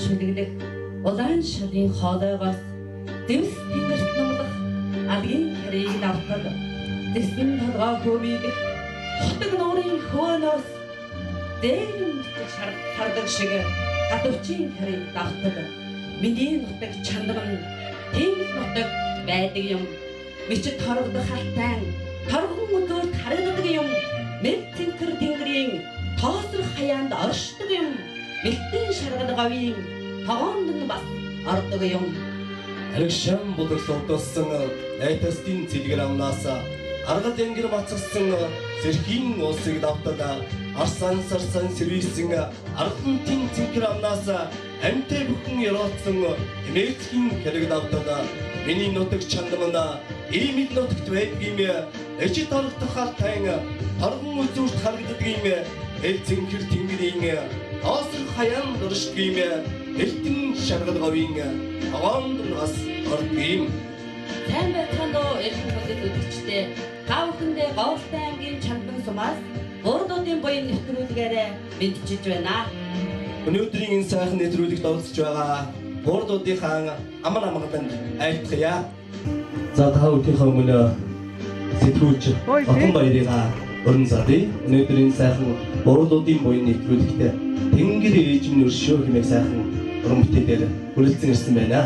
шүлэглэх улаан шалын хоолойгоос дэвс тэнгэрт нумдах алгийн хэрийг давтал дэсгэн толгой хөвийгэх хотог нуурын хөөнөөс дээрэн хардаг шиг гадуурчийн хэрийг давтал миний нутаг чандман тийм нутаг байдаг юм мичид хорогдох халтайн торгон өдөрт харагддаг юм мэд цэнхэр тэнгэрийн тоосрох хаяанд оршдог юм мэлтэн шаргал говийн тогоонд нь бас ордог юм Аргшам бодлогдсон айтастын цэлгэр амнаас арга тэнгэр бацсан сэрхийн улсыг давтал арсан сарсан сэрвийсэн ардантын цэнхэр амнаас амтай бүхэн ярооцсон эмээцгийн хэрэг давтал миний нутаг чандмана иймэл нутагт байдгийм эжид орогдох халтайн торгон үзүүрт харагддаг юм эл цэнхэр тэнгэрийн тоосрох хаяанд оршдог юм элтэн шаргал говийн тогоонд нь бас ордог юм сайн байцгаандоо элхэн бүлэд үдчтэй таавхэндээ Говьтай аймгийн чандман сумаас буурluudiin буyn нэвтрүүлгээрээ мэдчиж байна. Өнөөдрийн энэ сайхан нэвтрүүлэгт оролцож байгаа буурluudiinхан амар амгаланд айлтгая. За та бүхнийхээ өмнө сэтгүүлч Отон баярыг өрн зардыг өнөөдрийн сайхан буурluudiin буyn нэвтрүүлэгт тэнгэр ээж минь өршөө хэмээх сайхан уран бүтээлээр хүрэлцэн ирсэн байна.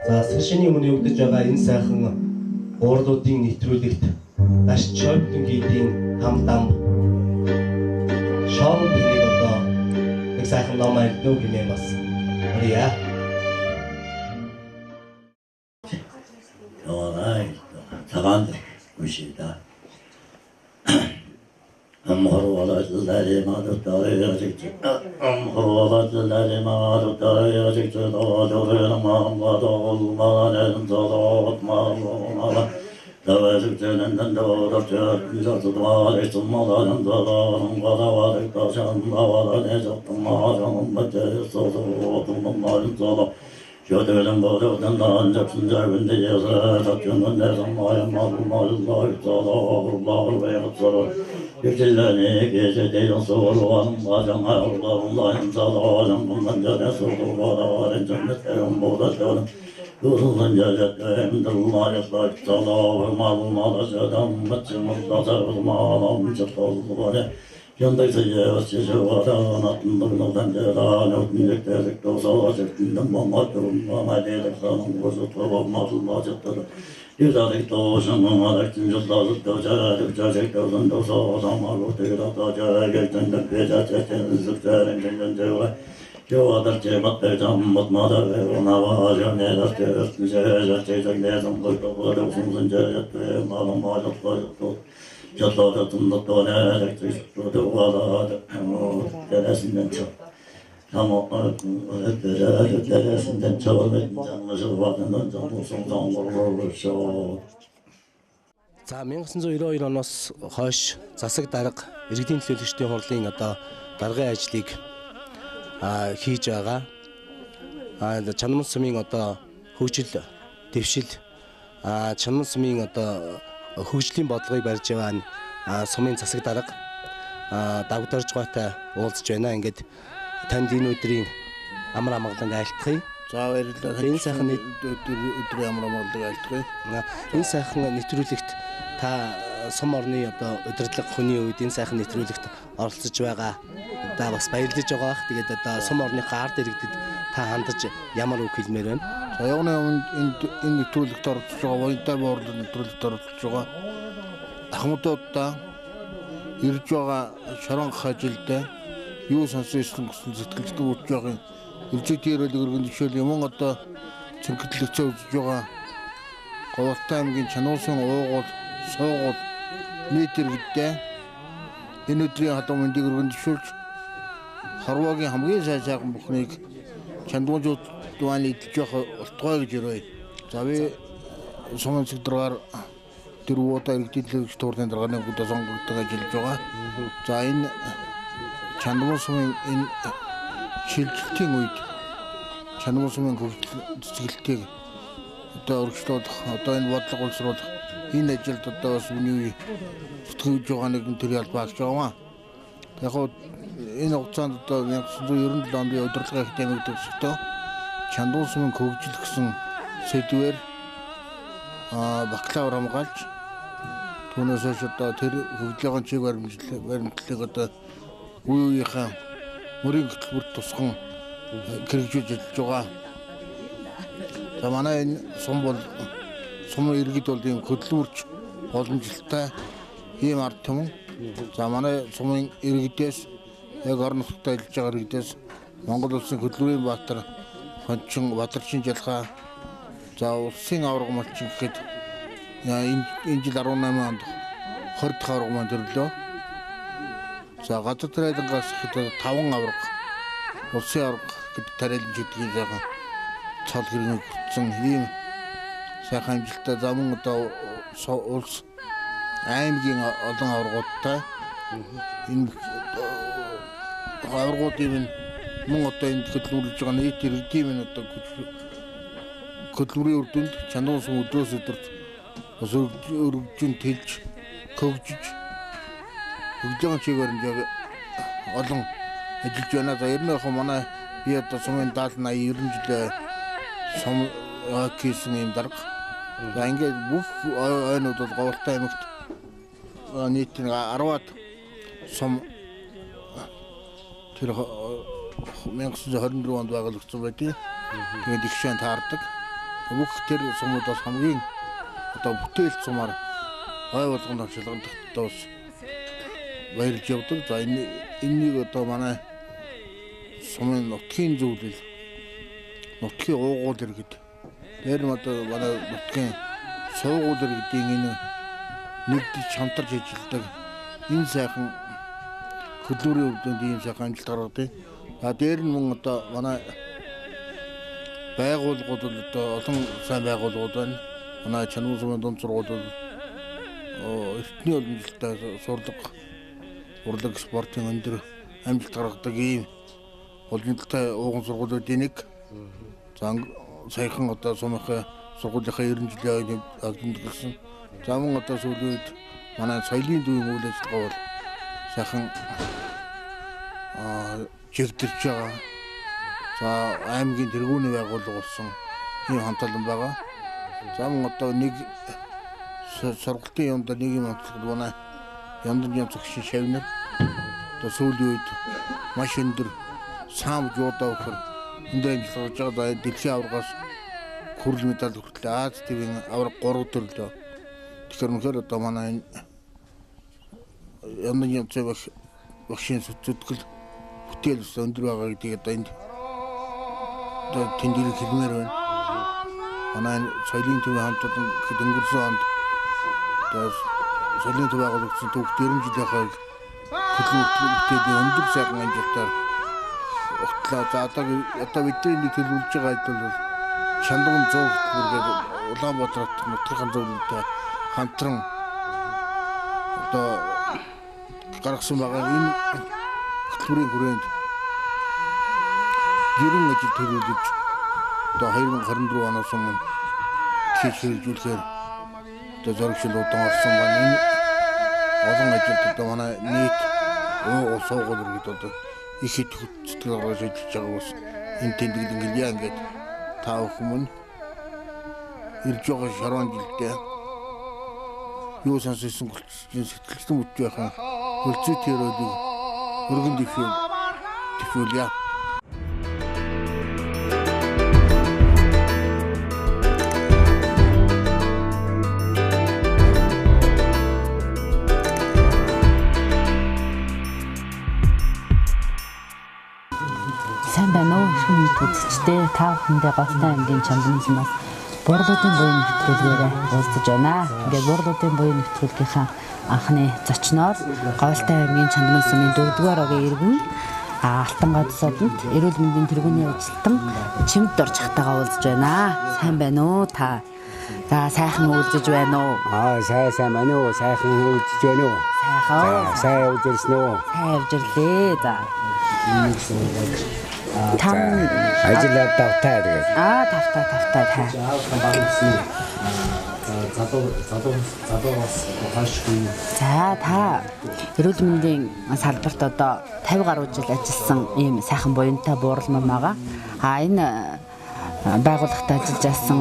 За сашны өмнө явагдаж байгаа энэ сайхан буурluudiin нэвтрүүлэгт маш чойвтон гидийн хамдам шоудыг одоо нэг сайхан ном айлтнуу гэмээр бас урья. Яваарай цагаан үшида амхорвалаллари мадутариажик амхорвалаллари мадутариажик доодорнамамадолманэн золотмамала Şöyle borudan ancak cebinde yazar tatçının ne zaman mallar Allah ve yazar Yücelene gecede yansıvan bacan Allah'ın zalim bundan cana sorular cennetten boğazdan Durulun celetlerim dırlar yaslak salavı mallar zedam Mıçımız nazar malam çıtolları Yandaysa yavaşça varan atındırmadan celan Ötmeyecek dedik dosa çektiğinden mamadırım Mamadeydik sanım bozu tuğamazım acıttırım Yüzelik doşum alektim cüzlazık docarik Cacik gözün dosa zaman Ruhtir atacak Geçtiğinde gece çekin zıkterin cingen cevre Yovadır cebat beycan mutmadır Ona var neler ters Müzezer çeycek nezim kırkılar Yoksun zinceret malum acıt koyuktur Yatlardatında tane elektrik tutuvalar Deresinden çok Ama deresinden çok Canlısı vakından canlısın Canlısı çok За 1992 оноос хойш засаг дарга иргэдийн төлөөлөгчдийн хурлын одоо даргын ажлыг хийж байгаа. Чандман сумын одоо хөгжил дэвшил чандман сумын одоо хөгжлийн бодлогыг барьж байгаа сумын засаг дарга давгдорж гоотой уулзж байна. Ингээд танд энэ өдрийн амар амгалан айлтгая. За баярлалаа. Энэ сайхан өдрийн амар амгалан айлтгая. Энэ сайхан нэвтрүүлэгт та сум орны одоо удирдлага хүний үед энэ сайхан нэвтрүүлэгт оролцож байгаа. Одоо бас баярлаж байгаа. Тэгээд одоо сум орныхаа ард иргэдэд та хандаж ямар үг хэлмээр байна? За явны өмнө энэ нэвтрүүлэгт оролцож байгаа воентай буурлын нэвтрүүлэгт оролцож байгаа ахмадуудаа ирж байгаа шоронх ажилд юу сонссон гэсэн сэтгэлд үүж байгаа үржиг дээрэл өргөн жишээл юм одоо цэнгэлэгцээ үзэж байгаа Говьтай аймгийн Чануусын уугуул суугуул метр гэдээ энэ өдрийн хадам мэндийг өргөн жишүүлж харваагийн хамгийн сайн сайхан бүхнийг чандуужууд дуаны идэж явах болтгой гэж өрөө. За би сумын цэгдрээр тэр удаа иргэдэлж туурны даргааны гүдэ сонгогддог ажиллаж байгаа. За энэ чандуун сумын энэ шилжилтийн үед чандуун сумын цэцгэлтийг одоо өргөжлүүлэх одоо энэ бодлого боловсруулах энэ ажилд одоо бас миний зүтгэж байгаа нэгэн тэр ялбаа гэж байгаа. Яг нь энэ хугацаанд одоо 1997 онд удирдлагын академик төгсөхдөө чандуун сумын хөгжил гэсэн сэдвээр бакалавр хамгаалж түүнээс хойш одоо тэр хөгжлийн чиг баримтлалыг одоо үе үеийнхээ мөрийн хөтөлбөрт тусган хэрэгжүүлж ажиллаж байгаа. За манай энэ сум бол сумын иргэд бол ийм хөдөлмөрч боломжтой ийм ард түмэн. За манай сумын иргэдээс яг орон нутагт ажиллаж байгаа иргэдээс Монгол улсын хөдөлмөрийн баатар хончин Бадарчин жалхаа за улсын аварга малчин гэхэд энэ жил 18 онд 20 дахь аварга маань төрлөө. За газар тариалангаас ихэд 5 аварга улсын аварга гэдэг тариалан жидгийг заахан цол хэрэг хүртсэн ийм сайхан амжилттай замун одоо улс аймгийн олон аваргуудтай энэ аваргуудын мөн одоо энд хөдөлмөрлөж байгаа нийт иргэдийн одоо хөдөлмөрийн үр дүнд чандуун сум өдрөөс өдөрт бас өргөжин тэлж хөгжиж хөгжлийн чигээр яг олон ажиллаж байна. За ер нь яг манай би одоо сумын 70 80 90 жил сум хийсэн юм дарга. За ингээд бүх ойнууд бол Говьтай аймагт нийт 10-аад сум тэр 1924 онд байгуулагдсан байдгийг. Тэгээд их шин таардаг. Бүх тэр сумуудаас хамгийн одоо бүтээлт сумаар гой болгонд авчлагдахад бас баярлж явдаг. За энэнийг одоо манай сумын нутгийн зөвлөл нутгийн уугуул иргэд дээр нь одоо манай нутгийн суугуул иргэдийн энэ нэгдэж хамтарч ажилладаг энэ сайхан хөдөлмөрийн үр дүнд ийм сайхан амжилт гаргадаг. А дээр нь мөн одоо манай байгууллагууд бол одоо олон сайн байгууллагууд байна. Манай Чануун сумын дунд сургууль бол эртний уламжлалтай сурлага, урлаг спортын өндөр амжилт гаргадаг ийм уламжлалтай ууган сургуулиудын нэг. За саяхан одоо сумынхаа сургуулийнхаа 90 жилийн агент гэсэн. За мөн одоо сүүлийн үед манай соёлын дүүийн үйл ажиллагаа бол сайхан чигдэрч байгаа. За аймгийн тэргүүний байгууллага болсон ийм хамталан байгаа. За мөн одоо нэг сургалтын юмд нэг юм онцлог манай яндан цогшин шавнар одоо сүүлийн үед маш өндөр саам жуудаа өгөхөр өндөр амжилт гаргаж байгаа. Дэлхийн аваргаас хүрэл медаль хүртэл Аз ТV-ийн аварга 3 төрлөө. Тэгэхээр үнэхээр одоо манай энэ яндан багшийн зүтгэл бүтээл ус өндөр байгаа гэдгийг одоо энд одоо тэндийг хэлмээр байна. Манай соёлын төвийн хамтлагын өнгөрсөн онд одоо соёлын төв байгуулагдсан төвд 90 жилийнхаа хөдөлмөр бүтээлийн өндөр сайхан амжилтаар утлаа. За одоо бидний төлөвлөж байгаа ажил бол Чандуун 100 хөтөлбөр Улаанбаатар нутгийн зөвлөлтөд хамтран одоо гаргасан байгаа энэ хөтөлбөрийн хүрээнд ерөн ажил төлөвлөж одоо 2024 оноос өмнө хийж хэрэгжүүлэхээр одоо зоригшил удаан орсон байна. Энэ олон ажилтнууд манай нийт улс оргол иргэд одоо их хэд хөтөлбөр гаргаж ажиллаж байгаа бас энэ тэмдэглэл ингээл ингээд тав хүмүүн ирж байгаа шорон жилдээ юу сонссон сэтгэлдэн үтж байхаа хөлцөө тэрөлийг өргөн дэвшүүлье. Сайн байна уу хүн үзэгчдээ та бүхэндээ Говьтай аймгийн Чандманаас буурluudiin буyn нэвтрүүлгээрээ уулзаж байна. Ингээд буурluudiin буyn нэвтрүүлгийнхаа анхны зочноор Говьтай аймгийн Чандман сумын 4-р огийн иргэн Алтан гадсуудад эрүүл мэндийн тэргүүний ажилтан чимд дорж хатагаа уулзаж байна. Сайн байна уу та? За сайхан уулзаж байна уу? Сайн байна уу? Сайхан уулзаж байна уу? Сайн уулзсан уу? Сайн уулзлээ. За. Ажиллаад тавтай тэгээд. Тавтай та. За та эрүүл мэндийн салбарт одоо 50 гаруй жил ажилласан ийм сайхан буянтай бууралман байгаа. Энэ байгууллагт ажиллаж байсан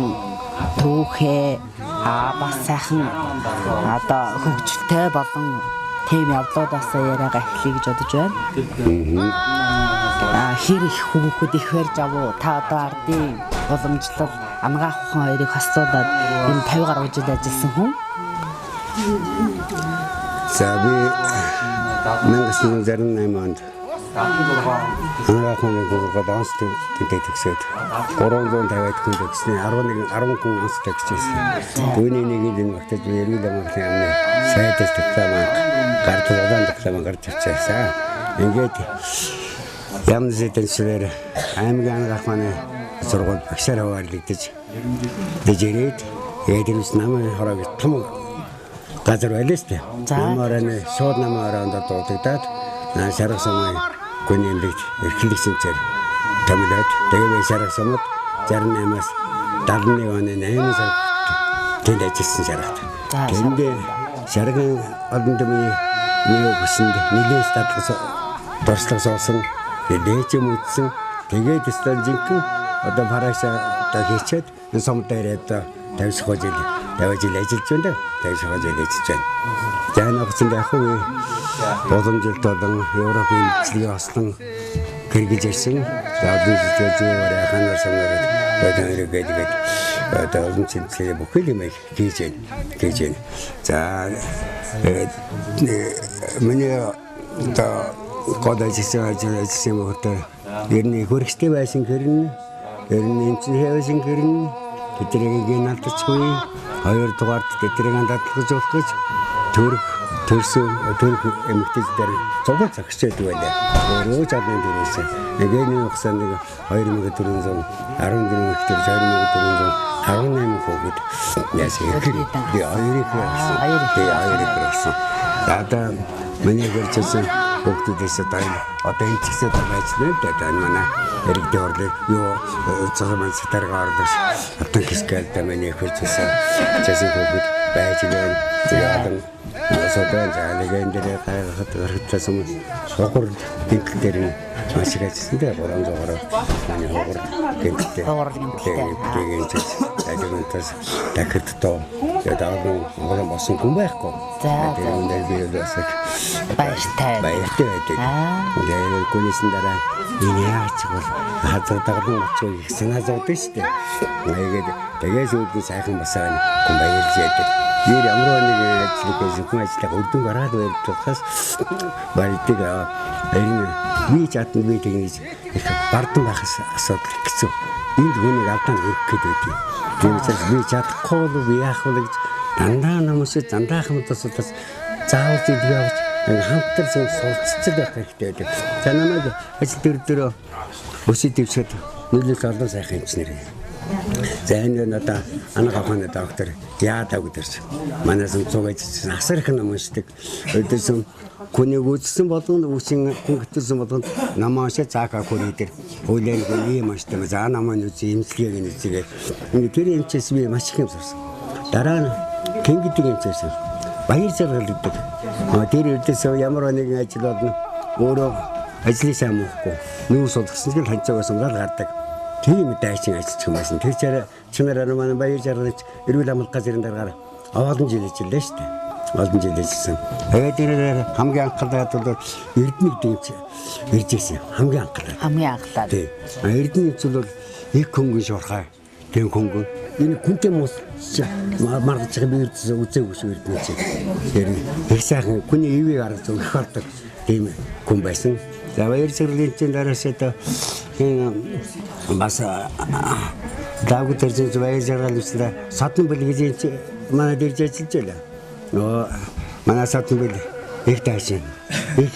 түүхээ бас сайхан одоо хөгжилтэй болон тийм явдлуудаас яриагаа эхлэе гэж бодож байна. Хэр их хүүхэд их барьж авуу та одоо ардын уламжлал амгаахын хоёрыг хослуулад энэ 50 гаруй жил ажилласан хүн. За би 1968 онд амгаахын гурван онц төгсөөд 350 хүн төгснээ 10 хүн онц төгсчихсэн. Түүний нэг нь багтаж эрүүл амгалахын амны сайдас диплом гарч гарч ирчихсэн. Ингээд Ямар зэтэнсээр аймгийн ангаахманы сургууль багшаар хуваарлагдаж дэжирээд ядэрс намын хорог том газар байлаа шүү дээ. Намаараа шууд намаараа дуудагдаад шарах сумын гүнийн дэд эрхлэх сэнцээр томилоод тэгээд шарах сумд 68-аас 71 оны 8 сард тэнд ажилласан шарахт. Тэнд шаргын олон төмний нэг хүсэнд нэлээс татлах дурслаг суусан дээж мэдсэн тэгээд стан жинхэнэ одоо парашаа одоо хийчихэд энэ сум дээр одоо 50 жил ажиллаж байна. 50 жил ажиллаж байна. Жаана хүчинд яг уу боломжтой болон Европын эзлэгийн ослон хэрэгж ирсэн. Заавал зүйл яханаар самнараад байдаг одоо олон цэнцлээ бүхэл юм хийж байна. За миний одоо Кода ажилласан мөртөө ерний хөргөстэй байсан хэрнэ ерний эмчнээс хэрнэ тэднийг гиналтцгүй хоёрдугаард тэднийг дадлах болох гэж төрх эмэгтэйчдэр цогц загсчээд байлаа. Өөрөө чадсан дээрээс нэгэний ухсанд 2411 эмэгтэй 2418 хүүхэд яасан хоёрыг ирсэн. Дада миний гэрчсэн хүүхдүүдээс одоо энэ чигсээ байж нэ манай иргэдийн орлыг юу цааман сатаргаар орлоос хатан хэсгэлтэй миний хөлцсөн чэсийн хүүхэд байж гэн тэгээд содон заалгэн дээр хайхад гаргацсан хогор гинтл дээр машиг ажилласан дээр 300 гаруй манай хогор гинтл тэгээд ажигнтас дахид тоо тэгээд агуулсан босон хүн байхгүй. Тэгээд энэ дээр би ясаг баяртай байдаг. Тэгээд гүнийсэн дараа энэ яач бол хазар дагдан очоо их санаа зовдөг шүү дээ. Тэгээд үүдний сайхан басаа хүн баярлж яадаг. Ер ямар нэг ажлыг зөвхөн ажиллах үрдэн гараад байж болохоос баярдаг. Энэ би чатанд би тэгнэж их бардам байхаас асуудал гэсэн. Энд хүнийг алдаан өрөх гэдэг үү. Тэгвэл би чадахгүй бол яах вэ гэж дандаа намаас дандаа хамтасуудаас заавал зүйл явууч хамтар зөв сурцсан байх хэрэгтэй байдаг. За намайг ажил дээр өсөж дэвшээд нөлөөлөх олон сайхан эмчнэр. За энэ надаа анхаахны доктор яадаг гэдэрч манайс цуг ажилласан асар их ном уншдаг. Өдөрсөн хүнийг үзсэн болгон үчин хүн гэтэлсэн болгон намаашаа цаaka хүрээ дээр хуулийг ийм уншдаг. За намаа үгүй эмчилгээг нэзгээ. Ингээ тэр эмчээс би маш их юм сурсан. Дараа нь тэнгидийг эмчээсэн. баяр жаргал гэдэг. Тэр эрдээсээ ямар нэгэн ажил болно өөрөө ажлыг сайн муухгүй нүүр сулгасан ч ханцаагаас унгаал гардаг. Тийм дайчин ажиллаж хүмүүс. Тэр чанараар манай баяр жаргалч эрүүл амлах газрын дараагаар олон жил ажиллаа шүү дээ. Олон жил ажилласан. Тэгээд хамгийн анхлаад бол Эрдэнэ гэдэг ирж ирсэн. Хамгийн анхлаад. Тийм. Эрдэнэ зүйл бол их хөнгөн шуурхай. Тийм хөнгөн. Энэ хүнтэй мус маргаж байгаа би үзээгүй шүү Эрдэнэ чинь. Тэр их сайхан хүний ивийг арга зүг их ордог. Тийм хүн байсан. За баяр жаргалын чинь дараасаа бас даагүй төрсөн баяр жаргал үсрэ садны бэлгэж чинь манай дэрж ажиллаж байлаа. Манай садны бэл их таашин. Их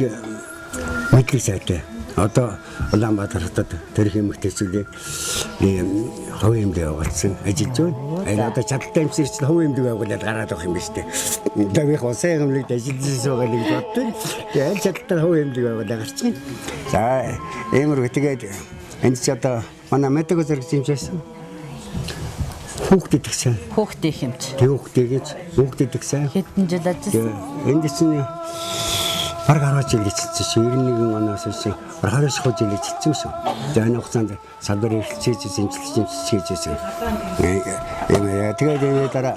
мэдлэг сайтай. Одоо Улаанбаатар хотод тэр хэмэгтэйчүүдийг хувийн эмнэлэг явуулсан ажиллаж байна. Энэ одоо чадaltaй эмчирч хувийн эмнэлэг явуулаад гараад авах юм биш үү? Одоо их усан эмнэлэгт ажиллаж байгаа нэг боддог. Тэгээд чадaltaй хувийн эмнэлэг явуулаад гарчихна. За иймэрхүү тэгээд энд ч одоо манай медик зэрэг хэмжээсэн. Хүүхдэд гэсэн. Хүүхдийн хэмж. Хүүхдэд гэсэн. Хэдэн жил ажилласан? Энд чинь баг 10 жил ажилласан шүү. 91 оноос хойш 20 жил ажилласан шүү. За энэ хугацаанд салбар эрхлэлчээс эмчилжсэн. Тэгээд дараа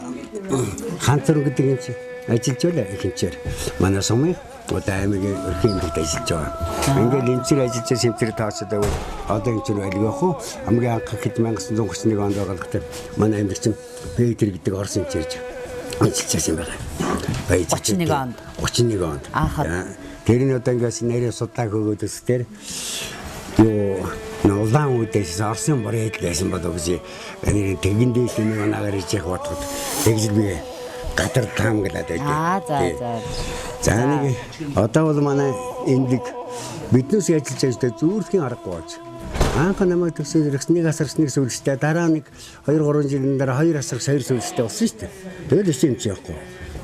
ханцар гэдэг юм чи ажиллаж байлаа их хэмчээр. Манай сумын одоо аймгийн өрхийн эмнэлэгт ажиллаж байгаа. Ингээд эмчээр ажиллаж сэмчээр таасаад байвал одоо эмчээр байлгүй ах уу? Хамгийн анх 1931 онд байгалахтай манай эмнэлэгч Петр гэдэг орос эмчээрж ажиллаж юм байна. 31 онд. Тэр нь одоо ингээс нэрээ судлаа хөгөөдөс тэр юу улаан үдээс орсон борээд байсан болов гэж энэ тэгэндээс нэг нагаар ич яг бодоход тэгж би гатар таамаглаад байдаг. За нэг одоо бол манай эмнэлэг биднээс ажиллаж байгаа зүүрхийн аргагүй болж. Анх намайг төсөөл ирсэн нэг асарсны сүлжтэй дараа нэг 2-3 жилийн дараа 2 асарс 2 сүлжтэй болсон шүү дээ. Тэгэл ичимч явахгүй.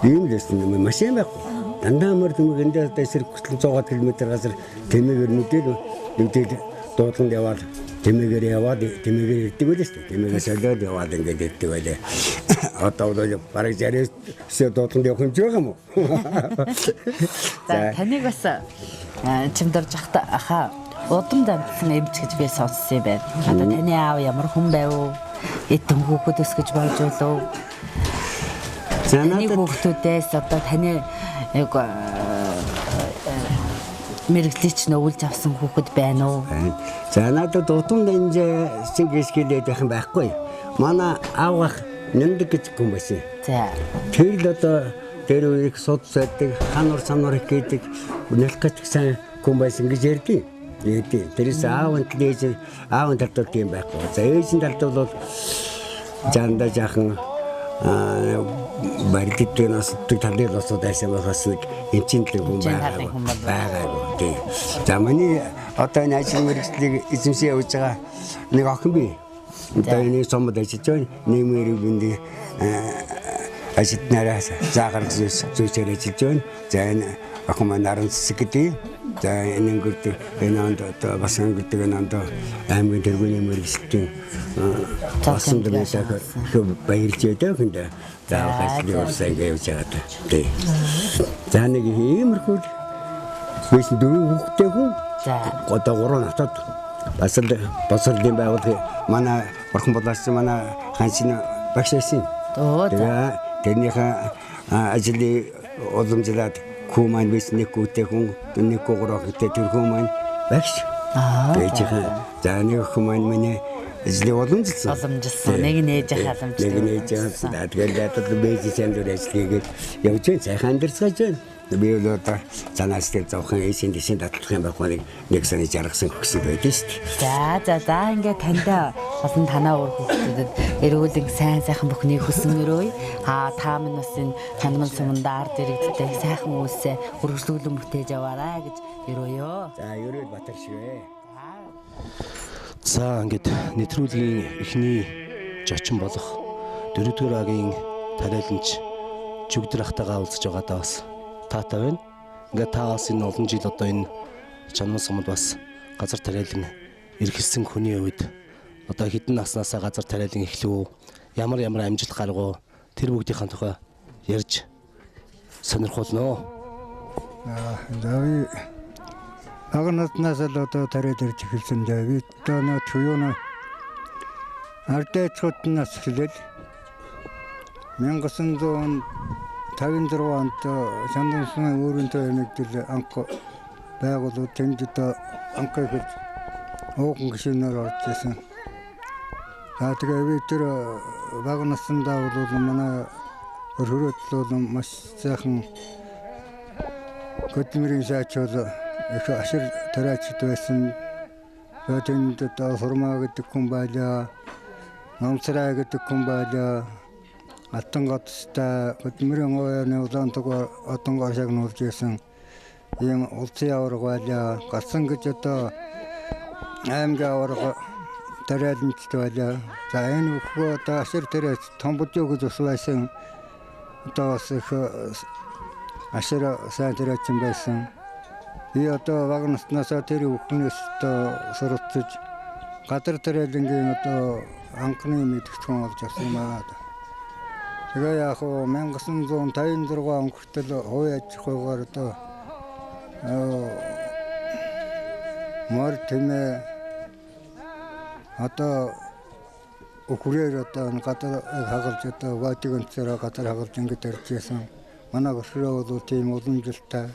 Ийм л байсан юм машин байхгүй. Дандаа мөр тэмэгэндээ дэсэр 100 км газар тэмэгээр нүдэл дуудланд яваад тэмээгээр яваад тэмээгээр ирдэг байлаа шүү дээ. Тэмээгээс олоод яваад ингээд ирдэг байлаа. Одоо бол бараг 60-с дуудланд явах юм ч байгаа юм уу? За таныг бас чимдэрж хахта удам дамжсан эмч гэж би сонссон юм байна. Одоо таны аав ямар хүн байв уу? Эдэн хүүхэд өсгөж болж болов уу? Таны хүүхдүүдээс одоо таны яг мэрэгчлэгч нөвөлж авсан хүүхэд байна уу? За надад удам дамжаа сингээс гэлээд байх юм байхгүй. Манай аав нэмдэг гэж хүн байсан. За. Тэр л одоо тэр үеийг суд сайдаг, хануур сануур их гэдэг нэлэх гэж сайн хүн байсан гэж ярьдیں۔ Тэрээс аавын талд тийм байхгүй. За ээжийн талд бол жандаа жаахан барилддаг насдаг талын усуд байсан болохоос нэг эмчийн хүн байгаагүй. Тийм. За миний одоо энэ ажил мэргэжлийг эзэмшээ явуулж байгаа нэг охин бий. Одоо энэ сумд ажиллаж байна. Нэмэр биндээ ажилтнараа заагаар зүйчээр ажиллаж байна. За энэ охин маань наран цэцэг гэдэг. За энэ өнгөрдөг энэ онд одоо бас өнгөрдөг энэ онд аймгийн тэргүүний мэргэжлийн басан дэвсэг баярлж байдаг хүндээ. За хасны урсаа явж байгаа. Тий. За нэг иймэрхүү биш дөрөв хүүхдтэй хүн. За одоо 3 натад басалын байгууллага манай орхон болоос манай хансын багш байсан. Тэгээ тэрнийхээ ажлыг уламжлаад хүү маань биш нэг хүүтэй хүн нэг гурав хүүтэй тэр хүн маань багш. Тэгээд за нэг хүн маань миний ажлыг уламжилсан. Нэг нээж халамжлсан. Тэгээд ядад бэжи цэндэр ажиллагээд явж байна. Сайхан амьдарцгааж байна. Би бол одоо занаас тэр зовхон эсийн дэшин татлах юм байхгүй нэг саны жаргасан хөгсөд байдаг шүү дээ. За ингээд таньда олон танаа уур хүүхдүүдэд эрүүлэн сайхан бүхний хүсэн өрөөе. Та минь бас энэ чандман суманда ард иргэдтэй сайхан үйлсээ үргэлжлүүлэн бүтээж яваарай гэж өрөөё. За өрөөл Батар шивэ. За ингээд нэвтрүүлгийн эхний жочин болох 4-р агийн тариаланч Чүгдэр ахтайгаа уулзж байгаадаа бас таатай байна. Ингээд та бас энэ олон жил одоо энэ чандман сумд бас газар тариалан эрхэлсэн хүний үед одоо хэдэн наснаасаа газар тариалан эхлэв, ямар амжилт гаргав тэр бүгдийн тухай ярьж сонирхолно. Зави агнатнаас л одоо тариад ирж эхэлсэн дээ. Одоо нөө туюуна ардээчүүднээс эхлээл 1956 онд Чандансын өөрөнтэй нэгдэл анх байгууллагууд тэнд одоо анхыг ууган гишүүнээр орж ирсэн. За тэгээ бид тэр бага насндаа бол манай өрхөрөдлөл маш сайхан хөдөлмөрийн сайжуул их ашиг тариачд байсан. Тэнд одоо хурмаа гэдэг хүн байлаа. Намсраа гэдэг хүн байлаа. Алтан готстай хөдөлмөрийн оюуны одонгоор шагнуулж ирсэн. Ийм улсын аварга байлаа. Галсан гэж одоо аймгийн аварга тариалмжтай байлаа. За энэ бүхөө одоо ашиг тариач том бүжиг гэж ус байсан. Одоо бас их ашиг сайн тариачин байсан. Би одоо бага наснаас тэр бүхнээс одоо суралцж гадар тариалангийн одоо анхны мэдгэтгэн болж авсан юм аа. Тэгээ яг хоо 1956 он хүртэл хувь аж ахуйгаар одоо мөр тэмээ одоо өхрээр одоо гадар хагалж одоо ватиг өнцөөр гадар хагалж ингэж иржсэн. Манай гэрээ бол тийм уламжилтай.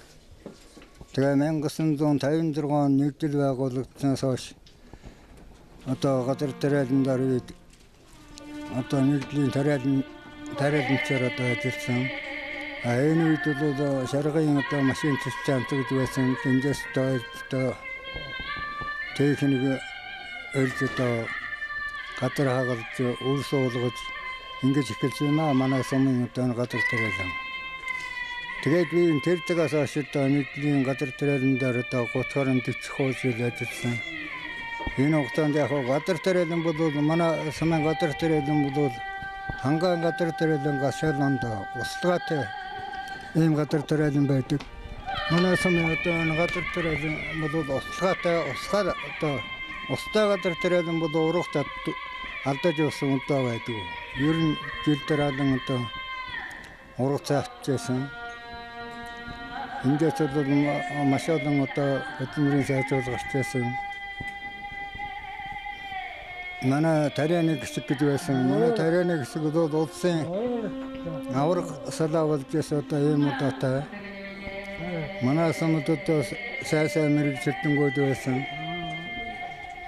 Тэгээ 1956 он нэгдэл байгуулагдсанаас хойш одоо гадар тариаландаар үед одоо нэгдлийн тариаланчаар одоо ажилласан. Энэ үед бол шаргын одоо машин цэцэн гэж байсан. Эндээс одоо техник өрж одоо гадар хагалж үл суулгаж ингэж эхэлсэн юм аа. Манай сумын одоо гадар тариалан. Тэгээд би тэр цагаас хойш одоо нэгдлийн гадар тариаландаар одоо 30-40 жил ажилласан. Энэ хугацаанд яг гадар тариалан бол манай сумын гадар тариалан бол хангаан гадар тариалангаас шалганд услаатай ийм гадар тариалан байдаг. Манай сумын одоо гадар тариалан бол услаатай одоо устай гадар тариалан бол урагт алдаж явсан удаа байдаг. Ер нь жил дараалан одоо ураг цаавчжсэн. Эндээс бол маш олон одоо хөдөлмөрийн сайжруулалт гарч байсан. Манай тарианы гисэг гэж байсан. Манай тарианы гисэг бол улсын аварга салаа болж байсан одоо ийм удаатай. Манай самд одоо сайн мэрэгчлэнгүүд байсан.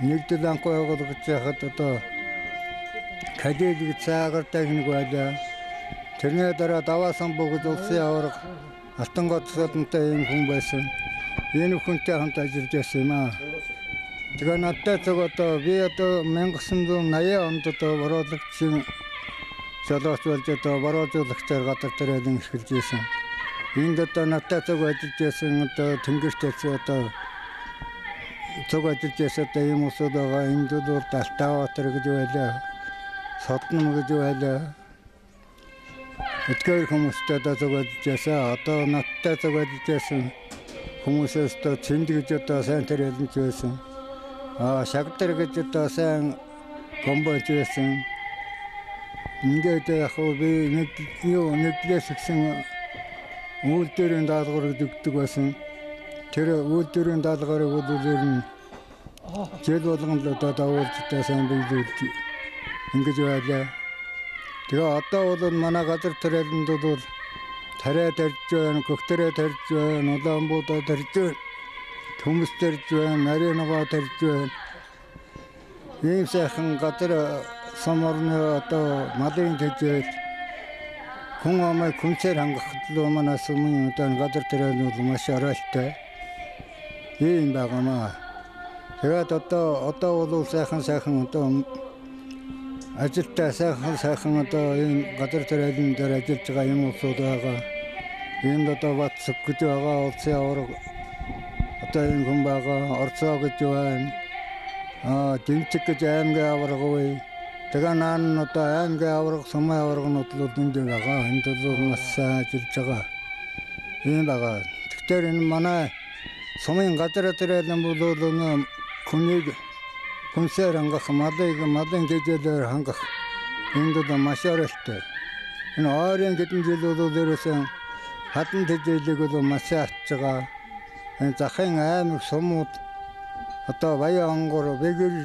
Нэгдэл анхаа байгуулж яхад одоо кадилэг цаагаар техник байлаа. Тэрний дараа даваасан бүгд улсын аварга алтан готсодонтой ийм хүн байсан. Энэ хүнтэй хамт ажиллаж байсан юм аа. Тэгээ надтай зөв одоо би одоо 1980 онд одоо боруулагчийн жолооч болж одоо боруулагчаар гадар тариалан эхэлж байсан. Энд одоо надтай зөв ажиллаж байсан одоо тэнгэртээс одоо зөв ажиллаж байсан одоо ийм усуд байгаа. Энд бол Далтааватар гэж байлаа. Содном гэж байлаа. Эдгээр хүмүүстэй одоо зөв ажиллаж байсан. Одоо надтай зөв ажиллаж байсан хүмүүсээс одоо цэнд гэж одоо сайн тариаланч байсан. Шагдар гэж одоо сайн гомбож байсан. Ингээд яг би нэгдлээс гисэн үйлдвэрийн даалгавар өгдөг байсан. Тэр үйлдвэрийн даалгаврыг бол ер нь жил болгон л одоо давуулж одоо сайн биелүүлж ингэж байлаа. Тэгээ одоо бол манай газар тариаланд бол тариа тарьж байна, гөгтөрөө тарьж байна, улаанбуудаа тарьж байна. Хүмүүс тарьж байна, нарийнгаа тарьж байна. Ийм сайхан гадар самарны одоо малын тэжээл хүн амай күнсээр хангахад манай сумын одоо гадар тариалан бол маш арайлтай. Ийм байгаамаа. Тэгээд одоо бол сайхан одоо ажилтаа сайхан одоо ийм гадар тариалан дээр ажиллаж байгаа юм уусууд байгаа. Энд одоо Батсаг гэж байгаа улсын аварга одоо энэ хүн байгаа. Орцоо гэж байна. Дэмчиг гэж аймгийн аварга бай. Тэгээ наан нь одоо аймгийн аварга, сумын аварганууд л энд байгаа. Энд бол маш сайн ажиллаж байгаа. Ийм байгаа. Тэгэхээр энэ манай сумын гадар тариалан бол хүнийг хүнсээр хангах, малын тэжээлээр хангах энд бол маш арилтай. Энэ ойрын хэдэн жил бол ерөөсөн хатан тэжээлэг бол маш авч байгаа. Энэ захын аймаг сумууд одоо баян онгор бэгэр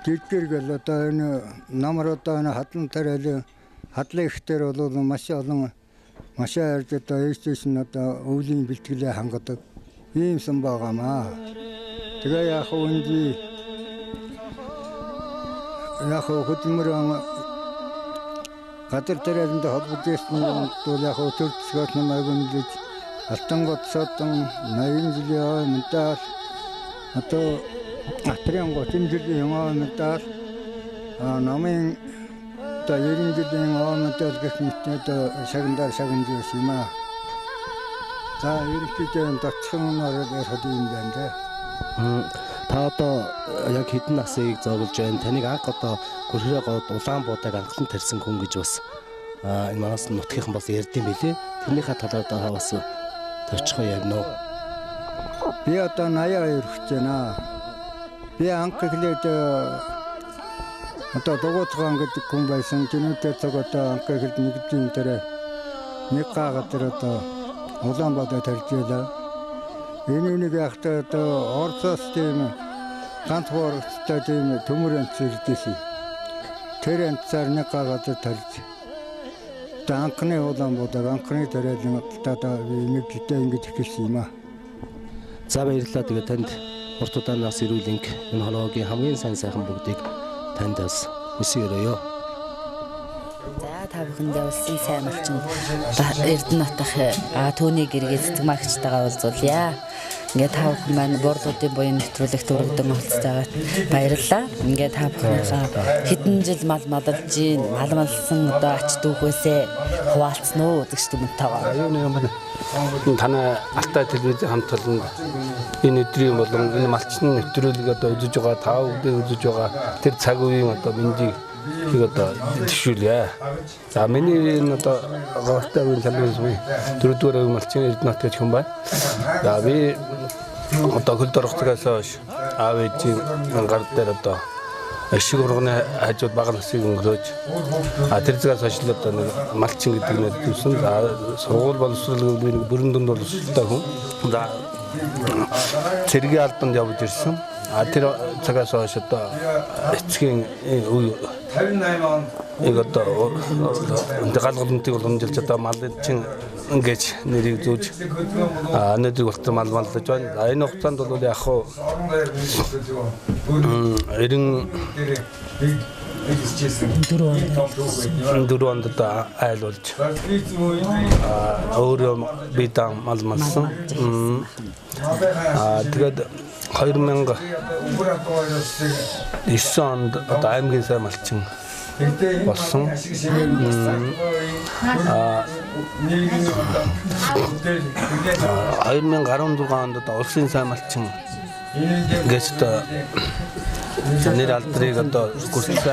гэргэргэл одоо энэ намар одоо энэ хатан тариалын хадлын ихтер бол маш олон маш ярьж одоо ээжтэйс нь одоо өвлийн бэлтгэлээ хангадаг ийм сан байгаамаа. Тэгээ яг үнди яг хөдөлмөр гадар тариаланд холбож ирсэн бол яг төрөлцгөөс намайг үнэлж алтан гоцсон 80 жилийн өмнөд одоо атрын 30 жилийн өмнөд намын одоо 90 жилийн өмнөд гэх мэт одоо шагнаар шагнаж юм аа. За ерөнхийдөө датсан нарыг ярих юм байна дээ. Та одоо яг хэдэн насыг зоглож байна? Таныг анх одоо хөрхрөө гоод Улаанбуудыг анхлан тарьсан хүн гэж бас энэ манаас нутгийнхан бас ярьдсан билээ. Тэрнийхээ талаар одоо бас товчхоо ярина уу? Би одоо 82 хүрч байна. Би анх эхлээд одоо дугуйцгаан гэдэг хүн байсан. Тэнүүтэй цаг одоо анх эхлээд нэгдлийн дээр нэг гагатар одоо Улаанбуудыг тарьж байлаа. Энэ нэг яхтай одоо Оросоос тийм ганц хуурцтай тийм төмөр анцэрдээсэн. Тэр анцаар нэг гагатар тарьж. Анхны Улаанбуудыг анхны тариалан одоо нэг жилдээ ингэж эхэлсэн юм аа. За баярлалаа. Тэгээд танд урт удаанаас ирүүлэнг энэ хоноогийн хамгийн сайхан бүгдийг танд бас хүсье өрөөё. За та бүхэндээ улсын сайн малчин Эрдэнэ нутгийн түүний гэргээ цэцгмагчтайгаа уулзуулъя. Ингээд та бүхэн маань буурluudiin буян нэвтрүүлэгт өргөдөн оролцож баярлалаа. Ингээд та бүхнийхээ хэдэн жил мал малж гин мал малсан одоо ач дүүхээсээ хуваалцсан уу гэж дүмтайгаа. Юу нэг юм танай алтай телевиз хамт олон энэ өдрийн болон энэ малчны нэвтрүүлэг одоо үзэж байгаа та бүхэн үзэж байгаа тэр цаг үеийн одоо мэндийг ಈಗ ಟಿಶ್ಯೂಲಿಯಾ ಆಮೇಲೆ ಗೊತ್ತಾಗ ಚಂದ್ರಸ್ವಾಮಿ ತುರುತುವರೆಗೆ ಮಲ್ಚಿನ ಇರ್ನಾಥ ಕಂಬ ಅವಿ ತಗೊಳ್ ತರಸ್ತಾಗಸ ಆವೆಚ್ಚಿ ಗರ್ತಾರತ್ತ ಅಶಿಗರ್ಗನೆ ಹಚ್ಚೋದು ಬಾಗನ ಸಿಗಂಗ್ರೋಚ್ ಆತಿರ್ತಿಗ ಸಶಿಲತ್ತ ಮಲ್ಚಿಂಗ್ ಇತ್ತಿನ ತುಸನ್ ಸೋಲ್ ಬಲ್ಸುಲ್ ಬುರುಂದೊಂದು ಬಲ್ಸುತ್ತಾಗು ದಾ ಸೆರಿಗೆ ಅರ್ಥನ್ ಜಾಬತಿರ್ಸಂ ಆತಿರ ಸಗಸ ಶತ ಎಚ್ಚಿಂಗ್ 이것도 대가족들한테 그런 절차다 만든진 게지 내리 조지 안에도 그것도 말만도 전 아이는 없단도 야호 이런 들어온다 아이돌 어려 비당 말만서 그래도 하이르면가 이선 다임게서 말칭 болсон 아이면 가론 두가는데 얼씬 살말칭 게스트 내일 알트리가 또 고스타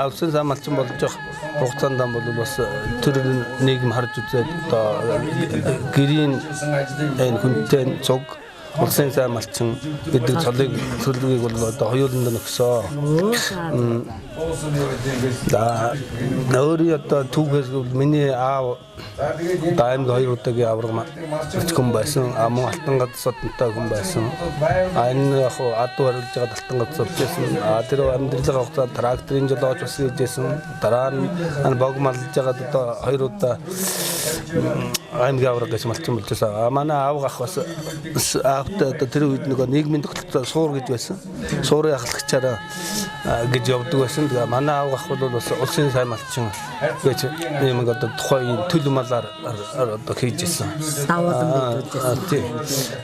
얼씬 살말칭 болж хугацаанд бол бас тэр нийгэм харж үзээд одоо гэрийн энэ хүнтэй цуг улсын сайн малчин гэдэг цолыг бол одоо хоёуланд нөхсөө. Да нөөри одоо түүхээс миний аав даимд хоёр удаагийн авраг хүн байсан. Мөн алтан гадсадтай хүн байсан. Энэ яг ад барилж байгаа алтан гадсад байсан. Тэр амьдралын хугацаанд тракторын жолооч бас хийжсэн. Дараа нь бог малж байгаа одоо хоёр удаа аймгийн авраг гэж малчин болчихсон. Манай аав ах бас тэр үед нөгөө нийгмийн тогтолцоо суур гэж байсан. Суурын ахлагчаараа гэж явдаг байсан. Тэгээ манай аав ах бол бас улсын сайн малчин гэж юм одоо тухайн төл малаар одоо хийжсэн.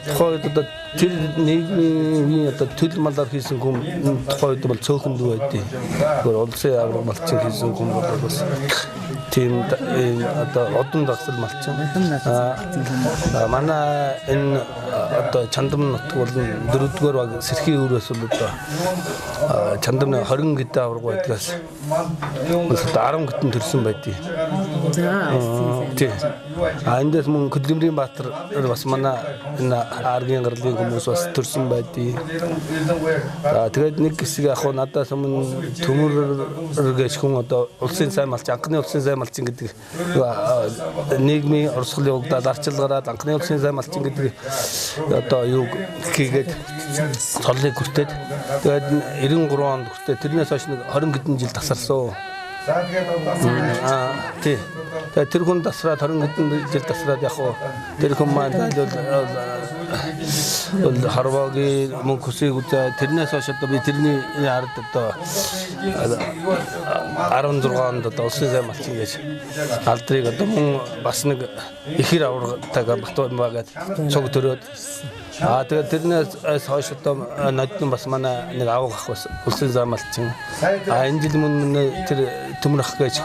Тухайн одоо тэр нийгмийн одоо төл малаар хийсэн хүн тухайн үед бол цөөхөн дүү байдیں۔ Гэр улсын авраг малчин хийсэн хүн бол бас тийм одоо одон дагсал малчин. Манай энэ одоо чандман нутг бол дөрөвдүгээр баг сэрхийн өрөөс бол одоо чандманы 20 гэдэ авраг байдгаас 10 гэтэн төрсэн байдیں۔ тий. Эндээс мөн Хөдөлмөрийн Баатар бас манай энэ аргийн гарлын хүмүүс бас төрсэн байдгийг. Тэгээд нэг хэсэг яг хуу надаас өмнө төмөр гэж хүн одоо улсын сайн малч анхны улсын сайн малчин гэдэг нийгмийн орсголын угдаад арчил гараад анхны улсын сайн малчин гэдэг одоо юу хийгээд цоллыг хүртээд тэгээд 93 онд хүртээ тэрнээс хойш нэг 20 хэдэн жил тасарсан. Тий. Тэгээд тэр хүн тасраад 20 хэдэн жил тасраад яг хуу тэр хүн маань бол харвагийн мөнгө хүсийг үзээ тэрнээс хойш одоо би тэрний ард одоо 16 онд одоо улсын сайн малчин гэж алдрыг одоо мөн бас нэг ихэр аврагтайгаар Батбаягаад цуг төрөөд тэгээд тэрнээс хойш одоо нодон бас манай нэг авах ах бас улсын сайн малчин энэ жил мөн тэр төмөр ах гэж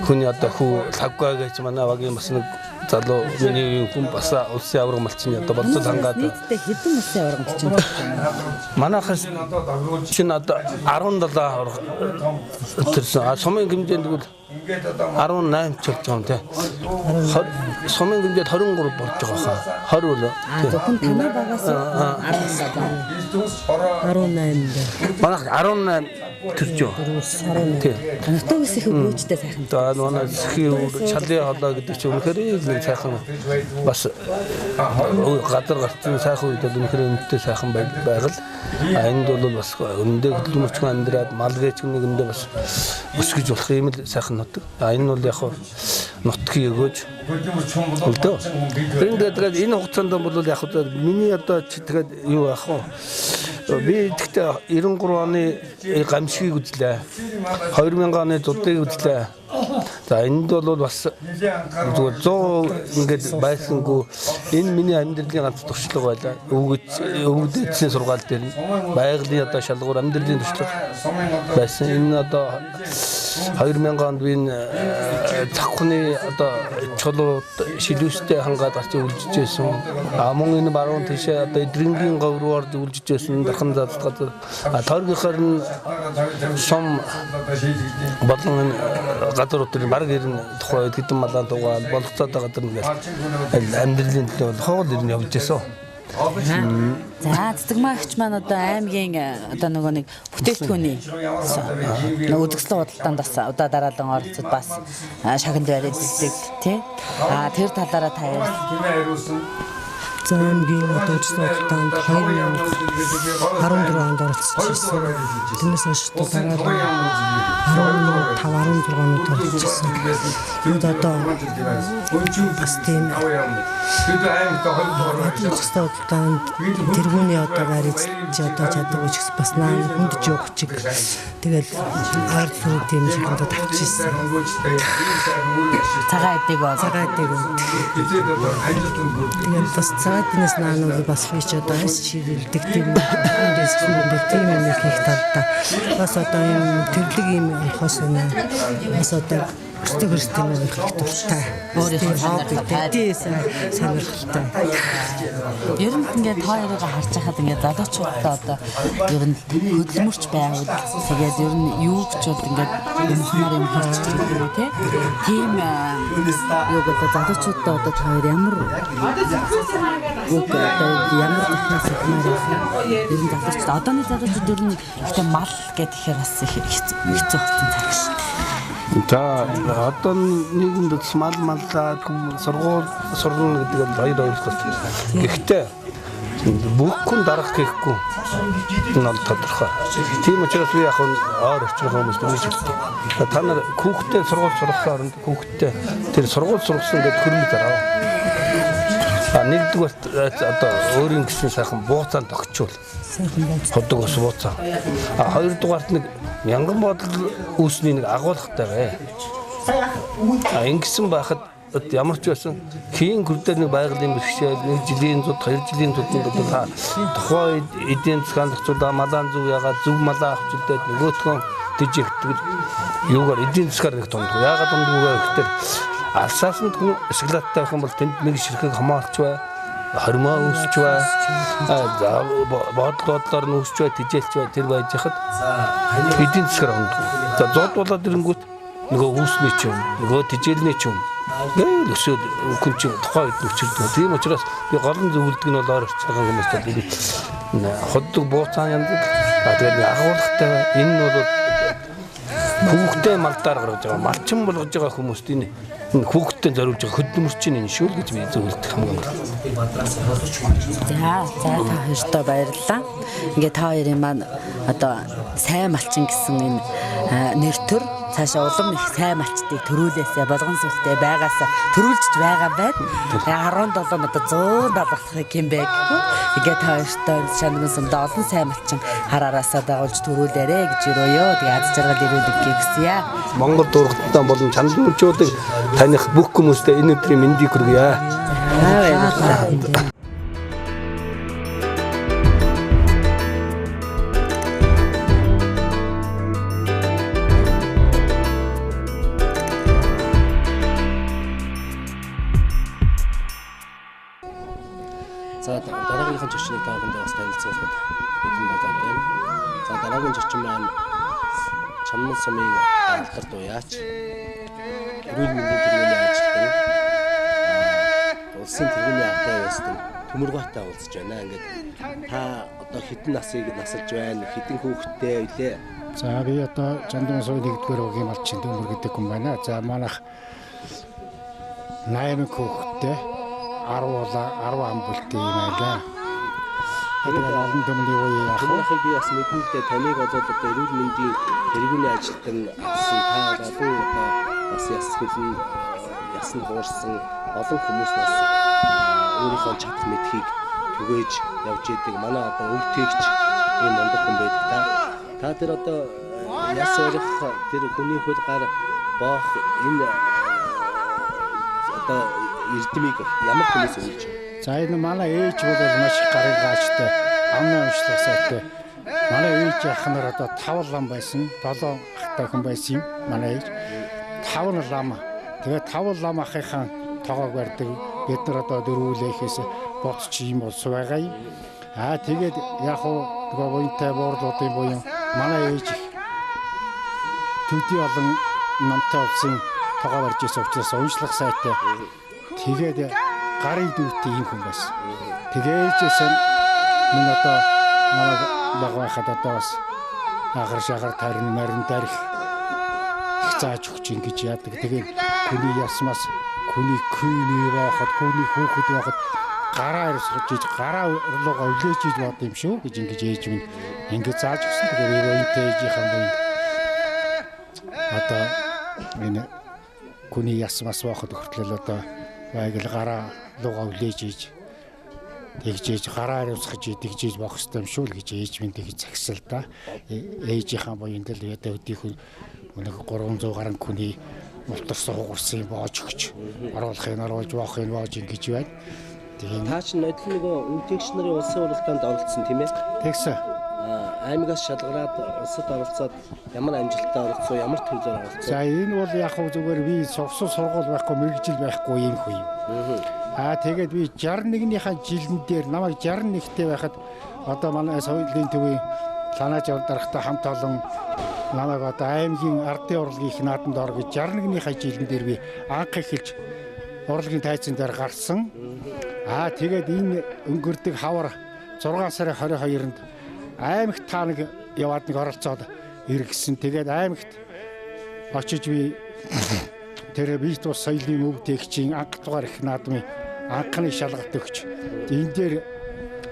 хүний одоо хүү лавга гэж манай багийн бас нэг залуу миний хүн бас улсын авраг малчин одоо болцол хангаад хэдэн улсын авраг малчин манайхаас чинь одоо 17 авраг төрсөн сумын хэмжээнд бол 18 ч болж байгаа юм тий. Сумын хэмжээд 23 болж байгаа хаа. 20 л. Зөвхөн таны багаас 18. Манайх 18 төрж байгаа. Тий. Автобус их өөчтэй сайхан. За манай зөвхөн чалын холоо гэдэг чинь үнэхээр нэг сайхан бас гадар гарсан сайхан үед бол үнэхээр үнэтэй сайхан байгаад энд бол бас өндөө хөдөлмөрчгүй амьдраад мал гэж нэгэндээ бас өсгөж болох юм л сайхан нот. Энэ бол яг нутгийн өгөөж үлдээ. Тэгээд энэ хугацаанд бол яг миний одоо тэгээд юу яах вэ? Би тэгтээ 93 оны гамшигыг үзлээ. 2000 оны зуудыг үзлээ. За энд бол бас зүгээр 100 ингээд байсангүй энэ миний амьдралын ганц туршлага байлаа. Өвгдөөцийн сургаал дээр байгалийн одоо шалгуур амьдралын туршлага байсан. Энэ одоо 2000 онд би цахны одоо чулуу шилүүстэй хангаад гарч үлжиж байсан. Мөн энэ баруун тийшээ одоо эдрэнгийн говроор үлжиж байсан. Дархан задлага тойргийнхаар нь сум болон газар утыр баг ирнэ тухай хэдэн малаа тугаал болцоод байгаа гэдэг нэг амьдралын төлөө хоол ирнэ явж байсан. За цэцэгмаагч маань одоо аймгийн одоо нөгөө нэг бүтээгдэхүүний үзэсгэлэн худалдаанд бас удаа дараалан оролцоод бас шагнад байрыг зэлдэг тий. Тэр талаараа та ярьсан. Аймгийн одоо үзэсгэлэн худалдаанд 2014 онд оролцож ирсэн. Тэрнээс хойш дараалан 15-16 онд оролцож ирсэн. Энд одоо бас тийм үзэсгэлэн худалдаанд тэргүүний одоо байрыг одоо чаддаг гэж бас наа хүндж явах чиг. Тэгэл ард зүг тийм шаханд тавьж ирсэн. Цагаан эдэг бол тэгэл бас цагаатнаас наанууд бас фич одоо шийдэлдэг тийм тийм юм хийх талдаа бас одоо юм төрлөг юм хос нэ бас одоо Өстөгөрстэй их дуртай. Өөрийнхөө сонирхолтой. Ер нь ингээд хоёрыг харж байхад ингээд залуучуудаа одоо ер нь хөдөлмөрч байвал тэгээд ер нь юу ч бол ингээд юмхаар юм хийж байгаа тийм. Тийм юу гэдэг залуучуудаа одоо хоёр ямар ямар техник ер нь залуучууд одооны залуучууд ер нь ихтэй мал гэхээр бас их хэцүү болсон цаг шүү. За одоо нийгэмд маллаад сургууль гэдэг нь хоёр ойлголт. Гэхдээ бүх хүн дарах гэхгүй энэ бол тодорхой. Тийм учраас би яг ойр өчрөх хүмүүс дүнж хэлдэг. Та нар хүүхдээ сургууль сургахаар хүүхдээ тэр сургууль сургасан гэдэг хөрмөд зарав. Нэгдүгээр одоо өөрийн гэсэн сайхан бууцаанд тогтчул. Ходог ус бууцаа. Хоёрдугаарт нэг мянган бодол үүсний нэг агуулгатай бай. Ингэсэн байхад ямар ч байсан хийн гүрдээр нэг байгалийн бэрхшээл нэг жилийн зуд 2 жилийн зууданд та тухайн эдийн засгийн зохицуулаа малаан зүг ягаад зүг малаа авч үлдээд нөгөөтгөн дижигтгэл юугаар эдийн засгаар нэг тундгүй ягаад тундгүй гэхээр алсаасанд хүн эсгэлаттай байх юм бол тэнд нэг ширхэг хамгаалч бай хормоо үүсч бай бодлоор нь үүсч бай тижээлч бай тэр байж хахад эдийн засгаар хондгүй. За зод болоод ирэнгүүт нөгөө үүсний ч юм, нөгөө тижээлний ч юм. Гээл өсөөд хүн чинь тухайн үед нөхцөлдөг. Тийм учраас би голон зөвлөдөг нь бол ойрч байгаа хүмүүст бол ходдог бууцаан яндаг. Тэгээд агуулгатай энэ нь бол хүүхдээ малдаар гаргаж байгаа, малчин болгож байгаа хүмүүст энэ хүүхдэд зориулж байгаа хөдөлмөрчин энэ шүү л гэж би зөвлөдөг хамгийн гол. За та хоёртоо баярлалаа. Ингээ та хоёрын маань одоо сайн малчин гэсэн энэ нэр төр цаашаа улам их сайн малчдыг төрүүлээсээ болгон сүлтэй байгаас төрүүлж байгаа байна. 17 одоо 100 болох юм бэ. Ингээ та хоёртоо шанман сумда олон сайн малчин хараараасаа дагуулж төрүүлээрэ гэж өрөөё. Тэгээ аз жаргал ирүүлэх гэсэе. Монгол дургаттай болон чандлуучуудыг таних бүх хүмүүстээ энэ өдрийн мэндийг хүргье. Баярлалаа. За дараагийнхын зочныг та бүхэндээ бас танилцуулахад бидний бодоод байна. За дараагийн зочин маань Чамнан сумын алдар дуяач, эрүүл мэндийн тэргүүний ажилтан, улсын тэргүүний албан ёстой Төмөргөөтэй уулзж байна. Ингээд та одоо хэдэн насыг насалж байна? Хэдэн хүүхэдтэй үлээ? За би одоо Чандман сумын 1-р өгийн малчин Төмөр гэдэг хүн байна. За манайх 8 хүүхэдтэй 10 ам бүлтэй юм аа. Тэгээд олон төмний үе яах вэ? Би бас мэдэн л дээ таныг одоо эрүүл мэндийн тэргүүний ажилтан авсан та олон одоо бас ясн хуурсан олон хүмүүс бас өөрийнхөө чадах мэдхийг түгээж явж идэг. Манай одоо өвтгийгч ийм мундаг хүн байдаг та. Та тэр одоо яс өрөх тэр хүний хөл гар боох энэ одоо эрдмийг ямар хүмүүс үлж байна? За энэ манай ээж бол маш их гарын гаачтай, амны уншлах сайтай. Манай ээж ах нар одоо 5 лам байсан, 7 ахтай хүн байсан юм. Манай ээж 5 лам. Тэгээд 5 лам ахынхаа тоогоо барьдаг. Бид нар одоо дөрвөлээхээс бодч юм бол байгаа юм. Тэгээд яг уу нөгөө буйнтай буурлуудын буян манай ээж төдий олон намтай улсын тоогоо барьж ирсэн учраас уншлах сайтай. Тэгээд гарын дүүтэй юм хүн байсан. Тэгээжсэн минь одоо намайг багахад одоо бас агар шагар тарин марин дарих зааж өгч ингэж яадаг. Тэгээд хүний ясмаас хүний күйний байхад хүний хүүхэд байхад гараа ирсгэж гараа руугаа үлээж иж бод юм шүү гэж ингэж ээж минь ингэж зааж өгсөн. Тэгээд өөрөнтэй ээжийнхэн буйнд одоо энэ хүний ясмаас байхад хүртэл одоо байг л гараа лугаа үлээж иж тэгжээж гараа ирсгэж тэгжээж бох хэвээр юм шүү л гэж ээж минь тэгж загсал да. Ээжийнхэн буйнд л ядаа өдийх нэг 300 гаруй хүний мултарсан хугарсан боож өгч оруулахын оруулж боохын боож ингэж байна. Тэгээд та ч нодлон нөгөө өвтгийгч нарын улсын уралдаанд оролцсон тийм ээ? Тэгсэн. Аймагаас шалгараад улсад оролцоод ямар амжилттай оролцсон, ямар төрлөөр оролцсон? За энэ бол яг хөө зүгээр би совсон сургууль байхгүй, мэрэгжил байхгүй юм хөө юм. Тэгээд би 61-ийнхаа жилэн дээр намайг 61-тэй байхад одоо манай соёлын төвийн ланаж дарахтай хамт олон намайг одоо аймгийн ардын урлагийн их наадамд ор гэж 61-ийнхаа жилэн дээр би анх эхэлж урлагийн тайзан дээр гарсан. Тэгээд энэ өнгөрдөг хавар 6 сарын 22-нд аймагт та нэг яваад нэг оролцоод иргэсэн. Тэгээд аймагт очиж би тэр бит ус соёлын өвдөгчийн анх дугаар их наадмын анхны шалгалт өгч энэ дээр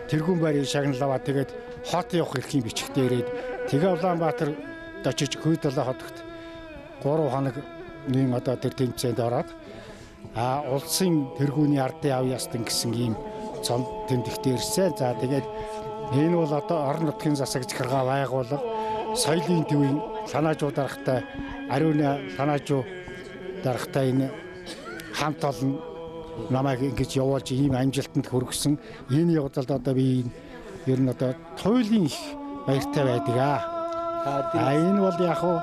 тэргүүн байрыг шагналаваа. Тэгээд хот явах эрхийн бичгтээ ирээд тэгээ Улаанбаатар очиж Хүйдэлэ хотогт 3 хоног нэг одоо тэр тэмцээнд ороод улсын тэргүүний ардын ав ястан гэсэн ийм цом тэмдэгтээ ирсэн. За тэгээд энэ бол одоо орон нутгийн засаг захиргаа байгуулга соёлын төвийн санаажуу дарахтай ариуны санаажуу дарахтай энэ хамт олон намайг ингэж явуулж ийм амжилтанд хүргэсэн. Энэ явдалд одоо би ер нь одоо туйлын их баяртай байдаг. Энэ бол яг хуу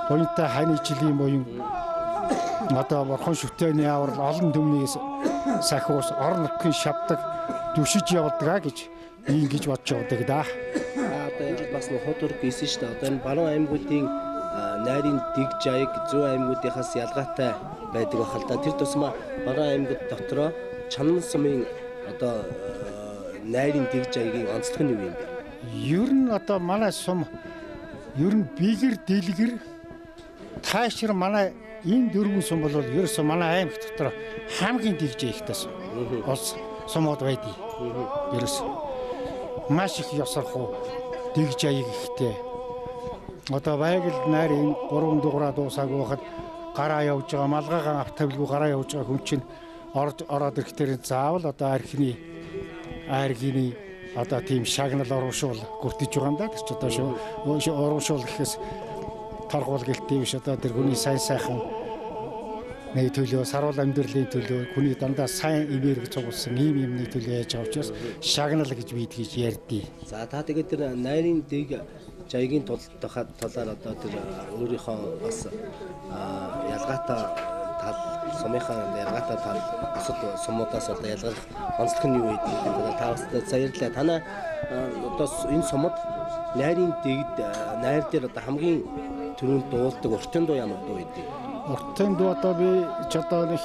буянтай хань жилийн буян одоо бурхан шүтээний аврал олон төмнийс сахиус орон нутгийн шавдаг дүшиж явдаг гэж би ингэж бодож явдаг да. Одоо энэ жил бас хот ураг хийсэн шүү дээ. Одоо энэ баруун аймагуудын найрын дэг жайг зүүн аймагуудынхаас ялгаатай байдаг бахал та. Тэр тусмаа баруун аймагуд дотроо чанман сумын одоо найрын дэг жайгийн онцлог нь юу юм бэ? Ер нь одоо манай сум ер нь бигэр дэлгэр таашир манай энэ дөрвөн сум бол ерөөсөө манай аймаг дотор хамгийн дэг жайхтай сум. Улс сумууд байдаг. Ерөөсөө маш их ёсорхоо дэг жайг ихтэй. Одоо байгаль найрын 3 дугаараа дуусаагүй байхад гараа явж байгаа малгайгаан автавлгүй гараа явж байгаа хүн чинь ороод ирэхээр заавал одоо аргины одоо тийм шагнал урамшуул гүртэж байгаа юм да. Тэр ч одоо урамшуул гэхээс торгуул гэлтэй биш одоо тэр хүний сайн сайхан нэг төлөө саруул амьдралын төлөө хүний дандаа сайн энерги цугулсан ийм юмны төлөө яаж байгаа учраас шагнал гэж бид гэж ярьдیں۔ За та тэгээд тэр найрын дэг жайгийн талаар одоо тэр өөрийнхөө бас ялгаатай тал сумынхаа ялгаатай тал бусад сумуудаас одоо ялгарх онцлог нь юу гэдэг нь та бас баярлалаа. Танай одоо энэ сумд найрын дэгд найр дээр одоо хамгийн түрүүнд дуулдаг уртын дуу ямар дуу гэдэг? Уртын дуу одоо би ч одоо нэг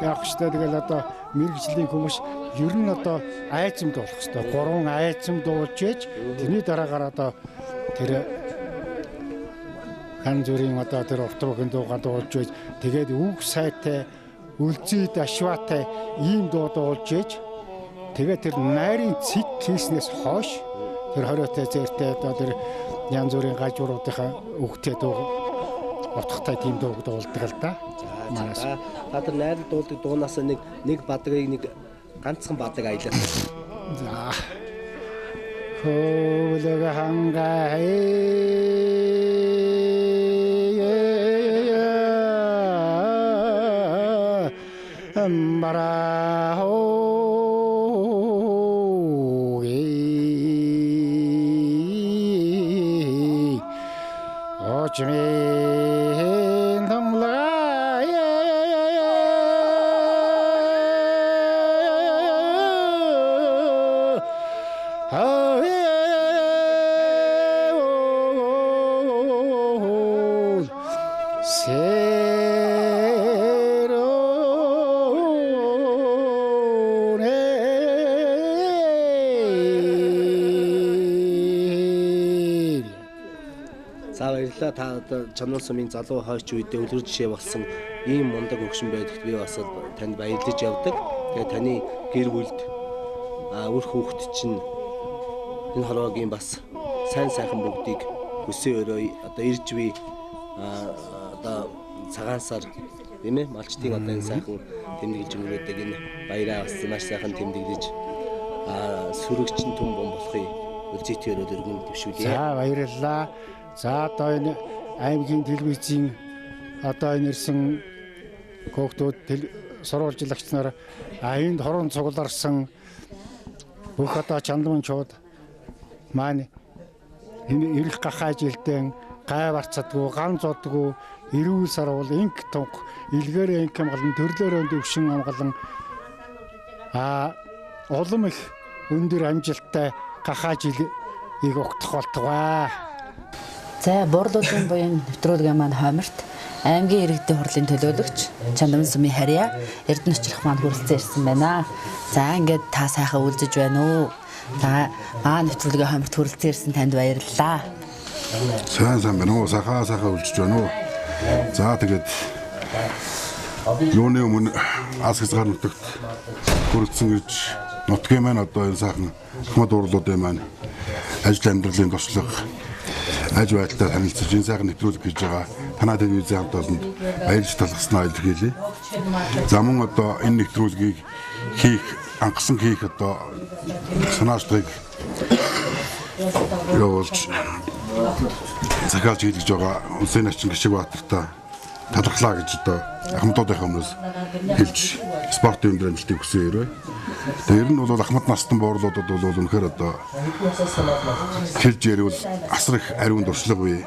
яах вэ? Тэгэл одоо мэрэгжлийн хүмүүс ер нь одоо айцам дуулах хэрэгтэй. 3 айцам дуулж ээж тэрний дараагаар одоо тэр хан зүрийн одоо тэр уртын дуугаа дуулж ээж тэгээд үг сайтай үлзий дашваатай ийм дуу дуулж ээж тэгээд тэр найрын цэг хийснээс хойш тэр хориотой зээртэй одоо тэр янз бүрийн гажууруудынхаа үгтэй дуу утгатай тийм дууг дуулдаг л да. Манайс. Та тэр найр дуулдаг дуунаас нэг бадгийг нэг ганцхан бадаг аялаа. За. Хөлөг хангай амбараа Jimmy Dongla та чанман сумын залуу хойч үедээ үлгэр жишээ болсон ийм мундаг хөгшин байдагт би бас танд баярлаж явдаг. Тэгээ таны гэр бүлд үр хүүхэд чинь энэ хорвогийн бас сайн сайхан бүгдийг өсөө өрөө одоо ирж би одоо цагаан сар тийм ээ малчтын одоо энэ сайхан тэмдэглэж өнгөрөөдөг энэ баяраа бас маш сайхан тэмдэглэж сүрэгчин түн бом болохыг үлзийтэй өрөөд өргөн төвшүүлье. За баярлалаа. За одоо энэ аймгийн телевизийн одоо энэ ирсэн хүүхдүүд сурвалжлагч нар энд хорон цугларсан бүх одоо чандманчууд маань энэ ирэх гахаа жилдэн гай барцадгүй ган зодгүй эрүүл сарвал инк тунх илгээр инк амгалан төрлөөрөө дэвшин амгалан улам их өндөр амжилттай гахаа жилийг өгдөх болтугай. За буурluudiin буyn нэвтрүүлгийн маань хойморт аймгийн иргэдийн хурлын төлөөлөгч чандман сумын харьяа Эрдэнэ очих маань хүрэлцэн ирсэн байна. За ингээд та сайхан үйлзэж байна уу? За нэвтрүүлгийн хойморт хүрэлцэн ирсэн танд баярлалаа. Сайн байна уу? Сайхан үйлзэж байна уу? За тэгээд юуны өмнө ас хязгаар нутагт хүрэлцэн гэж нутгийн маань одоо энэ сайхан ахмад буурluudiin маань ажил амьдралын туршлага аж байдалтай танилцж энэ сайхан нэвтрүүлэг хийж байгаа танай телевизийн хамт олонд баярлж талхснаа илэрхийлье. За мөн одоо энэ нэвтрүүлгийг анхсан хийх одоо санаачдыг явуулж захиалж хийлгэж байгаа Үнсэн начин гişиг Баатартай талхлаа гэж одоо ахмадуудынхаа өмнөөс хэлж спортын өндөр амжилтыг хүсье өрөө. Тэгээ ер нь бол ахмад настан буурluudiуд бол үнэхээр одоо хэлж ярил асар их ариун дуршлаг бий.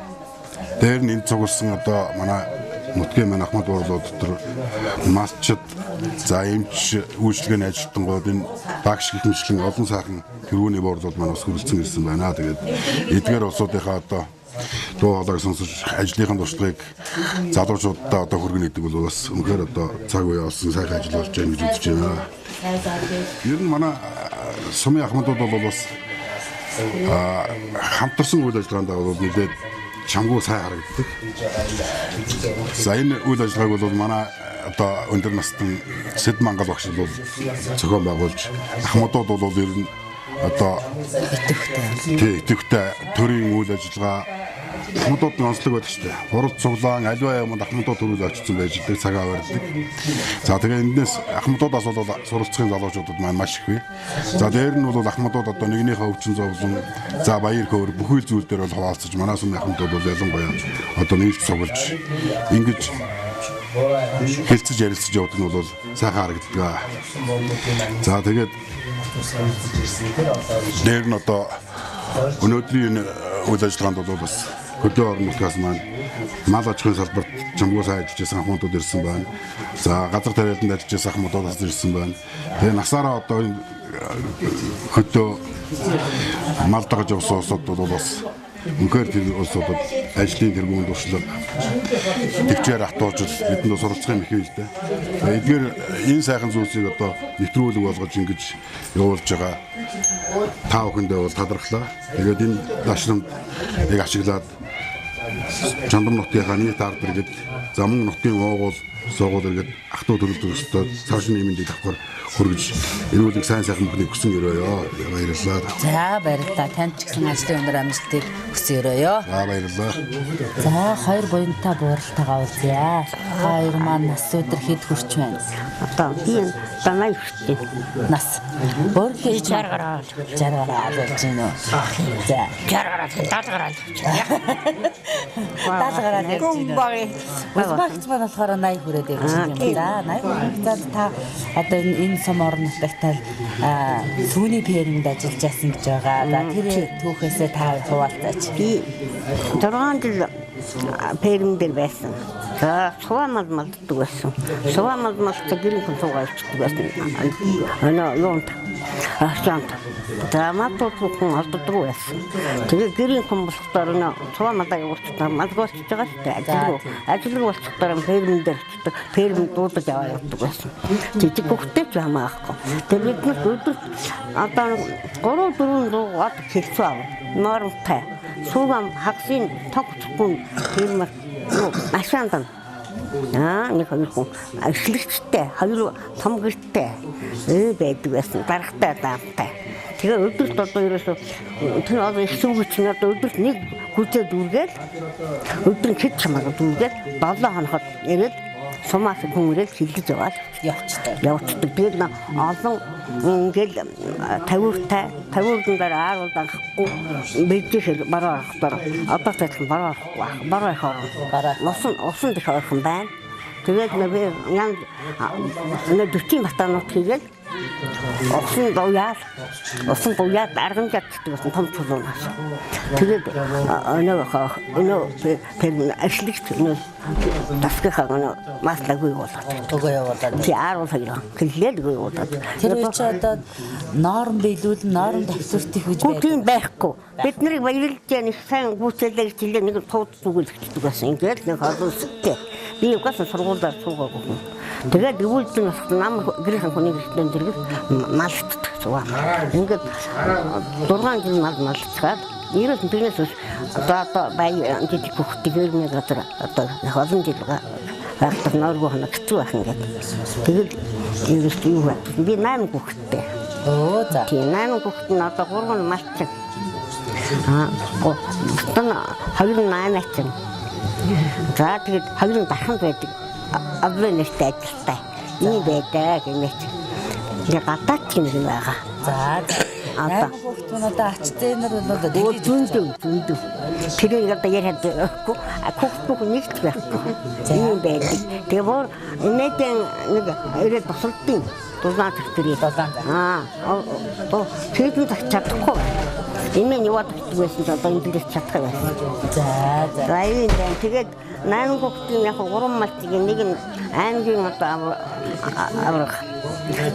Дээр нь энэ цугласан одоо манай нутгийн маань ахмад буурluuд дотор малчд за эмч үйлчлэгээний ажилтнууд энэ багш гихмичлэн олон сайхан тэрүүний буурluuд маань бас хүрэлцэн ирсэн байна. Тэгээд эдгээр улсуудынхаа одоо дуу хоолойг сонсож ажлынхаа туршлагыг залуучуудаа одоо хүргэнэ гэдэг бол бас үнэхээр одоо цаг үе олсон сайхан ажил болж байна гэж үзэж байна. Ер нь манай сумын ахмадууд бол бас хамтарсан үйл ажиллагаанд бол мэдээд чамгүй сайн харагддаг. За энэ үйл ажиллагааг бол манай одоо өндөр насны Сэд Мангал багш бол зохион байгуулж ахмадууд бол ер нь одоо идэвхтэй төрийн үйл ажиллагаа ахмадуудын онцлог байдаг шүү дээ. Хурал цуглаан аливаа юмд ахмадууд төрүүл очсон байж идэг цагаа барьдаг. За тэгээ эндээс ахмадуудаас бол суралцахын залуучуудад маань маш их бий. За дээр нь бол ахмадууд одоо нэгнийхээ өвчин зовлон за баяр хөөр бүхэл зүйл дээр бол хуваалцаж манай сумын ахмадууд бол ялангуяа одоо нийлж цуглаж ингэж хэлцэж ярилцаж явдаг нь бол сайхан харагддаг. За тэгээд дээр нь одоо өнөөдрийн үйл ажиллагаанд бол бас хөдөө орон нутгаас маань мал аж ахуйн салбарт чамгүй сайн ажиллаж байсан ахмадууд ирсэн байна. За газар тариаланд ажиллаж байсан ахмадуудаас ирсэн байна. Тэгээ насаараа одоо энэ хөдөө мал дагаж явсан улсууд бол бас үнэхээр тэр улсуудад ажлын тэргүүн туршлага төвчээр хатуужл бидэнд суралцах юм их л дээ. Эдгээр энэ сайхан зүйлсийг одоо нэвтрүүлэг болгож ингэж явуулж байгаа та бүхэндээ бол талархлаа. Тэгээд энэ дашрамд яг ашиглаад Чандам нутгийнхаа нийт ард иргэд замун нутгийн уугуул суугуул иргэд ах トゥ төрөлдөг өстөө цааш нь юмдыг авахар хүргэж эрүүлэг сайн сайхан бүхнийг хүсэн өрөөё. Баярлалаа. За баярлалаа. Танд ч гэсэн ажлын өндөр амжилтыг хүсэн өрөөё. За баярлалаа. За хоёр буянтай бууралтайгаа уулзъя. Хоёр маань нас өдөр хэд хүрч байна? Одоо би данаа ихтэй. Нас. Бөөрхий 60 гараад болж байна уу? За 60 гараад 70 гараад. 70 гараад явж байна. Багц маань болохоор 80 хүрээд явж байна. За 80 хүрээд та одоо энэ сум орон нутагтай сүүний фермэнд ажиллаж яасан гэж байгаа. За тэр түүхээсээ та хуваалцаач. Би 6 жил фермэнд байсан. За сувамал малддаг байсан. Сувамал малддаг гэрийн консуугаалцдаг байсан. Юунт ахчаант. Драматууд хүн алддаг байсан. Тэгээ гэрийн хүн болохдоор нөө сувамалаа явуулчихсан. Малгуулж байгаа шүү дээ. Ажил болчихдоор фермэнд дэрчдэг. Фермэнд дуудаж яваа явдаг байсан. Жижиг хөвгтэй ч хамаахгүй. Тэгээ бид нар өдөр одоо 3-4 дуугаад хэлцүү аав. Нормтай. Суугам хагсын тогтхгүй фермер ашаандан нэг хоёр хүн ажлэгчтэй хоёр том гэртэй байдаг байсан дарахтай даамтай. Тэгээ өдөрт одоо ерөөсөө тэр одоо их сүгч нь одоо өдөрт нэг хүчээ дүүргээл өдөр нь хэд чамаагаа дүүргээл 7 хоногт ирээд сумаас хүмүүрээд хилгэж яваад явцдаг. Тэгээд олон ингээл тавиурдан дээр ааруул дагахгүй бэлдэх бараа орохоор одоо тэтгэн бараа орохгүй бараа их орно. Усан дэх орхон байна. Тэгээд би ян 40 батанууд хийгээд усан гояад арган чаддаг гэсэн том чулуунаас. Тэгээд өнөө фермэн ажлэгч тасгахаа маслаагүй болоод. Төгөө явуулаад. Чи ааруул хоёроо хэллээгүй болоод. Тэр үе чи одоо норм биелүүлэн норм төвчөртөх гэж байна. Тийм байхгүй. Бид нарыг баярлж яа нэг сайн гүйцэлээр жилээ нэг тууд зүгэлэгчдэг байсан. Ингээд нэг холбостой. Би угаасаа сургуульд суугаагүй. Тэгээд өвөлдөн нам гэрийн хүний гэртэн дэрэг малцдаг цугаа. Ингээд 6 жил малцгаад ерөөс нь тэрнээс одоо бай жижиг хөхтэйгээр нэг газар одоо олон жил гартар норгоо ханагцсан байх ингээд. Тэгээд ерөөс юу вэ? Би 8 хөхтэй. Оо за. Тийм 8 хөхт нь одоо 3 малцсан. Тэн 28 ачсан. За тэгээд хоёр даханд байдаг. Аввэнэстэй ажилтай. Ийм байдаг гэнэт. Яг гадаач нэг юм байгаа. За одоо хүүхдүүд ач зээнэр бол зүүндөө. Тэр яг одоо яриад байхгүй. Хүүхдүүд нэгт байхгүй. Ийм байдаг. Тэгээ бор энэдэн нэг ирээд босолтын дулаан тэртэрээ. Одоо тэгээд чадахгүй. Энэ нь яваад байсан ч одоо энэ дэс чадах байсан. За ийм байна. Тэгээд 8 хүүхдийн яг 3 малчиг нэг нь аймгийн одоо аврах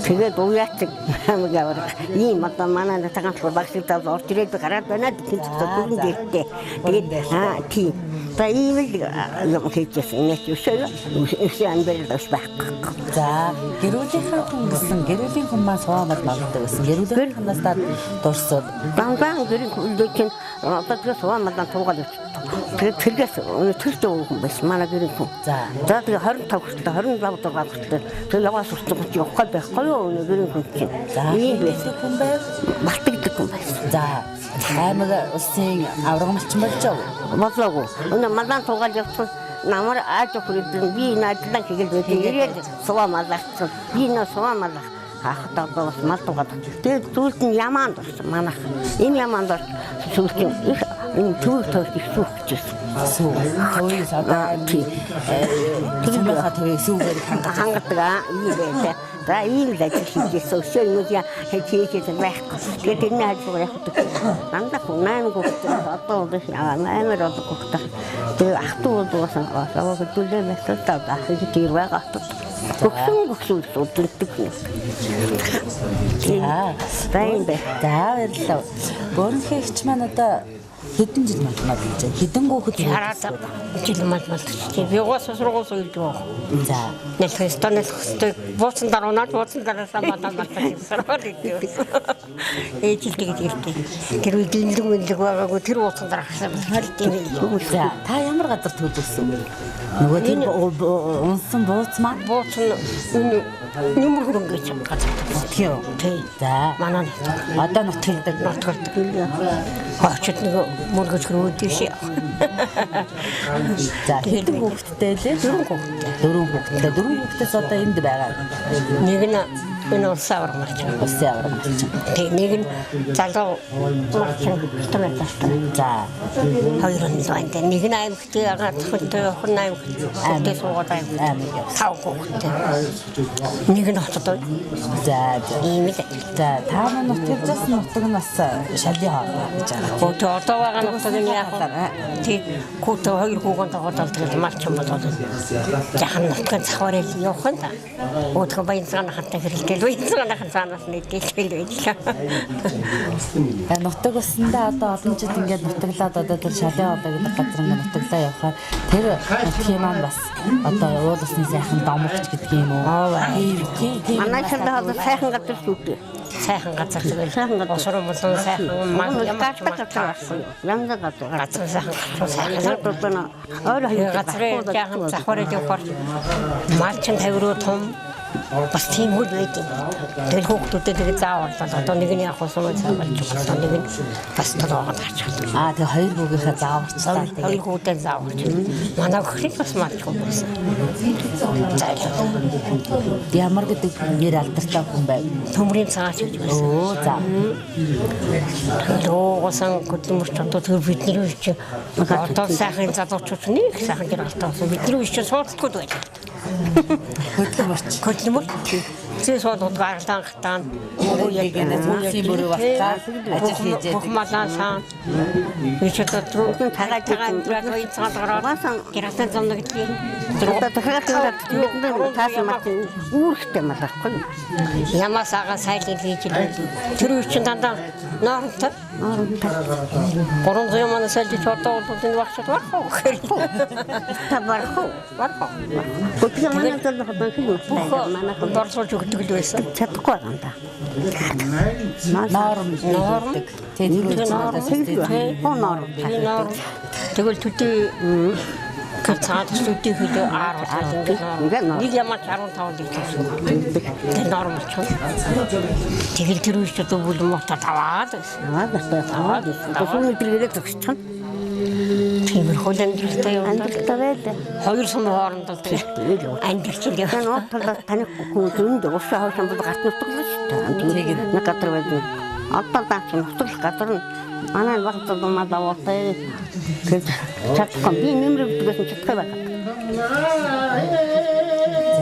Тэгээд уяадаг аймаг яваад ийм одоо манай таганцлал багшилтад орж ирээд гараад байна тэнцээ дөрөв дээртэй. Тэгээд тийм. Та ийм л юм хийчихсэн нэг өсөө амбэрдэж байхгүй. За гэрүүлийнхаа хүн гэсэн гэрүүлийн хүн маань суугаад магадгүй гэсэн. Гэрүүлийн хүнээс дурсууд. Дангаан гэрийн хүн одоо тэр суугаад туугаад өгч. Тэгээд тэргээс тэртээ хүн байсан манай гэрийн хүн. За тэгээд 25 хүртэл 27 дугаар хүртэл тэр яваас сурч явах байхгүй юу гэрийн хүн чинь. За ийм хүн байв. Мартагддаг хүн байсан. За аймаг улсын аврагч болж болоогүй. Өнөө малан туугаад явсан намар ааж хүрээд би наадсан хийгээл байдаг. Ирээд суваа малаацсан. Би нөө суваа малах хахтаа бас мал туугаад. Тэгээд зүйлд нь ямаанд болсон манайх. Энэ ямаанд зүйлд их энэ төвөг төвөг их сүхчихсэн. Төвөг садаа тиймээ төвөг сүгээр хангадаг ийм байдаг. За ийм л ажил хийжсэн. Өсөө юм яа хийчихсэн байхгүй. Тэгээд тэрний ажил явах. Дандаа хүн 8 хүүхэд одоо бол амар олгохтой. Тэгээд ах トゥ болоосон аваа хөдөлгөөн байсан та ах их тэр байгаа. Гүгсэн үдэлдэг юм. Тийм бэ. За гөрөнхийгч маань одоо хэдэн жил мандмаад гэж хэдэн хүүхэд хараад жил мандмаад чи би уусаа сургууль суулж байгаа. За нэлхээ станах хөстэй бууцсан даруунаад бууцсан дараасаа мандаад сургууль идэв. Ээжил тэгж иртээ. Тэр үдэлэг мэлэг байгаагүй тэр бууцсан дараасаа за та ямар газар төлөвлөсөн нөгөө тийм унсан бууцмаа бууцсан нэмэр хөрөнгөж газар. Тийм. За манай одоо нутгилдаг очод нэг мөргөж хөрөөдөш. За хэдэн хүүхэдтэй лээ? 4 хүүхэдтэй. 4 хүүхдээс одоо энд байгаа. Нэг нь энэ улсын аврагч. Тэг нэг нь залуу томатас. За хоёр нь лайнд. Нэг нь аймагтай агаад хөлтэй хон аймагтай суугаад аймаг. 5 хүүхэдтэй. Нэг нь хотод. За ийм л. За та маань нутгаас нутаг нь бас шалын хоолой гэж байгаа. Одоо байгаа нутаг нь яг тий хүүтэй хоёр хүүгэн тагоод тэгээд малчин болоод. Яхан нутгийн цахварыг явах нь. Өдгөө баянцааны хатаа хэрэлдэл баянцааны хатаанаас нийтлэл байлаа. Нутаг уснаа одоо олон жил ингээд нутаглаад одоо тэр шалын хоолой гэдэг газар ингээд нутаглаа явахаар тэр нутгийн маань бас одоо уул усны сайхан домогч гэдэг юм уу? Манай шалын хоолой сайхан газар шүү. Сайхан газар зүгээр. Сайхан газар. Осроо болон сайхан мал ямар газар. Янза газар сайхан газар. Өөр газрын яхан завхарыг явахаар малчин 50 руу том бас тийм үйл байдаг. Тэр хүүхдүүдэд тэгээ зааварлаа. Одоо нэг нь яг хосоо зааварч байгаа. Нэг нь бас толгойд харчихсан. Тэгээ хоёр хүүгийнхээ зааварчлаа. Хоёр хүүхдээ зааварч. Манай хөрийг бас малчгүй байсан. Ямар гэдэг нэр алдартай хүн байв? Төмрийн цагаач гэж байсан. Оо за. Лоосон хөдөлмөрч одоо тэр бидний үеч одоо сайхан залуучууд нэг сайхан гэр алтаасан. Бидний үеч суудлаггүй байлаа. Хөдөлмөрч зээ суудлагууд гаргалан хатаан яг нэг бүрээ батлаа ажил хийж бухмалаасан бичээд түрүүн тагаад гэрээ цаалгараад гэрээсэн зам нэг тийм одоо дахиад таасан мат үүрэгтэй малахгүй ямаас ага сайлын хийж тэр үеч дандаа норонтой 300 мянга сэлж одоо энэ багчд барах Көпөө манай талд хадаа хийлээ. Манай борсолж өгдөг л байсан. Чадахгүй байгаа юм да. Норм. Тэгвэл төдий цаад төдий хөлөө нэг ямар 15 литр. Тэр норм ч. Тэгэл тэр үеч одоо бүл мотор таваад байсан. Төсөөний дэлгэрээ зогсчихсан. Тиймэрхүү амьдралтай байлаа. Хоёр сум хоорондоо амьдрч л явсан. Одоо таны хүн зөнд уушаа хойшин бол гарт нутглаа шүү дээ. Нэг гадар байдаг. Одоо даач нутглах гадар нь манай багт думаа даваатай. Чадахгүй би нэмрэгдээс чадахгүй байна.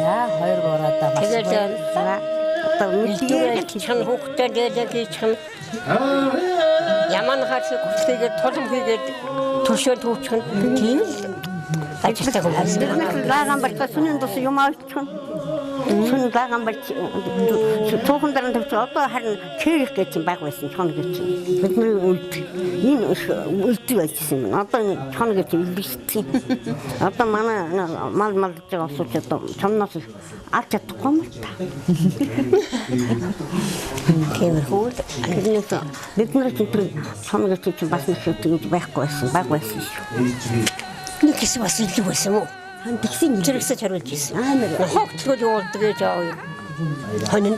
За хоёр гураадаа бас. Тэгээд одоо мэдээ чин хүүхдээ дээдээ чин Яман хаач хүлээгээд тулам хийгээд төшөө түүчгэн тийм л ажилтаа хүмүүс. Лаган барьсан юм дус юм авчихсан. Шүн баган барь цуухан дараа тавьчих одоо харин кэрх гэж баг байсан чон гэж. Бидний үлд. Энэ үлд байсан юм. Одоо чон гэж илэрсэн. Одоо манай мал гэж осууч одоо чонноос алж чадахгүй юм л та. Тэр хөл бидний тэр чон гэж чи бас нэг гэж байхгүй байсан. Баг байсан шүү. Нэг хэсэг бас илүү байсан уу? Тэгсэн зэрэгсэж харуулж ирсэн. Амар хогтлгол явуулдаг гэж аа. Хонин.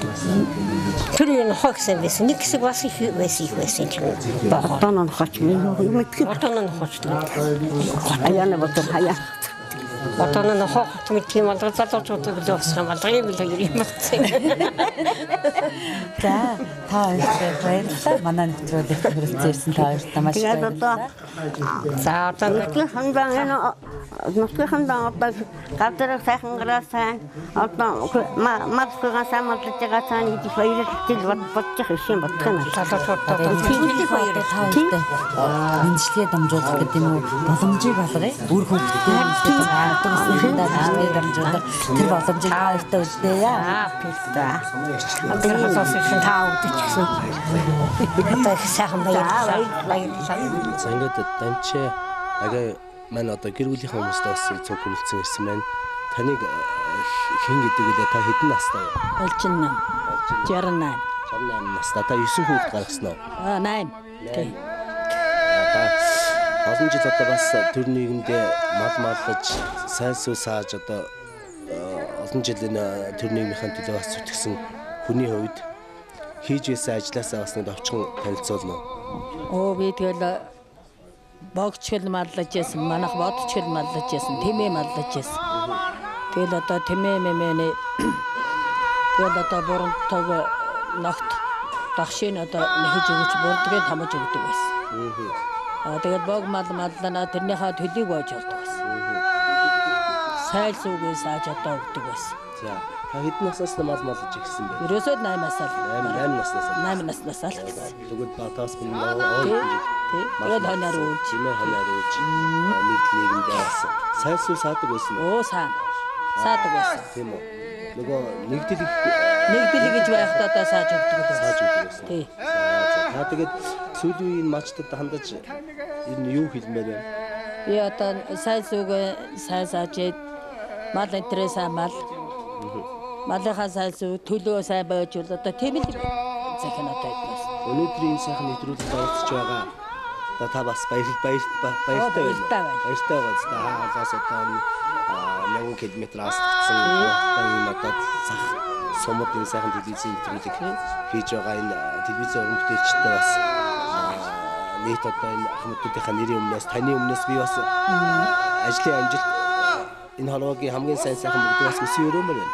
Тэр энэ хогсэн байсан. Нэг хэсэг бас их байсан ч юм. Одоо нь хоч мэдгүй. Одоо нь хочлоо. Аяна бодсон хаяа. Одоо нь хогт мэд тийм бол залуучуудыг л өсгөн бол юм л юм болсон. За та баярлалаа. Манай нэвтрүүлэг хүрэлцэн та баярлалаа. Маш баярлалаа. За одоо нутгийн одоо гадар сайхан гараасан одоо мадхугаа самарлаж байгаа цаана идэх баярлал бодчих юм бодох юм. Мэдлэгээ дамжуулах гэдэг нь боломжийг олгоё. Үр хөвгтөө дамжуулах тэр боломжийг хаалтаа үлдээе. Одоо хасаасан таа үдчихсэн. Одоо сайхан баярлалаа. За ингээд данчаа ага маань одоо гэр бүлийнхээ хүмүүстээ бас цог хүлцэн ирсэн байна. Таныг хэн гэдэг вэ? Та хэдэн настай вэ? Олчин 68. 68 настай. Та 9 хүүхэд гаргасан уу? 8. Олон жил одоо бас төр нийгэмдээ маллаж, сайн сүү сааж одоо олон жил энэ төр нийгмийн төлөө бас зүтгэсэн хүний хувьд хийж байсан ажлаасаа бас нэг товчхон танилцуулна уу? Би тэгэл богчгол маллаж байсан, манайх бодчгол маллаж байсан, тэмээ маллаж байсан. Тэгэл одоо тэмээ мэмэний тэгэл одоо бурантаг ногт дагшин одоо хийж өгч бурдгээд хамж өгдөг байсан. Тэгээд бог маллана тэрнийхээ төлийг боож болдог байсан. Сайл сүүгээс ааж одоо өгдөг байсан. За та хэдэн наснаас маллаж ирсэн бэ? Ерөөсөө 8-аас л. 8 наснаас. 8 наснаас л. Тэгвэл батаас би Тэгээд хоноор үүж. Чимээ хоноор үүж. Нийгэмдээ бас сайн сүү саадаг байсан. Саадаг байсан. Тийм үү. Нөгөө нэгдэл гэж байхдаа одоо сааж өгдөг байсан. Тий. Та тэгээд сүүлийн үеийн мачтад хандаж энэ юу хэлмээр байна? Би одоо сайн сүүгээ сайн саажээд мал энтрээ сайн мал. Малынхаа сайн сүү төлөө сайн байж бол одоо тийм л захин одоо идэх. Өнөөдрийн сайхан нэвтрүүлэгт оролцож байгаа. Одоо та бас баяртай байна. Баяртай байна. Хаалаас одоо 1000 км-аас татсан энэ одоо цах сумуудын сайхан телевизийн нэвтрүүлэг хийж байгаа энэ телевизийн уран бүтээлчтэй бас нийт одоо энэ ахмадуудынхаа нэрийн өмнөөс таны өмнөөс би бас ажлын амжилт энэ холбоогийн хамгийн сайхан бүгд бас өсөй өрөмөр байна.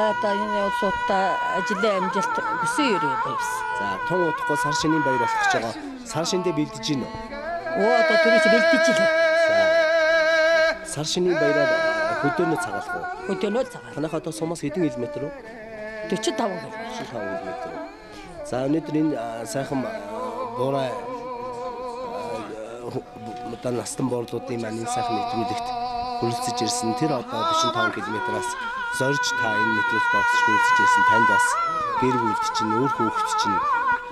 Одоо энэ улсуудаа ажлын амжилт өсөй өрөө байвс. За тун удахгүй сар шинийн баяр болох гэж байгаа. Сар шиндээ бэлдэж гинэ. Одоо түрүүч бэлдэж илээ. Сар шинийн баяраар хөдөөнөө цагаалах уу? Хөдөөнөө цагаал. Танайх одоо сумаас хэдэн км вэ? 45 км. За өнөөдөр энэ сайхан буурай одоо настан буурлуудын маань энэ сайхан нэвтрүүлэгт хүрэлцэж ирсэн. Тэр одоо 45 км-аас зорж та энэ нэвтрүүлэгт оролцож хүрэлцэж ирсэн. Танд бас гэр бүлд чинь, өөр хүүхэд чинь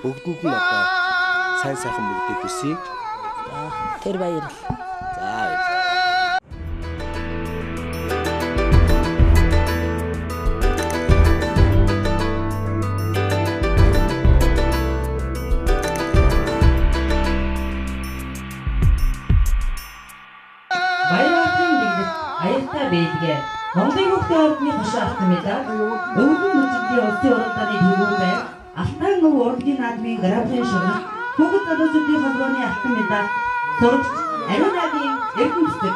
бүгдэнд нь одоо сайн сайхан бүгдийг хүсье. Тэр баярлал. За баярлалаа. Бэлгээ Монголын хүүхдийн ордны хошоо авсан медаль өвгөн мужидын улсын уралдааны тэргүүн байр Алтан өв урлагийн наадмын гран-при шугал хүүхэд залуучуудын холбооны алтан медаль зурагч Ариунагийн эрдэмтдэг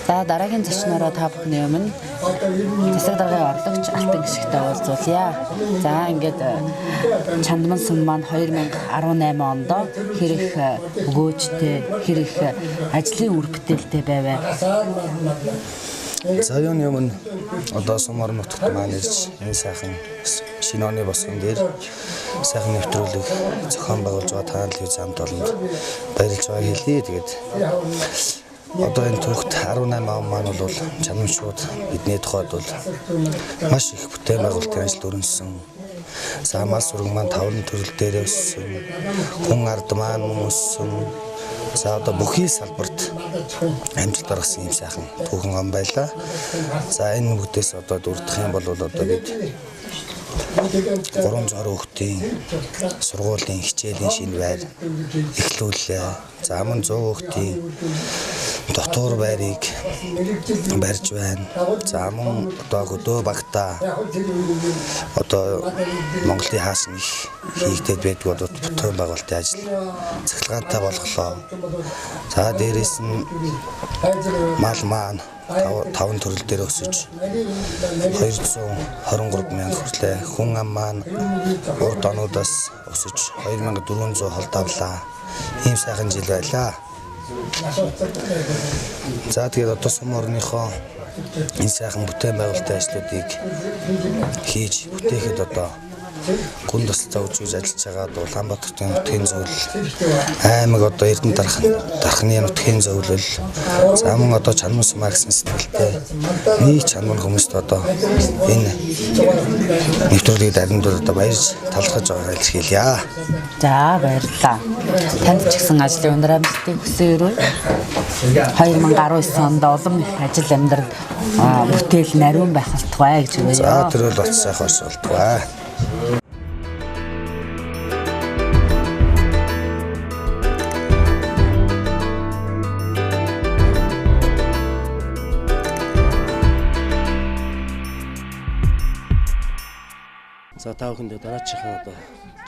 За дараагийн зочнороо та бүхний өмнө засаг даргын орлогч алтан гişгтэй уулзуулъя. За ингээд чандман сүм маань 2018 онд хэр их өгөөжтэй, хэр их ажлын үр бүтээлтэй байваа. За юуны өмнө одоо сумар нутагт маань ирж энэ сайхан шинэ оны босгон дээр сайхан нэвтрүүлэг зохион байгуулж байгаа та бүхэн хамт олонд баярлж байгаа хэлье. Тэгээд одоо энэ түүхт 18 он маань бол чанамшууд бидний тухайд бол маш их бүтээн байгуулалтын ажил өрнөсөн. За мал сүрэг маань 5 төрөл дээр өссөн. Хүн ард маань өссөн. За одоо бүхий салбарт амжилт гаргасан юм сайхан түүхэн ам байлаа. За энэ бүгдээс одоо дурдах юм бол одоо бид 300 хүүхдийн сургуулийн хичээлийн шинэ байр эхлүүллээ. За мөн 100 хүүхдийн дотор байрыг барьж байна. За мөн одоо хөдөө багтаа одоо Монголын хаасан их хийгдээд байдаг одоо бүтээн байгуулалтын ажил цахилгаантай болголоо. За дээрээс нь мал маань 5 төрөл дээр өсөж 223 мянга хүрлээ. Хүн ам маань урд онуудаас өсөж 2400 холд авлаа. Ийм сайхан жил байлаа. За тэгээд одоо сум орныхоо энэ сайхан бүтээн байгуулалтын ажлуудыг хийж бүтээхэд одоо гүн тусалцаа үзүүлж ажиллаж байгаа Улаанбаатарын нутгийн зөвлөл аймаг одоо Эрдэнэ дархны нутгийн зөвлөл за мөн одоо чанман сумаа гэсэн сэтгэлтэй нэг чанман хүмүүст одоо энэ нэвтрүүлгийг дарамтууд одоо баярж талархаж байгааг илэрхийлье. За баярлалаа. Танд ч гэсэн ажлын өндөр амжилтыг хүсье. 2019 онд улам их ажил амьдрал бүтээл нариун байх болтугай гэж үгэй. За тэр бол бат сайхан болтугай. За та бүхэнд дараачихын одоо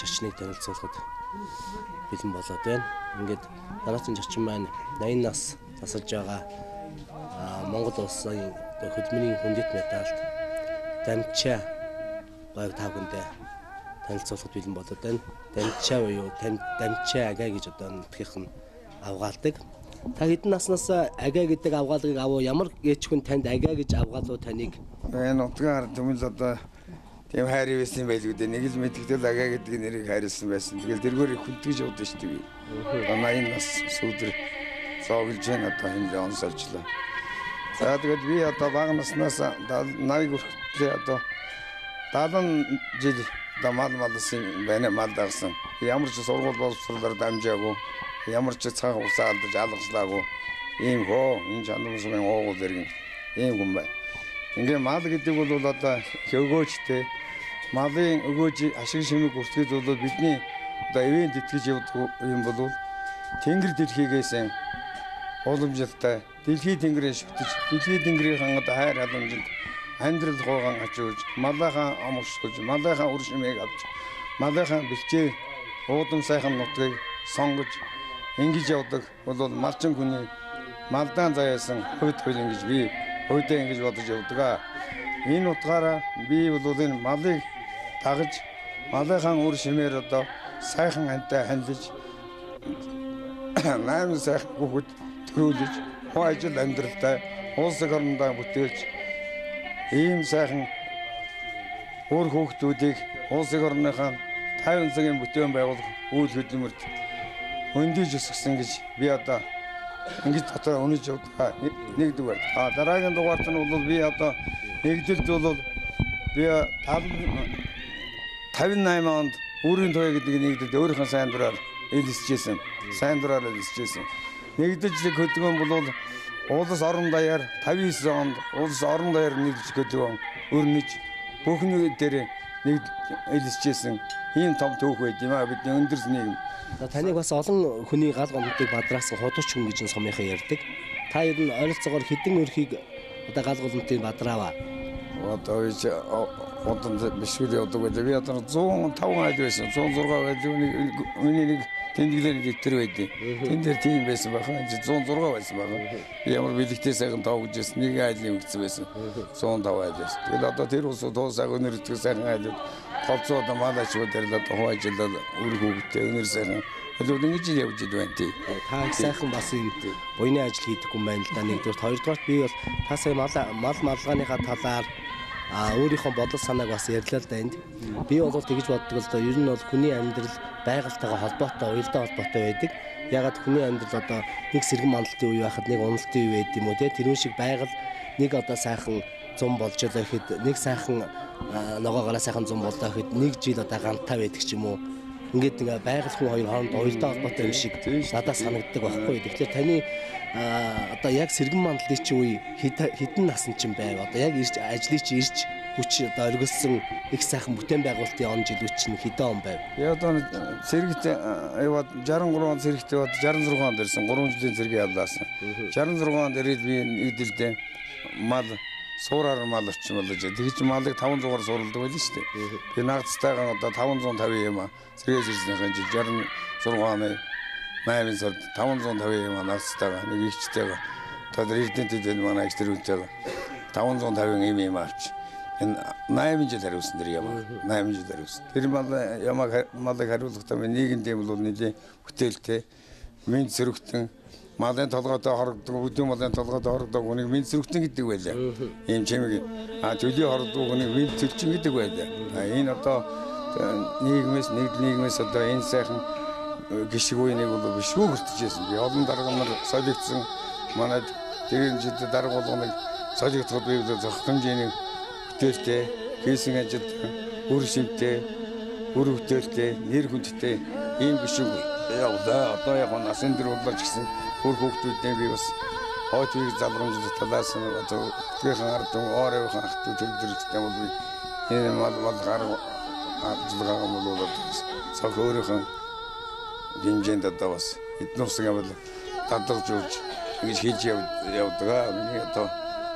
зочныг танилцуулахад бэлэн болоод байна. Ингээд дараагийн зочин маань 80 нас засалж байгаа Монгол улсын хөдөлмөрийн хүндэт медальд дамжаа байг та бүхэндээ танилцуулахад бэлэн болоод байна. Дамжаа буюу дамжаа агаа гэж одоо нутгийнх нь авгаалдаг. Та хэдэн наснаас агаа гэдэг авгаалгыг авуу ямар гээч хүн танд агаа гэж авгаалуу таныг энэ нутгийн ард түмэл одоо тийм хайр байсан байлгүй дээ. Нэг л мэдгдэл агаа гэдэг нэрийг хайрлсан байсан. Тэгэл тэргээр их хүндгэж явдаг шүү дээ. 80 нас сүүдөр зооглож байна одоо энэ онсолжлоо. За тэгээд би одоо бага наснаас 80 хүртэл одоо 70 жил одоо малсан байна мал дагсан. Ямар ч сургууль боловсруулаар дамжаагүй. Ямар ч цаг хугацаа алдаж алгаслаагүй. Ийм хөө энэ чандман сумын уугуул зэрэг ийм хүн байна. Ингээ мал гэдэг бол одоо өгөөжтэй малын өгөөж ашиг шимэг хүртэхэд бол бидний одоо ивент итгэж явдаг юм бол тэнгэр дэлхийгээс уламжлалтай дэлхий тэнгэрээ шүтэж дэлхий тэнгэрийн одоо хайр халамжинд амьдрал хууган ачиж малынхаа амсгуулж малынхаа үр шимийг авч малынхаа бэлчээ уудам сайхан нутгийг сонгож ингэж явдаг бол малчин хүний малдаан заяасан хувьд хөл ингэж би өөдөө ингэж бодож явдаг. Энэ утгаараа би бол энэ малыг дагаж малынхаа үр шимээр одоо сайхан антай хандж 8 сайхан хүүхэд төрүүлж ажил амьдралтай улс орноо бүтээлж ийм сайхан өөр хүүхдүүдийг улс орныхаа 50 цагийн бүтээн байгуулах үйл хөдөлмөрт хөндөж өсгсөн гэж би одоо ингэж дотор өнөж явдаг. Нэгдүгээр. Дараагийн дугаарт нь бол би одоо нэгдэлд бол би 58 онд өөрийн туяа гэдэг нэгдэлд өөрийнхөө сайн дураар элсэжсэн. Сайн дураар элсэжсэн. Нэгдэлжлэг хөдөлгөөн бол улс орон даяар 59 онд улс орон даяар нэгдэж хөдөлгөөн өрнөж бүхний дээр нэг элсэжсэн. Ийм том түүх байд юм а бидний өндөрс нийгэм. Таныг бас олон хүний гал гомдыг бадраасан ходооч хүн гэж сумынхаа ярьдаг. Та ер нь ойролцоогоор хэдэн өрхийг одоо гал гомдыг бадрааваа? Одоо одоо бишгүй явдаг байлаа. Би одоо 105 айл байсан. 106 айл миний нэг тэмдэглэр дэвтэр байдیں۔ Тэн дээр тийм байсан бахан. 106 байсан бахан. Ямар бэлэгтэй сайхан тоогж байсан. Нэг айлын өгсөн байсан. 105 айл байсан. Тэгэл одоо тэр ус туусаг өнөрдгөө сайхан айлууд голцоо одоо малачууд дээр одоо хуваажлал үр хөвгтэй өнөр сайхан айлууд ингэж явж байна тий. Та их сайхан бас энэ буйны ажил хийдэг юм байна л да. Нэгдүгээр, хоёрдугаар би бол та сая мал малгааныхаа талаар өөрийнхөө бодол санааг бас ярьлаа л да энд. Би бол тэгж боддог л да. Ер нь бол хүний амьдрал байгальтайгаа холбоотой, уялдаа холбоотой байдаг. Ягаад хүний амьдрал одоо нэг сэргэн мандалтын үе байхад нэг уналтын үе байд юм уу те. Тэр шиг байгаль нэг одоо сайхан зам болж байгаа гэхэд нэг сайхан ногоогоороо сайхан зам боллоо гэхэд нэг жил одоо гантай байдаг ч юм уу. Ингээд ингээ байгаль хүн хоёр хооронд уялдаа холбоотой юм шиг надад санагддаг байхгүй. Тэгэхээр таны одоо яг сэргэн мандлын чи үе хэдэн насны чинь байв? Одоо яг ирж ажлыг чи ирж хүч одоо оргилсон их сайхан бүтээн байгуулалтын он жилүүд чинь хэдэн он байв? Я одоо сэрэгт яваад 63 он сэрэгт яваад 66 онд ирсэн. 3 жилийн цэргийг авлаасан. 66 онд ирээд би нэгдэлтэй мал суураар мал очимолж. Тэгж малыг 500-аар суурладаг байл шүү дээ. Би наагцтайгаа одоо 550 юм аа. Сэргээс ирснийхэн жил 66 оны 8 сард 550 юм аа наагцтайгаа нэг ихчтэйгаа. Одоо эрдэнэтэд манай их төрүүлтэйгаа 550 юм авч. Энэ 8 жил хариулсан дэр юм. 8 жил хариулсан. Тэр малыг хариулахдаа нийгэмд юм бол нэлийн бүтээлтэй мэд сөрөгтөн малын толгойтой хорогдог, өдөө малын толгойтой хорогдог хүнийг мэд сөрөгтөн гэдэг байлаа. Ийм чимэг төлийн хорогдог хүнийг мэд төлчин гэдэг байлаа. Энэ одоо нийгмээс одоо энэ сайхан гişиг үеийг бол биш үү хүртэж ирсэн. Би олон дарга нар солигдсон манайд тэр жид дарга болгоныг солигдоход би зохих хэмжээний бүтээлтэй, хийсэн ажил үр шимтэй, үр бүтээлтэй, нэр хүндтэй ийм гişиг үе. Явда одоо яг насан дээр бодлооч гэсэн бүр хүүхдүүдээ би бас хойч үеийг залгамжлах талаас нь одоо тэтгэхэн ард оройн хахтуу төлөвлөлттэй бол би энэ мал гараа ажиллагаа болоод цаг өөрийнхөө хэмжээнд одоо бас эдгээр усгаа бол дадгалж өгч ингэж хийж явдаг. Миний одоо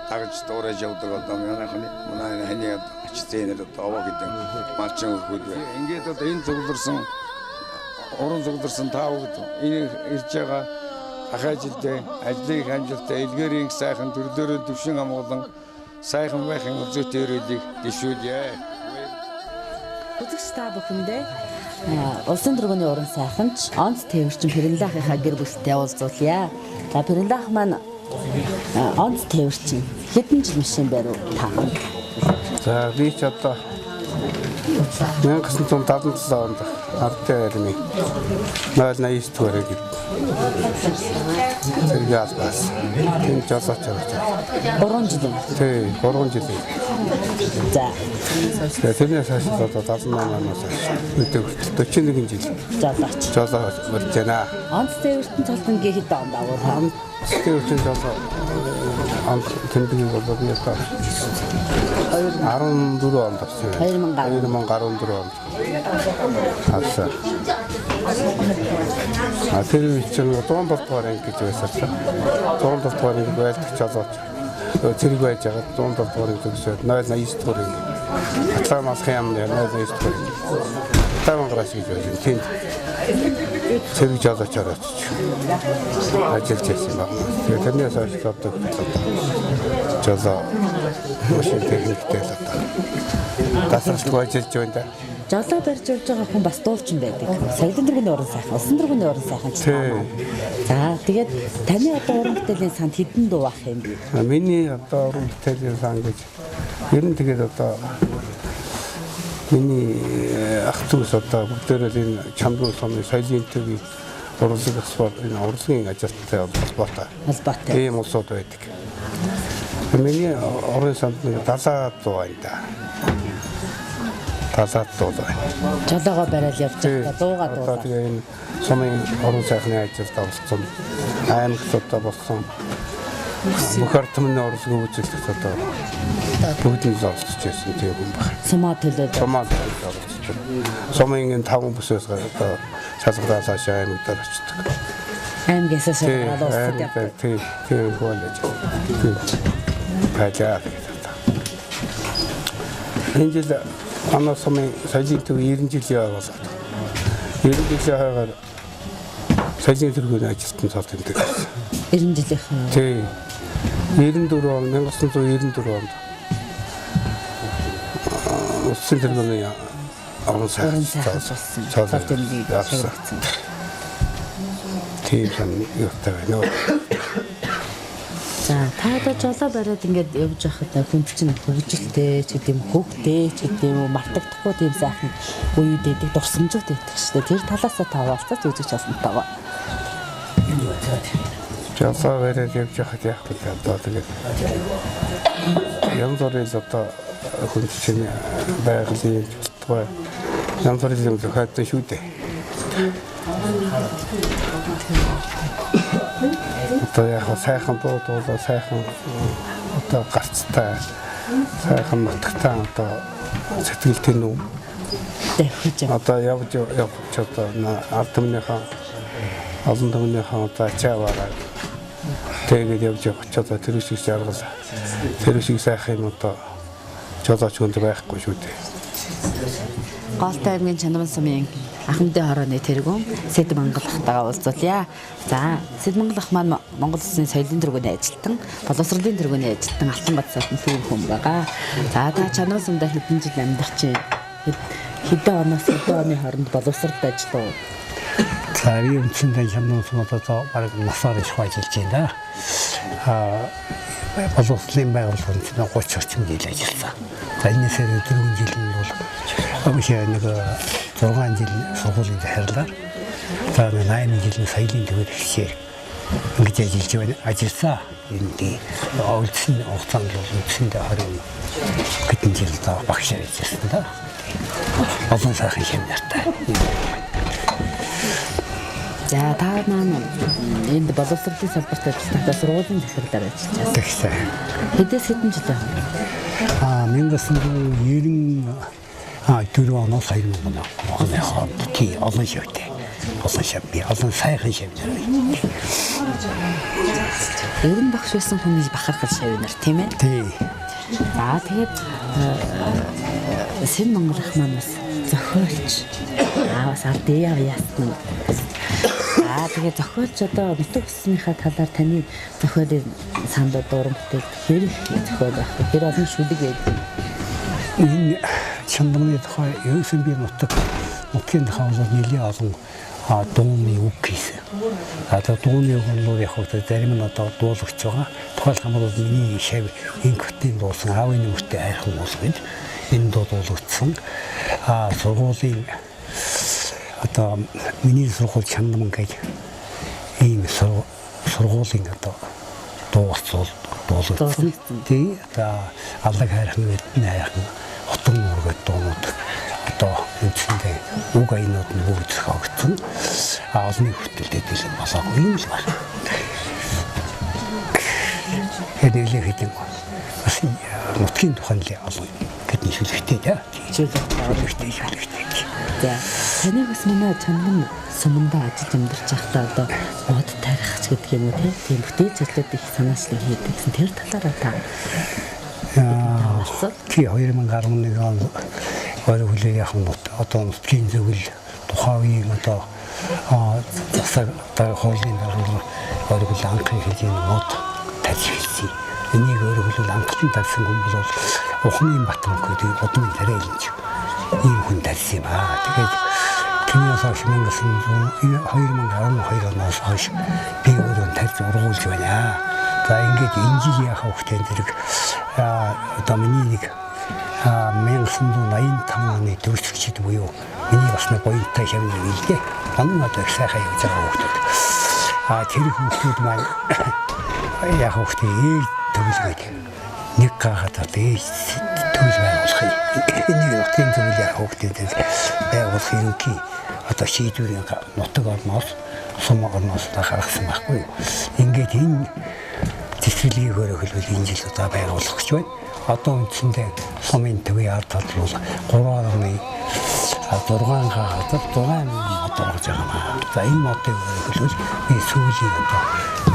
тагж дуурайж явдаг одоо манай ханы ачтэнэр одоо овоо гэдэг малчин өрхүүд байна. Ингээд одоо энэ зөвлөрсөн уран зөвлөрсөн таавд энэ ирж байгаа ахаажилтэй ажлыг хамжилттай илгээрийн сайхан төрлөөрөө төвшин амгалан сайхан байхын үзүүтэй өрөөлийг дэвшүүлье. Үзэгч та бүхэндээ улсын дөрвөний уран сайханч онц тээвэрчин Перенлахынхаа гэр бүлтэй уулзуулъя. Перенлах маань онц тээвэрчин хэдэн жил машин байруу та? За би ч одоо 1977 онд ардын армийн 089 дугаар гээд зэрэг албаас тэнд жолооч явж 3 жил. Тий, 3 жил. За. Тэрнээс хойш одоо 78 оноос өдөө 41 жил жолооч болж байна. Онц тээвэртэн цолтонгийн хэд онд авах? Тээвэртэн жолоо онд тэмдэг болоод би одоо 14 онд авсан. 2014 онд. Авсан. Тэр чинь 100 доллар ингэж байсан. 100 доллар ингэ байлдаг жолооч. Зэрэг байж байгаа 100 доллар төгсөөд 089 дугаар ингэ. Атлаа масхын юм 089 дугаар. Таван гараж гэж байна. Тэнд зэрэг жолоочоор очиж ажиллаж байсан баг. Тэгээд тэрнээс хойш одоо жолоо машин техниктэй л одоо дасгалж ажиллаж байна да. Жолоо барьж явж байгаа хүн бас дуулчин байдаг. Соёлын дөрвөний уран сайхан, улсын дөрвөний уран сайхан ч байна. За тэгээд таны одоо уран бүтээлийн санд хэдэн дуу ах юм бэ? Миний одоо уран бүтээлийн сан гэж ер нь тэгээд одоо миний ах トゥ ус одоо бүгдээрээ энэ чандман сумын соёлын төвийн урлагийн спорт энэ урлагийн ажилттай холбоотой. Ийм улсууд байдаг. Миний уран санд 70 дуу байна да. 70 дуу байна. Жолоогоо барайл явж байгаа дууга дуу. Одоо тэгээ энэ сумын уран сайхны ажилд орсон. Аймагт одоо болсон. Бүх ард түмний урлагийн үйлчлэгч одоо бүгдийг зорчж байсан тийм юм байна. Сумаа төлөөд. Сумын энэ 5 бүсээс одоо шалгалаас хашаа аймагтаар очдог. Аймагаас шалгалаад явдаг. Тийм хөөж. Пажаа. Энэ жил манай сумын соёлын төв 90 жилийн болоод 90 жилийн хойгоор Соёлын тэргүүний ажилтан цаалт гэдэг. 90 жилийнхэн. Тий. 94 он 1994 онд. Улсын тэргүүний орон сайхан цаалт явуулсан. Тийм юутай байна. За та одоо жолоо бариад ингээд явж байхад хүн чинь хөвгөлтэй ч гэдэм хөвгтэй ч гэдэм мартагдахгүй тийм сайхан үед эдэг дурсамжууд байдаг шүү дээ. Тэр талаасаа та хаваалцаж үзэж олсонтойгоо. Жолоо бариад явж байхад яг л одоо тэгээд янз бүрийн одоо хүн чинь байгалийн тухай янз бүрийн зөвхөн шүү дээ. Одоо яг сайхан дуудуулаа сайхан одоо гарцтай сайхан нутагтай одоо сэтгэлтэй нүм одоо явж одоо ард түмнийхээ олон түмнийхээ одоо ачааваараа тэгээд явж явах одоо тэр үсэг жаргал тэр үсэг сайхан одоо жолооч хүнд байхгүй шүү дээ. Голтой аймгийн Чандман сумын Ахмадын хорооны тэргүүн Сэд Мангалахтайгаа уулзуулъя. За Сэд Мангалах маань Монгол Улсын соёлын тэргүүний ажилтан, боловсролын тэргүүний ажилтан Алтан бат сайтны түүх хүн байгаа. За та Чандман сумда хэдэн жил амьдарч хэдэн оноос хэдэн оны хооронд боловсролд ажиллав? За ийм үндсэндээ Чандман сумд одоо бараг насаар их ажиллаж байна. Боловсролын байгууллаганд 30 орчим жил ажилласан. За энэс 4 жил нь бол обычно нэг 6 жил сургуулийн захирлаар за 8 жил соёлын төвөөр хэсгээр ингэж ажиллаж байна. Ажилласан. Энд олдсон хугацаанд бол үндсэндээ 20 хэдэн жил багшаар ажилласан да. Олон сайхан хэмнэртэй. За та маань энд боловсролын салбарт ажиллахдаа сургуулийн захирлаар ажиллаж байна. Хэдээс хэдэн жил байна? 1994 оноос 2000 оны хооронд тий олон шавьтай. Олон шав би олон сайхан шавьнаар. Ерөн багш байсан хүний бахархал шавьнаар тийм ээ? Тий. За тэгээд Сэд Мангалах маань бас зохиолч. Бас ардын яасан. Тэгээд зохиолч одоо нутаг усныхаа талаар таны зохиолын сандууд дуран бүтээл хэрэг зохиол байх. Тэр олон шүлэг байдаг. Энэ Чандманы тухай ерөөсөн би нутгийн тухай бол нэлээд олон дууны үг хийсэн. Одоо дууны үг нь яг хөө зарим нь одоо дуулагч байгаа. Тухайлбал бол миний шав инквтийн дуусан аавын нүртэй айрхан уус гэж энэ дуу дуулагдсан. Сургуулийн одоо миний сургууль Чандман гэж ийм сургуулийн одоо дуулагдсан. Тий одоо алдаг хайрхан мэдэн хайрхан хотон мөргөд дуунууд одоо үндсэндээ үг аянууд нь бүгд зохиогдсон. Олонний хөтөлдөд бэлэн болоогүй юм л байна. Хэдүүлээ хэдэн бас нутгийн тухайн л олон гэдний шүлэгтэй да. Шүлэгтэй. За таны бас манай Чандман суманда ажиллаж амьдарч байхдаа одоо мод тарих гэдэг юм уу тийм бүтээцлүүд их санаачлаг хийдэг гэсэн тэр талаараа та тий 2011 он өөрөө хүлээх яг нь одоо нутгийн зөвлөл тухайн үеийн одоо засаг хуулийн даруул өөрөө анхны хэлний мод тарих хэлсэн. Энийг өөрөө хүлээл анхны тарьсан хүн бол Ухны Батман гэдэг удмын тариалж ийм хүн тарьсан юм аа. Тэгээд түүнээс хойш 2012 оноос хойш би өөрөө тарьж ургуулж байна. За ингээд энэ жил яхаа хөхтэн зэрэг одоо миний нэг 1985 оны дөрөвчид буюу миний бас нэг буянтай шавны билдэ. Амнаа дээр сайхан явж байгаа хөхтүүд. Тэр хөхтүүд маань яхаа хөхтээ ээлж төвлөгээд нэг гахад ээлж төвл байгуулах юм. Энэ нутгийн зөвлөл яхаа хөхтүүд байгуулах юм ки одоо шийдвэрийн нутаг орноос сум орноос гаргасан байхгүй юу. Ингээд энэ цэцгэлгийг хөрөглөл энэ жил удаа байгуулах гэж байна. Одоо үндсэндээ сумын төвийн ард талд бол 3.6 хагасад 6 мод орж байгаа маа. За энэ модыг хөрөглөл би сүүлийн одоо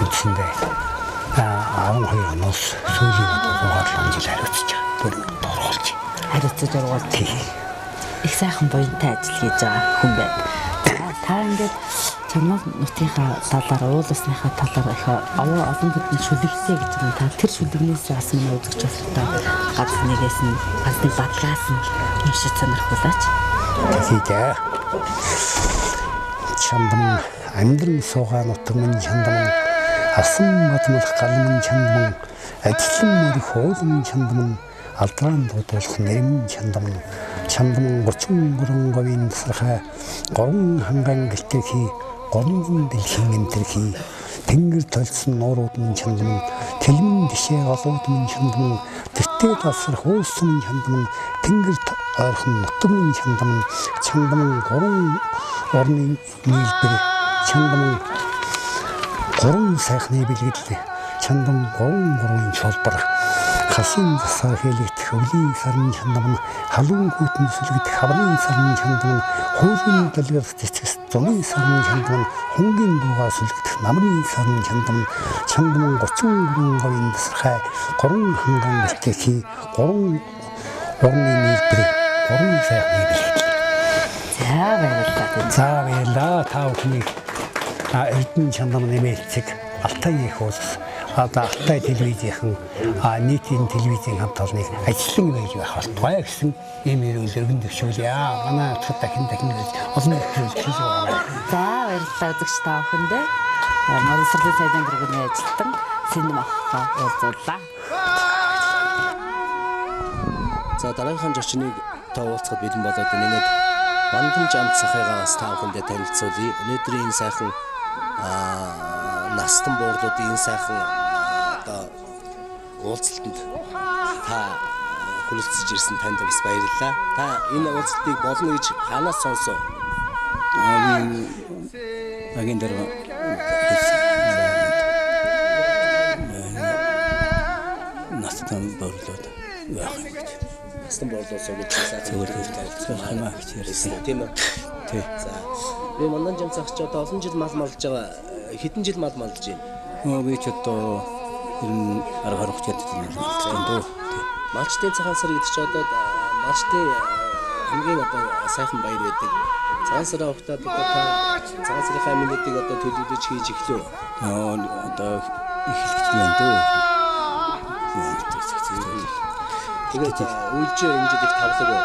үндсэндээ 12 оноос сүүлийн одоо 6 жил хариуцж байгаа. Бүрэн дургуулж. Хариуцж ургуул. Их сайхан буянтай ажил хийж байгаа хүн байна. Та ингээд Шорнол нутгийнхаа талаар уул усныхаа талаар их олон бүтэнд шүлэгтэй гэж байна. Та тэр шүлэгнээс бас минь үзэж байна. Ганц нэгээс нь ганцны батлаас нь уншиж сонирхуулаач. Тэгээ. Чандман амьдрын суугаа нутаг минь чандман асан мадмах галмын чандман ажлын мөрөх уулын чандман алдран дуудуулах нэрмэн чандман 33 говийн тасархай 3 ханган гэлтэхи 3 дэлхийн эмтэрхи тэнгэр толсон нуурууд нь чандман тэлмэн дишээ голууд нь чандман тэртээ тасрах уусан чандман тэнгэр ойрхон нутаг нь чандман 3 орны нийлбэр чандман 3 сайхны бэлгэдэл чандман 3 чулбар хасын засаар хэлэгдэх өвлийн сарын чандман халуун хүүтэн сүлэгдэх хаврын сарын чандман хуулийн дэлгэрх цэцгэс зуны сарын чандман хонгийн дуугаа сүлэгдэх намрын сарын чандман 33 говийн тасархай 3 ханган гэлтэхи 3 орны нийлбэр 3 сайхны бэлгэдэл. За баярлалаа та бүхний эрдэнэ чандман нэмэлцэг Алтай их улс Алтай телевизийн нийтийн телевизийн хамт олныг ажлын байж байх болтугай гэсэн ийм өргөн төвшүүлье. Манай цад дахин олон нөхцөл хийж байгаа. За баярлалаа үзэгч та бүхэндээ. Боловсролын сайдын дөрвийн ажилтан Синэм ахгаа уулзууллаа. За дараагийн зочныг та уулзахад бэлэн болоод нэгэд Бандан жамт сахыгаа бас та бүхэндээ танилцуулъя. Өнөөдрийн энэ сайхан настан буурлуудын энэ сайхан уулзалтанд та хүрэлцэж ирсэн танд бас баярлалаа. Та энэ уулзалтыг болно гэж хаанаас сонсов? Агийн дээр настан буурлууд яах юм бэ? Настан буурлууд гэж зөвлөж танилцуулсан гэж ярьсан тийм үү? Тий. За. Би Бандан жамт сахч одоо олон жил мал малж байгаа. Хэдэн жил мал малж байна? Би ч одоо 20 жил малж малчтын цагаан сар гэдэг чи одоо малчтын хамгийн одоо сайхан баяр байдаг. Цагаан сараа ухтаад одоо цагаан сарын минутыг одоо төлөвлөж хийж эхлэв. Одоо эхэлж байна дөө. Тэгээд үйлчээ энэ жил их тавлаг уу?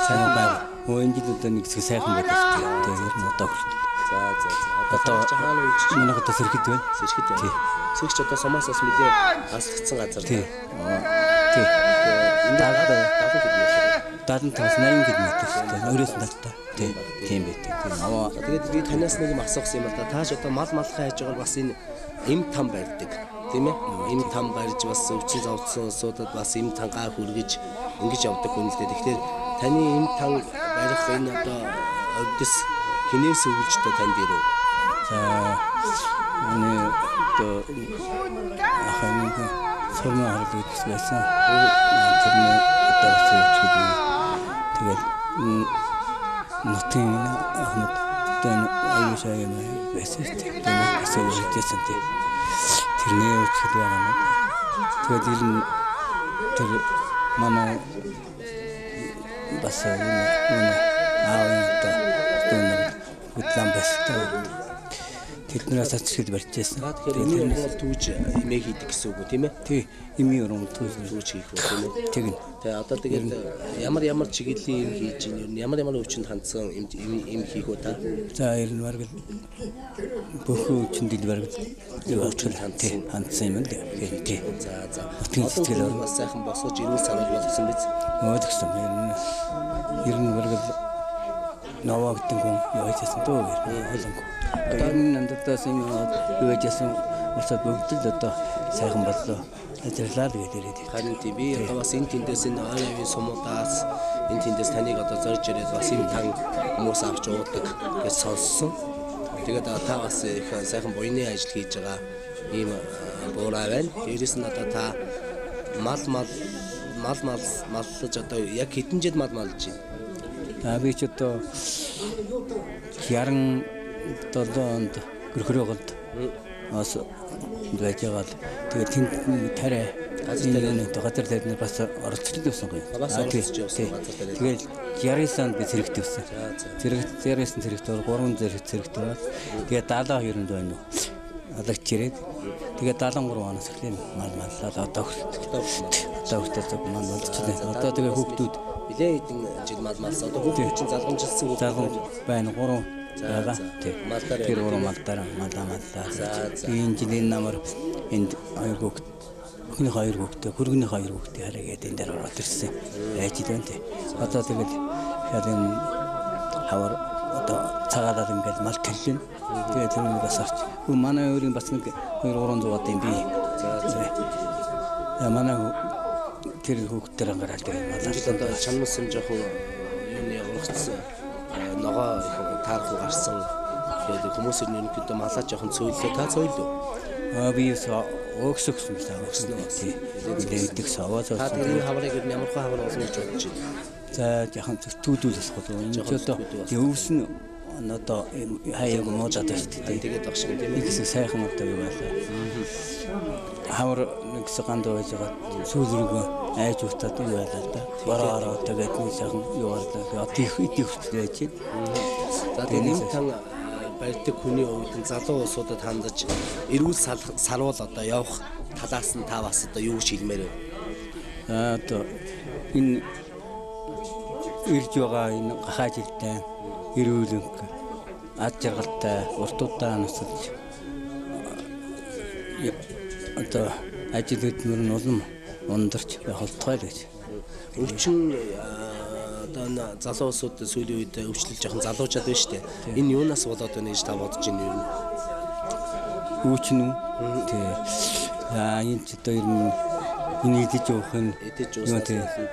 Сайн байна. Энэ жил одоо нэг хэсэг сайхан байдаг. Тэгээд одоо За. Одоо хаана үйлчиж манай одоо сэрхэд байна. Сэрхэд байна. Тий. Сэрэгч одоо Сомасаас мэдээ хаслагдсан газар. Тий. Тий. Энэ даалгавар 75-80 км. Өөрөөс нь талтай. Тий. Тийм байдаг. Тэгээд би танаас нэг юм асуусан юм л да. Тааш одоо мал малхай хийж байгаа бас энэ эм там барьдаг. Тийм ээ. Эм там барьж бас өвчин зовцсон суудад бас эм тангаа хүргэж ингэж явдаг хүн л дээ. Тэгэхээр таны эм тан барих энэ одоо өвдөс хинээс өвлжтэй танд ирв. За энэ одоо ахын форма харагдаж байсан. Тэрний одоо хэвчээ. Тэгээд нутгийн ахнууд тань аюушаа юм байсан. Тэгээд асууж тийм. Тэрний үчил байгаа юм. Тэгээд ер нь тэр манай бас манай аавынтай хөдлөн бастай тэднээс ачхид барьжсэн. Тэгэхээр энэ бол түүж эмээ хийдэг гэсэн үг үү тийм ээ? Тий. Эмээ өрөм түүж хийх үү тийм ээ? Тэгнь. Тэгээ одоо тэгээд ямар чиглэлийн эм хийж ийн ямар өвчөнд хандсан эм хийх үү та? За ер нь бараг бүх өвчөнд ил бараг өвчөнд хандсан юм л тий. За. Нутгийн сэтгэл бас сайхан босгож ирүүл санал болгосон биз? Ойлгосон. Ер нь бараг Наваа гэдэг хүн яажсэн дөө ойлгохгүй. Одоо энэ нандаас юм юу яажсэн усаа бүгд л одоо сайхан боллоо. Ажиглаа л гэж яриад. Харин тийм би одоо бас энэ тэндээс энэ ойрын сумуудаас энэ тэндээс таныг одоо зорж ирээд бас юм тан хүмүүс авч уудаг гэж сонссон. Тэгээд та бас их сайхан буйны ажил хийж байгаа ийм буурай байна. Дээрээс нь одоо та мал маллаж одоо яг хэдэн жил мал малж байна? Би ч одоо 67 онд гөрхөрөөгөлд бас байж байгаа л тэгээд тэнд тариа газар дээр бас оролцдог байсан гоё. Тэгээд 69 онд би зэрэгтэй байсан. Зэрэгсэн зэрэгтэй 3 зэрэгтэй. Тэгээд 72-нд байна уу. Алагч ирээд тэгээд 73 оноос эхлэн маллаад одоо хөтөлдөг маань болчихлоо. Одоо тэгээд хүүхдүүд билээ хэдэн жил малсан. Одоо хүүхдүүд чинь залгамжилсан хүүхдүүд байна 3 яга тий. Тэр 3 малдаа маллаа. Энэ жилийн намар энд 2 хүүхд хөргөний 2 хүүхдээ хараагээд энэ дээр ороод ирсэн. Ээжид байна тий. Одоо тэгээд хялын хавар одоо цагаалаад ингээд мал төллөн. Тэгээд тэр нь бас орч. Манай өөрийн бас нэг 2-300 юм би. Манай тэр хүүхдээр ангараад тэгээд малаас одоо чанмасан жоохон юуны ургацсан ногоо таархан гарсан. Тэгээд хүмүүсийн ерөнхийдөө малаа жоохон цөөлөө та цөөлөө. Би өксөксөн тий. Лээдэг саваа зоо. Та тэр хаврыг ямар хавар болно гэж бодож байна. За яхан түүдүүлэх бол энэ ч одоо өвсөн одоо хаяг муудаад байна шүү дээ. Тэгээд багш юм тийм ээ. Ихс сайхан одоо юу байлаа. Хавар нэгс ганд байж байгаа сүүлрүүг айж утаад юу байлаа да. Бороо тэгээд нэг сайхан юу байлаа. Одоо их хүртэл байж байна. За тэгээд тань барьдаг хүний хувьд залуу улсуудад хандаж эрүүл салвал одоо явах талаас нь та бас одоо юу гэж хэлмээр вэ? Одоо энэ ирж байгаа энэ гахаж илтэй эрүүлэнг ад жаргалтай уртуудаа насалж одоо ажил хөдөлмөр нь улам ундарч холтгой л гэж. Өвчин одоо залуу улсууд сүүлийн үед өвчлөл жоохон залуучаад байна шүү дээ. Энэ юунаас болоод байна гэж та бодож байна юу? Өвчин үү? Тий. Энэ ч одоо ер нь энэ идэж уух нь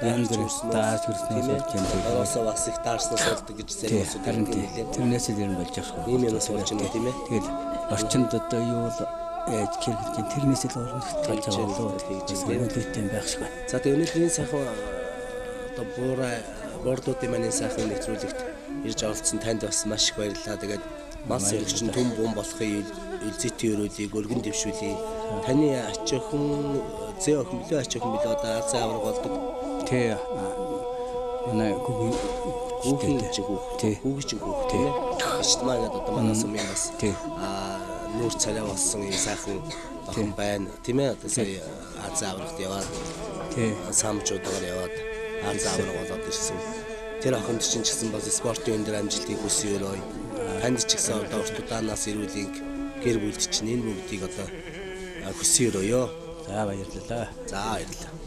янз бүр даарч хүрснээс болж байна. Ороосоо бас их даарснаас болдог гэж зарим улсууд хэлээ. Тэрнээс л ер нь болж байгаа шүү. Ийм юмас болж байна тийм ээ. Тэгээд орчинд одоо юу л яаж хэрэгжиж байна тэрнээс л орно гэж байгаа болоо хийж байгаа байх шиг байна. За тэгээд өнөөдрийн сайхан одоо буурдуудын манийн сайхан нэвтрүүлэгт ирж оролцсон танд бас маш их баярлалаа. Тэгээд мас өргөчн түн бум болохын үлзийтэй өрөөлийг өргөн дэвшүүлье. Таны ач охин зээ охин билүү ач охин билүү одоо азаа авраг болдог. Тий. Манай хүүхэн чинь тийм ээ. Чандман одоо манай сумын бас нүүр царай болсон юм сайхан охин байна. Тийм ээ. Одоо сая азаа аврагт яваад самжуудаар яваад азаа авраг болоод ирсэн. Тэр охинд чинь ч гэсэн бас спортын өндөр амжилтыг хүсье өрөө. Танд ч гэсэн одоо уртудаанаас ирүүлийг гэр бүлд чинь энэ бүгдийг одоо хүсье өрөөё. За баярлалаа. За баярлалаа.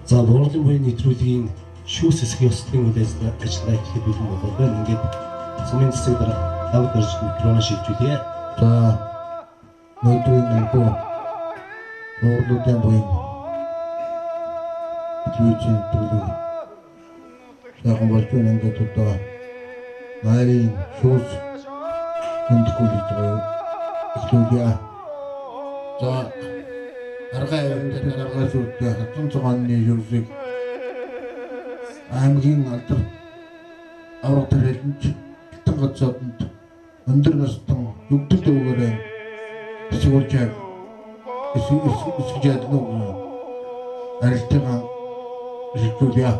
За буурлуудийн буйн нэвтрүүлгийн шүүс хэсгийн өсөлтийн үйл ажиллагаа эхлэх бэлэн болоод байна. Ингээд сумын засаг дараа хавд орж микрофон шилжүүлье. За өнөөдрийн нэмбүү буурлуудийн буйн нэвтрүүлгийн төлөв сайхан болж байна. Ингээд одоо найрын шүүс хүндгүүлж байгаа студиа. За арга явдлын аргасуудтай хатан цогооны ерөөсийг аймгийн алдар авраг төрөлд хатан гацааданд өндөр настан югдэл дүүгээрээ сигурчаа эсгэж нөө арилтгаа шилжүүлье.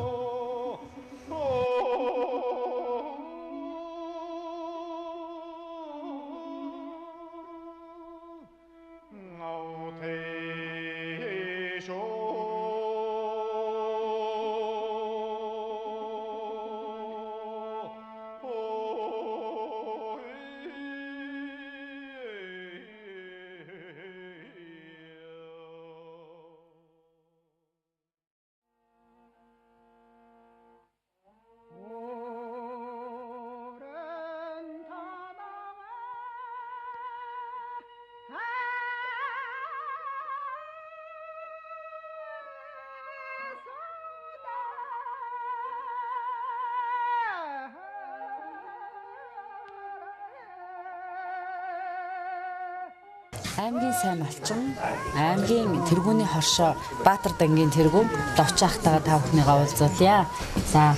аймгийн сайн малчин, аймгийн тэргүүний хоршоо Баатар дангийн тэргүүн Довчаахтайгаа та бүхнийгаа уулзуулъя. За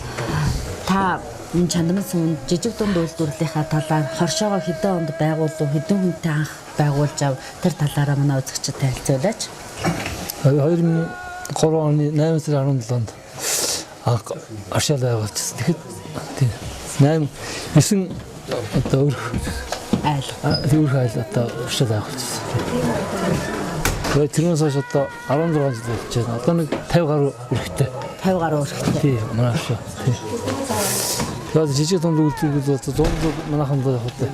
та энэ чандман суманд жижиг дунд үйлдвэрлэлийнхаа талаар хоршоогоо хэдэн онд байгуулав, хэдэн хүнтэй анх байгуулж ав тэр талаараа манай үзэгчид танилцуулаач. 2003 оны 8 сарын 17-нд аршаал байгуулчихсан. Тэгэхэд 9 одоо өрх айл одоо аршаал байгуулчихсан. Тэгээд тэрнээс хойш одоо 16 жил болж байна. Одоо нэг 50 гаруй өрхтэй. 50 гаруй өрхтэй. Тийм, манай аршаа. Тэгээд жижиг дунд үйлдвэрлэл бол дунд манайхан бол явахтай.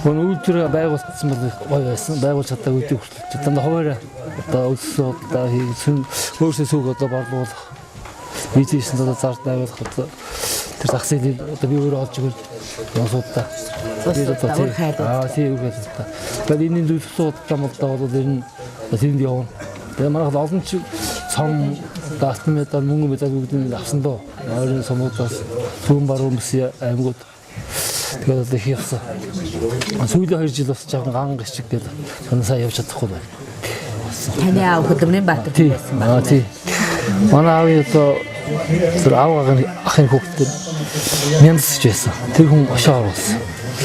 Гүн үйлдвэр байгуулсан бол гоё байсан. Байгуулж чадаагүй үгүй хүртэл. Дандаа хуваараа одоо өссөн одоо хийсэн өөрсдөө сүг одоо борлуулах. Бизнес одоо зард байгуулах одоо тэр зах зээлийн одоо би өөрөө олж өгөл сонсуудаа. Тэгээд одоо тийм үг хэлсэн. Тэгээд энэ зүйлсүүд тамдаа бол ер нь тэнд явна. Тэгээд манайх олон ч цом дастмедал мөнгө медаль бүгдийг авсан доо. Ойрын сумуудаас сүүн баруун бүс аймагуд тэгээд одоо хийсэн. Сүүлийн 2 жил бас жаахан ган гიშг гэдэг санасаа явж чадахгүй байна. Таны аав хөдөлмөрийн Баатар байсан байна. Тийм. Манай аав одоо тэр аавын ахын хүүхдүүд мяндсж байсан. Тэр хүн ошоо оруулсан.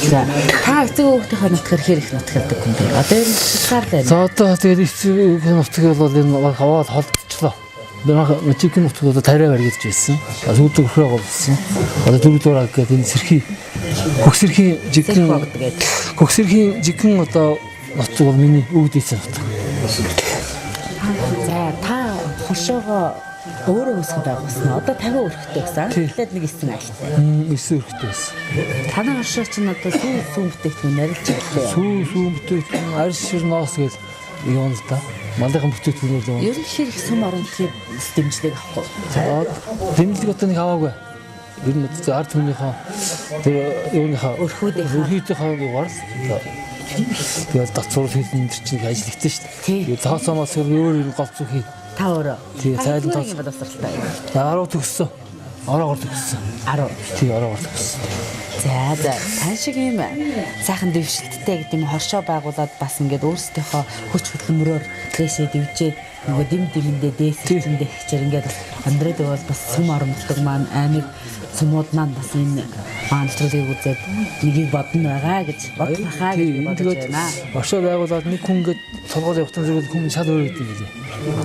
За та эцэг хүүхдийнхээ нутгаар хэрэг нутгардаг юм бэ? Одоо энэ шалтгаан байна. За одоо тэгээд эцэг нутгийг бол энэ хаваад холдчихлоо. Манай чикен нутгийг одоо тариа барьж байсан. Сүүлд өрхөө голсон. Одоо дөрөвдүгээр гэдэг энэ сэрхий хөгсөрхийн жигэн одоо нутг бол миний өвд ийсэн нутг. За та хоршоогоо өөрөө өсгөх байгуулсан. Одоо 50 өрхтэй гэсэн. Тэгээд нэг 9 айлтай. 9 өрхтэй байсан. Танай хоршоо чинь одоо сүүн бүтээгдэхүүн нарилж ирлээ. Сүүн бүтээгдэхүүн арьс шир ноос гэж юм л да. Малынхан бүтээгдэхүүнүүд юм. Ер нь хэрэг сум оронтыг дэмжлэг авахгүй. За дэмжлэг одоо нэг аваагүй. Ер нь ард түмнийхээ тэр юуныхаа өрхүүдийнхээ югаар тэгээд дацуур хийсэн чинь ажил хийсэн шүү дээ. Тэгээд тооцоомоос өөр гол зүг хий. Та өөрөө. Тийм цайлан тооцоо боловсралтай. 10 төгссөн. Ороогоор төгссөн. 10. Тийм ороогоор төгссөн. За тань шиг юм сайхан дэвшилттэй гэдэг юм хоршоо байгуулад бас ингээд өөрсдийнхөө хүч хөдөлмөрөөр дээшээ дэвжээд нөгөө дэмэндээ дээсчэндээ хичээр ингээд амьдраад бол бас сүм оромтдог маань аймаг сумууд маань бас энэ маантрыг үзээд нэгийг бодно байгаа гэж бодлохаа гэж бодож байна. Хоршоо байгуулад нэг хүн ингээд толгой явахтан зэрэг хүн шал өөр гэдэг юм лээ.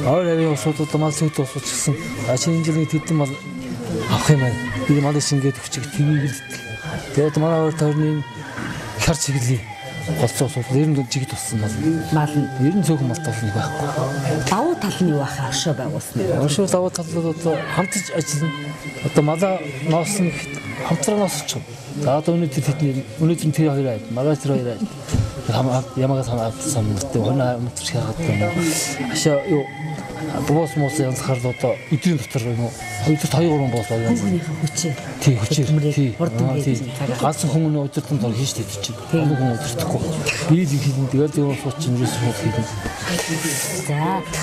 Өөр авийн усуудад мал сүт усууд гэсэн. Шинэ жилийн тэдэн мал авах юм байна. Би мал шингээд өчиг твийг л. Тэгээд манай өөр тойрны хар чиглэлийн голцоос ер нь жиг туссан мал нь ер нь цөөхөн мал толны байхгүй. Давуу тал нь юу ахаа оршоо байгуулсан юм. Оршоо давуу тал бол одоо хамтж ажиллана. Одоо малаа ноосн хамтран ноосч. За одоо өнөөдөр тэр хоёр айд, маргааш тэр хоёр айд. Ямагаас хамаатсан мөртөө хоноо мөтрч хаагаад ашаа юу боос моос янзхаар одоо өдрийн дотор юм уу 2-3 боос байгаа. Хүчээ. Тий хүчээ. Ганцхан хүмүүс өдөртөнд төр хийж тийч чинь. Олон хүн өдөртөхгүй. Би л хийлэн тэгэл юм сууч чинь юус хот хийлэн. За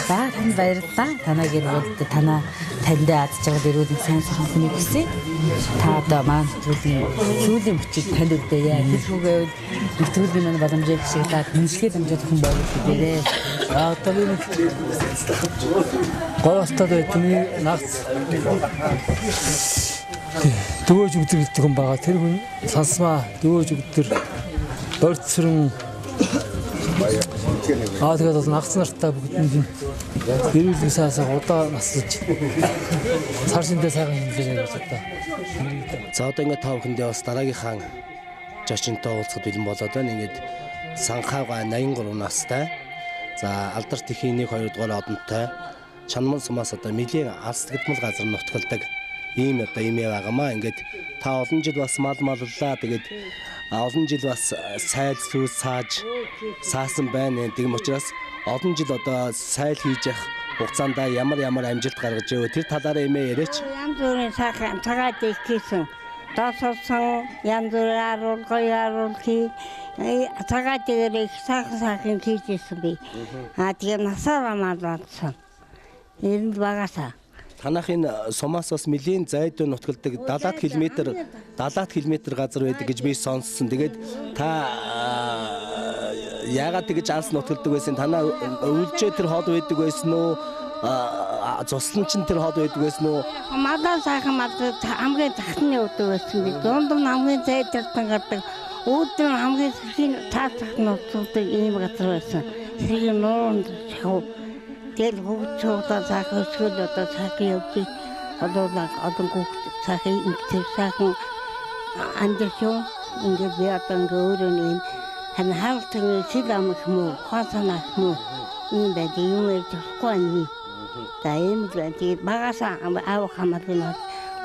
тань баярлалаа. Танаа гэр бүлд танаа танд аз жаргал ирүүлэн сайн сайхан хүнийг хүсье. Та одоо маань сүүлийн хүчийг танд өгдөөе. Хэлхүүгээ нэвтрүүлгийн маань боломжийг хашиглаад нэмжлэгээ дамжуулах хүн байгуулах гэрээ. Одоо би гоостад бидний нагц дөвөөж өгдөг гэдэг хүн байгаа. Тэр хүн сансмаа дөвөөж өгдөр борцрон тэгээд бол нагц нартаа бүгдэнд эрүүл сайсаа удаа наслаж цар шиндээ сайхан хэмжээ гэж одоо. За одоо ингээд тав хүндээ бас дараагийнхаа жочинтой уулзахад бэлэн болоод байна. Ингээд санхаага 83 настай. За алдарт ихийн 1-2 дугаар одонтой чанман сумаас одоо нэлийн алс гэдмэл газар нутгалдаг ийм одоо имээ байгаамаа. Ингээд та олон жил бас мал маллаа. Тэгээд олон жил бас сайл сүс саасан байна. Тэгм учраас олон жил одоо сайл хийж явах хугацаанд ямар амжилт гаргаж өө тэр талаараа имээ яриач. Янз бүрийн сайхан цагаад ихсэн дассан янз бүрийн гоё цагаад дээр их сайхан хийжсэн би. Тэгээ насаараа мал болсон. Энд багасаа. Танах энэ сумаас бас нэлийн зайдуу нутгалдаг 70 км газар байдаг гэж би сонссон. Тэгээд та яагаад тэгж анс нутгалдаг байсан? Танаа өвлжөө тэр хол байдаг байсан уу? Цуслан чинь тэр хол байдаг байсан уу? Малаа сайхан хамгийн захны өдөө байсан би. Дундам хамгийн зайдартан гардаг. Өөдрөн хамгийн сэрхийн таацах нууцдаг ийм газар байсан. Сэрхийн нуунд шахав. Тэгэл хөвд цуглаа сайхан өсгөл одоо сайхан явдаг. Одоо хүүхд сайхан ингэдэг сайхан андершоо ингээд би одоо ингээ өөрөө нэм хаалтан сил амх муу хасана муу ийм байдаг юм ярьхгүй нэ. За ийм л байдаг. Багасаа аав хамаалнаа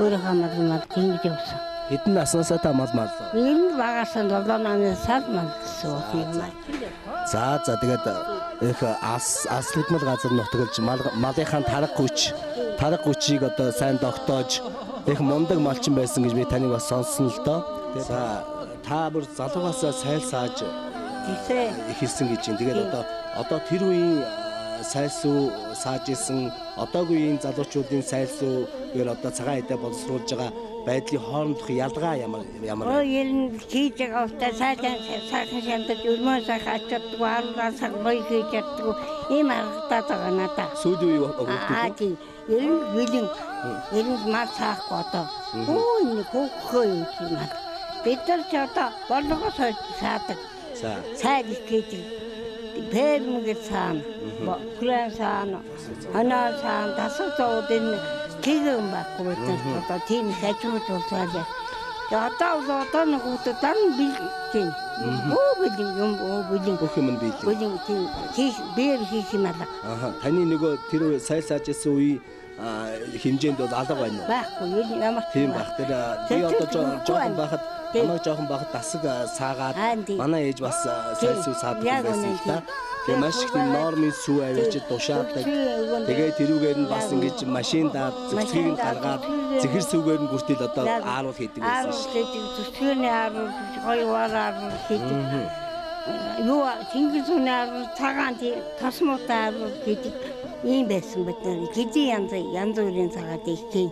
өөрөө хамаалнаа ингэж явсан. Хэдэн наснасаа та мал мал? Энэ багасаа 7 наснаас малсан юм. За тэгээд их аслагдмал газар нутгалж малынхаа тарга хүчийг одоо сайн тогтоож их мундаг малчин байсан гэж би таныг бас сонссон л доо. За та бүр залуугаас сайлсааж ихэлсэн гэж юм. Тэгээд одоо тэр үеийн сайлсуу сааж исэн одоогийн залуучуудын сайлсуу гэр одоо цагаан хэдэ боловсруулж байгаа байдлын хоорондох ялгаа ямар? Ер нь хийж байгаа удаа сайхан шандаж өрмөө сайхан ачааддаг, аруулаа сайхан гоё хийж чаддаг ийм аргатай байгаа надад. Сүүлийн үе өгдөг. Ер нь мал цаахгүй одоо. Энэ хөөхөө юм мал. Бид нар ч одоо болгоос хойш саадаг. Сайд хийж бэрмэг цаана, хүрэн цаана, анаа цаана, тасуудад энэ тэгэн байхгүй одоо тийм хажууд болсоо. Одоо нэг үедээ дан бэлгэж байна. Бэлэн бүх юм бэлэн. Бэлэн тийм бээр хийх юм аа. Таны нөгөө тэр сайлсааж исэн үе хэмжээнд бол алга байна уу? Байхгүй ямар тийм баг. Тэр би одоо жоохон байхад намайг жоохон байхад дасаг саагаад манай ээж бас сайлсуу саадаг байсан л та. Тэгээ маш их нормын сүү авчиж душаадаг. Тэгээ тэрүүгээр нь бас ингэж машиндаа зүсгийг нь гаргаад зэхэр сүүгээр нь бүртэл одоо ааруул хийдэг байсан шүү. Зүсгийн ааруул гоёвар ааруул хийдэг. Юу Чингисүний ааруул цагаан тасмуутай ааруул хийдэг. Ийм байсан бид нар. Гидийн янз бүрийн цагаад ихтэй.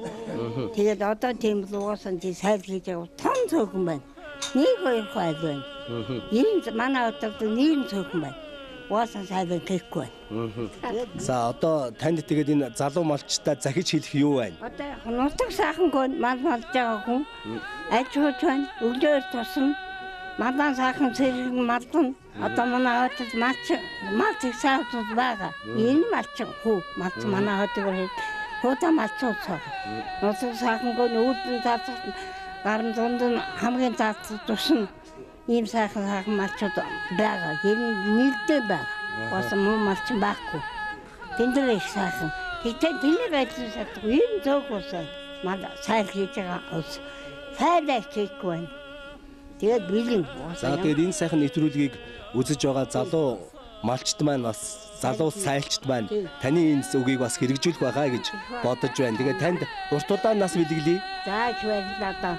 Тэгээд одоо тийм л угаасан тий сайл хийж байгаа том цөөхөн байна. Нэг хоёр хайл байна. Манай одод нэг цөөхөн байна. Угаасан сайл хийхгүй байна. За одоо танд тэгээд энэ залуу малчтай захиж хэлэх юу байна? Одоо нутаг сайхан гон мал малж байгаа хүн аж ахуйч байна. Өглөөр тусна. Малан сайхан цэрэг малдан одоо манай хотод малч сайхан байгаа. Энэ малчин хүү малч манай хотод хөөдөө малцууцаа. Нутаг сайхан гон үүдэн цаацах гарын дунд нь хамгийн цаацах тусна. Ийм сайхан малчууд байгаа. Нэлдээ байгаа. Бас муу малчин байхгүй. Тэндэр их сайхан. Тэгтээ тэнийг ажиллаж чадахгүй. Энэ зөөх усаа мал сайл хийж байгаа ус. Сайдаа хийхгүй байна. Тэгээд бэлэн. За тэгээд энэ сайхан нэвтрүүлгийг үзэж байгаа залуу малчт маань бас залуу сайлчт маань таны энэ үгийг бас хэрэгжүүлэх байхаа гэж бодож байна. Тэгээд танд урт удаан нас бэлгэлье. За их баярлалаа.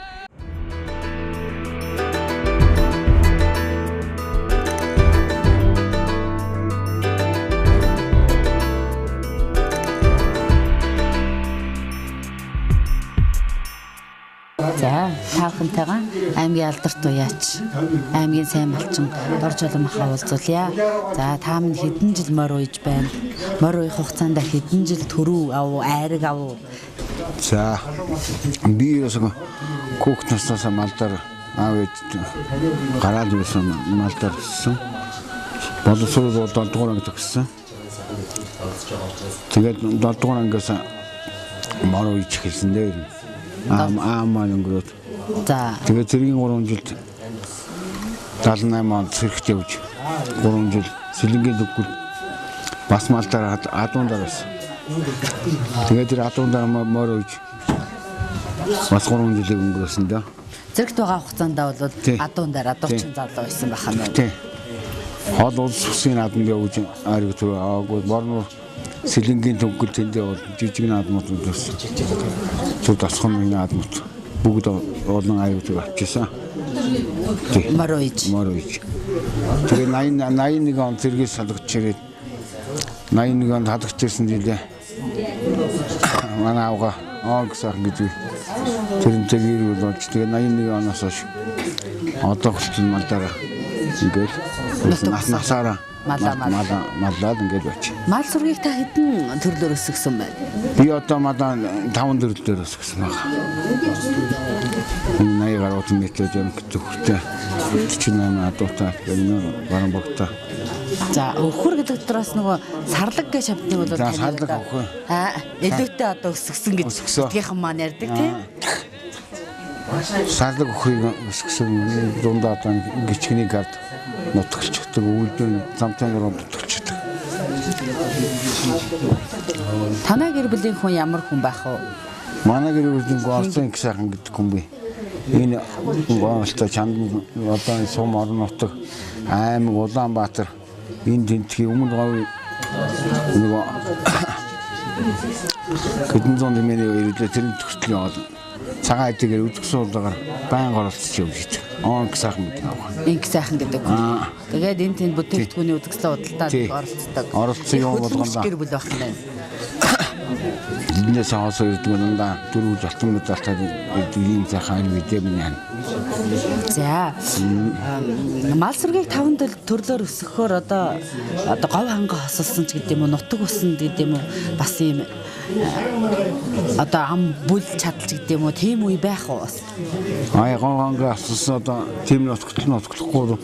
За таахантайгаа аймгийн алдарт уяач аймгийн сайн малчин дорж оломхоо уулзуулъя. За та минь хэдэн жил морь ууж байна? Морь уух хугацаанд хэдэн жил төрөв ав айраг ав? За би ясаг хүүхд наснаас малдар аав ээж гараад байсан малдар гэсэн. Боловсрол 7 дугаар анги төгссөн. Тэгээд 7 дугаар ангиас морь ууж эхэлсэн дээр. Аамаа өнгөрөөд. За. Тэгээд зэргийн 3 жилд 78 онд сэрхт явж 3 жил сэлэнгийн төгөл бас малдаар адуундаар байсан. Тэгээд тэр адуундаар морь ууж бас 3 жилийг өнгөрөөсөн дөө. Зэрэгт байгаа хугацаанд бол адуундаар адуучин залуу байсан байх юм. Тийм. Хол улс хүсийн наадмд явж ариг түр аагүй борноор сэлэнгийн төгөл тэндээ бол жижиг наадмууд байсан. Түр тасхын наадмууд бүгд олон аюулгүй авчихсан. Морь ууж. Тэгээ 81 он зэргээс салгаж ирээд 81 онд халгаж ирсэн жилээ. Манай авга гэсэн гэж тэрнтэй гэр болж тэгээ 81 оноос хойш одоо хүртэл малдаа ингээд насаараа маллаад ингэж бач. Мал сургийг та хэдэн төрлөөр өсгсөн байна? Би одоо малаа 5 төрлөөр өсгсөн байна. 80 гаруй метр зөвхөртэй 48 адуутай баран богтой. За өхөр гэдэг дотроос нөгөө сарлаг гэж шавтны бол сарлаг өхөр. Илүүтэй одоо өсгсөн гэж гэдгийнхэн маань ярьдаг тийм. Сарлаг өхрийг өсгсөн дундаа одоо гिचгний гард нутгалчдаг үйлдэл замтай руу нутгалчдаг. Танай гэр бүлийн хүн ямар хүн байх вэ? Манай гэр бүлийн гооцсон их сайхан гэдэг хүн би. Энэ гоолтой чандман одоо сум орон нутаг аймаг Улаанбаатар энэ тентхийн өмнө говь нөгөө хэдэн зуун нэмийн ирүүлээ тэрний төгслийн бол цагаан эдэгээр үзэгсэн удаагаар байнга оролцож явж. Онг сайхан гэдэг юм. Инг сайхан гэдэг. Тэгээд энэ тэнд бүтээгдэхүүний үзэгсэлэн худалдаанд оролцдог. Оролцсон юм болгоно. Гэр бүл байх юм байна. Эндээс хаосоо ирдэг юм да. Дөрвөл алтан медальтай ийм сайхан видео минь. За. Мал сүргийг 5 төрлөөр өсгөхөөр одоо говь ханга хосолсон ч гэдэг юм уу, нутаг усан гэдэг юм уу, бас ийм одоо ам бүл чадалч гэдэг юм уу, тийм үе байх уу? Говь ханга хосолсон одоо тийм нутглахгүй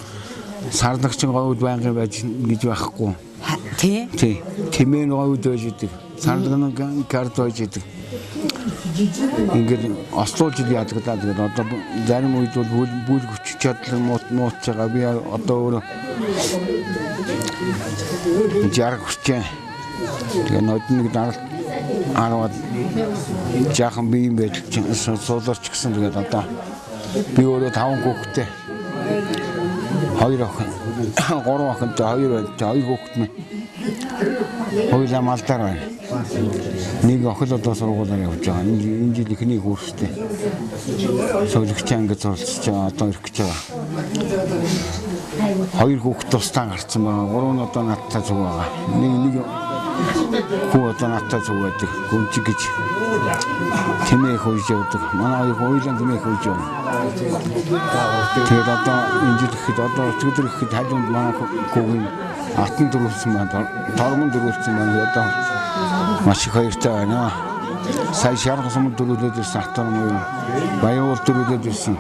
сарлагчин говьд байнгын байж гэж байхгүй. Тий. Тэмээ говьд байж идэг. Сарлагын карт байж идэг. Ингээд ослуулж яадаг даа. Тэгээд одоо зарим үед бол бүл хүч чадлын мууч байгаа. Би одоо өөрөө жарг хүчээ. Тэгээд нодныг араад жаахан би юм байж сууларч гисэн. Тэгээд одоо би өөрөө 5 хүүхэдтэй 2 охин 3 охинтой 2 хүүхэд минь хоёулаа малдаар байна. Нэг охин одоо сургуулаар явж байгаа. Энэ жил ихний курстэй. Суулгч ангид суралцж байгаа. Одоо ирэх гэж байгаа. 2 хүүхэд тусдаа гарцсан байгаа. 3 нь одоо надтай зүг байгаа. Нэг хүү одоо надтай зүг байдаг. Гүнжиг гэж тэмээх хөөж явдаг. Манай хоёулаа тэмээх хөөж явна. Тэгээд одоо энэ жил ихэд одоо өчигдөр ихэд хажуунд манай хүүгийн атан дөрвөлсөн байна. Тормон дөрвөлсөн байна. Одоо маш их хоёртой байна. Сая шаргал сум дөрвөлөд ирсэн атан муу. Баяуул дөрвөлөд ирсэн.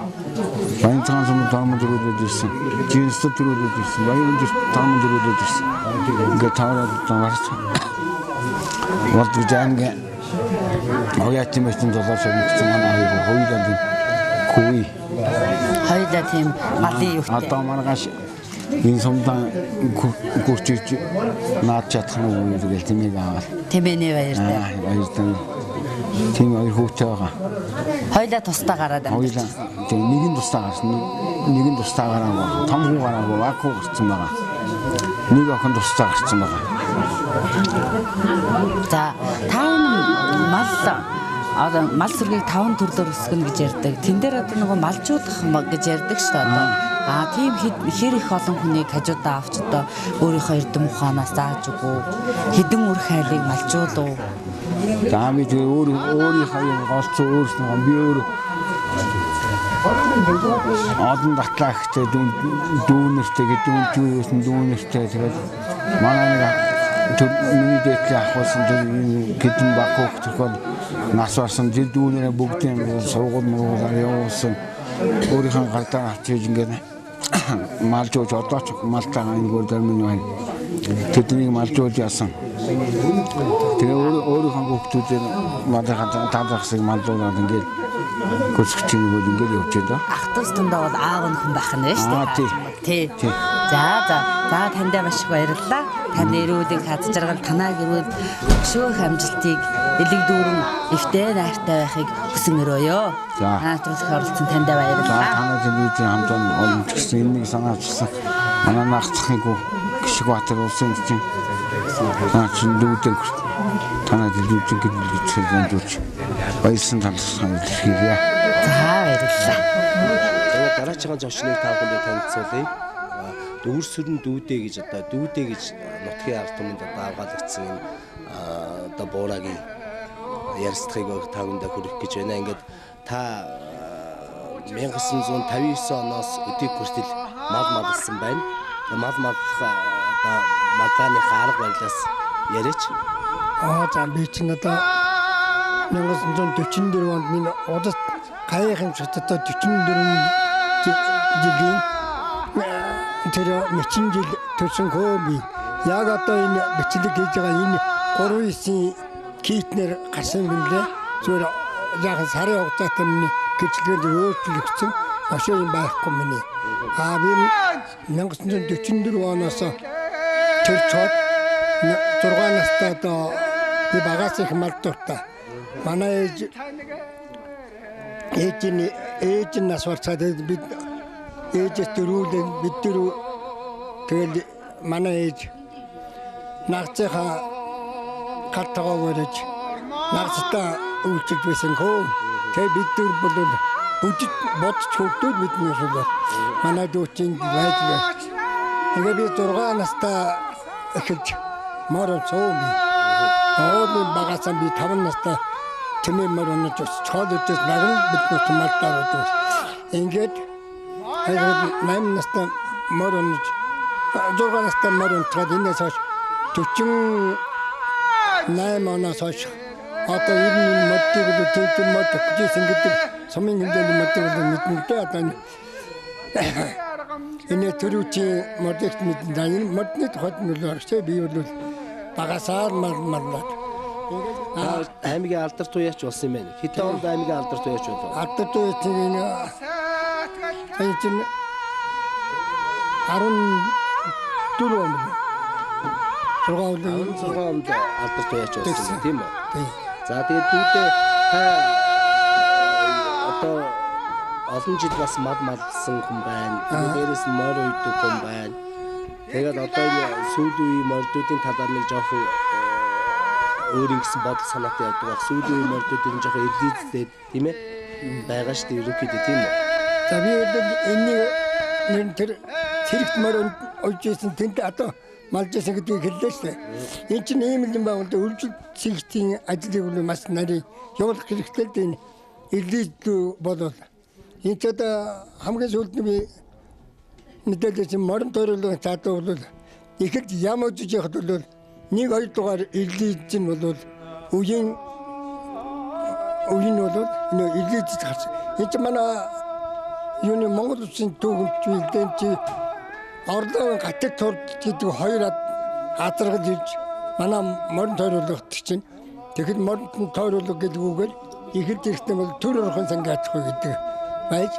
Баянцхан сум тормон дөрвөлөд ирсэн. Жинс дөрвөлөд ирсэн. Баяуул тормон дөрвөлөд ирсэн. Ингээд таараад таарч. Walд жаанга ояатын мэтэн долоо шавьсан манай хоёулаа хүй. Хоёулаа тийм малын юутай. Одоо маргааш энэ сумдан гүрчиж наад чадах нь үү гэж тэмээг аваад. Тэмээний баяртай. Баяртай. Тийм хоёр хүүтэй байгаа. Хоёулаа тусдаа гараад байна. Хоёулаа нэг нь тусдаа гарсан. Нэг нь тусдаа гараагүй. Том хүү гараагүй. Ваку гарсан байгаа. Нэг охин тусдаа гарсан байгаа. За мал сүргийг 5 төрлөөр өсгөнө гэж ярьдаг. Тэн дээр одоо нөгөө малжуулах гэж ярьдаг шүү дээ. Тийм хэр их олон хүнийг хажуудаа авч одоо өөрийнхөө эрдэм ухаанаас зааж өгөө. Хэдэн үр хайлыг малжуулав. За би өөрийнхөө голцоо өөрснөө би өөр одон батлаа ихтэй дүүнэртэй гэдэг дүүнэртэй тэгээд манай нэг миний дэтлээ ахуулсан гэдэн баг хөөхтөрхөөр нас барсан жил дүүнэрээ бүгдийн сургууль муугаар явуулсан өөрийнхөө гардаа авчиж ингээд малжуулж одоо ч малтаа ингээд дөрмөн байна. Тэднийг малжуулж яасан. Тэгээ өөрийнхөө хүүхдүүдээр мадаа таадахсыг малжуулаад ингээд гүсгчийн бол ингээд явж байгаа. Ах トゥ стундаа бол аав нь хүн байх нь шүү дээ. Тий. За таньдаа маш их баярлалаа. Таны эрүүдийг хаз жаргал танаа гэрүүл өшөөх амжилтыг элэг дүүрэн эвтэй найртай байхыг хүсэн өрөөё. Наадруулах оролцсон таньдаа баярлалаа. Танай телевизийн хамтран олончсан энийг санаачсан. Манай наагцхыг гişиг батар улсын чинь наачин дүүдэн танай телевизийн гэрэлцэл зөндөөч баярсан талархсан хэлье. За баярлалаа. Тэгээд дараагийн зочныг та бүхэнд танилцуулъя. Дүүрсүрэн дүүдээ гэж одоо дүүдээ гэж нутгийн ард түмэнд одоо авгаалгдсан одоо буурагийн ярилцлагыг та бүхэнд хүргэх гэж байна. Ингээд та 1959 оноос өдийг хүртэл мал малсан байна. мал маллах одоо малдааны арга барилаас яриач. За би чинь одоо 1944 онд миний удас гайхын шаттай 44 жилийн тэр мэчин жил төрсөн хөөби. Яг одоо энэ бичлэг хийж байгаа энэ 3-9 китнэр гарсан билээ. Зүгээр яг сарын хугацаатай миний гэрчлэгэнд өөрчлөгдсөн ашиг юм байхгүй миний. Би 1944 оноос тэр чод 6 настай одоо би багаас их малдуутай. Манай ээж нас болцоод бид ээжээс дөрүүлэн бид дөрөв тэгэл манай ээж нагцынхаа галтгаа өрөж нагцтай үйлчлж байсан хөө. Тэгээ бид дөр бол бүжиг бодч хөвгдүүд бидний шууд манай дүүчин байж байна. Тэгээ би 6 настай эхэлж морон цооми. Оолын багасаа би 5 настай тэмээ морон чоолж наган биднээс малтаар өгдөг. Ингээд 8 настай морон 6 настай морон цаад энэс хойш 48 оноос хойш одоо ер нь модыг төвтөн мод гэж ингэдэг сумын хэмжээний модыг мэднэтэй одоо энэ төрүүчи модыг мэднэ энэ модны тухайд нь орчтой би бол багасаар маллаад аймгийн алдар туяач болсон юм байна. Хэдэн онд аймгийн алдар туяач болов? Алдар туяач энэ чинь 14 онд 6 онд алдар туяач болсон тийм үү? За тэгээд дүүтэй одоо олон жил бас мад малсан хүн байна. Дээрээс нь морь үйдэг хүн байна. Тэгээд одоо сүүлийн үеийн морьдуудын талаар нэг жоохон өөрийн гэсэн бодол санаатай явдаг баг. Сүүлийн үеийн морьдуудын жоохон эрлийцтэй тийм ээ байгаа шүү дээ ерөнхийдөө тийм үү? За би энэ тэр цэрэгт морь олжсэн тэнд одоо малжсэн гэдгийг хэллээ шүү дээ. Энэ чинь ийм юм байгуулд үржил цэгтийн ажлыг бол маш нарийн явуулах хэрэгтэй дээ. Эрлийд болол энэ ч одоо хамгийн сүүлд нь би мэдээлэл морин тойруулгын цаадаа бол ихэд ямаж яхад бол 1-2 дугаар эрлийд чинь бол үеийн бол энэ эрлийд гарсан. Энэ ч манай юуны Монгол улсын түүхэмч үлдэн чи орлогын гатаг турд гэдэг хоёр азаргал ирж манай морин тойруулгад чинь тэгэхэд морин тойруулга гэдэг үгээр ихэд ихтэй бол төр орхон сангаачихгүй гэдэг байж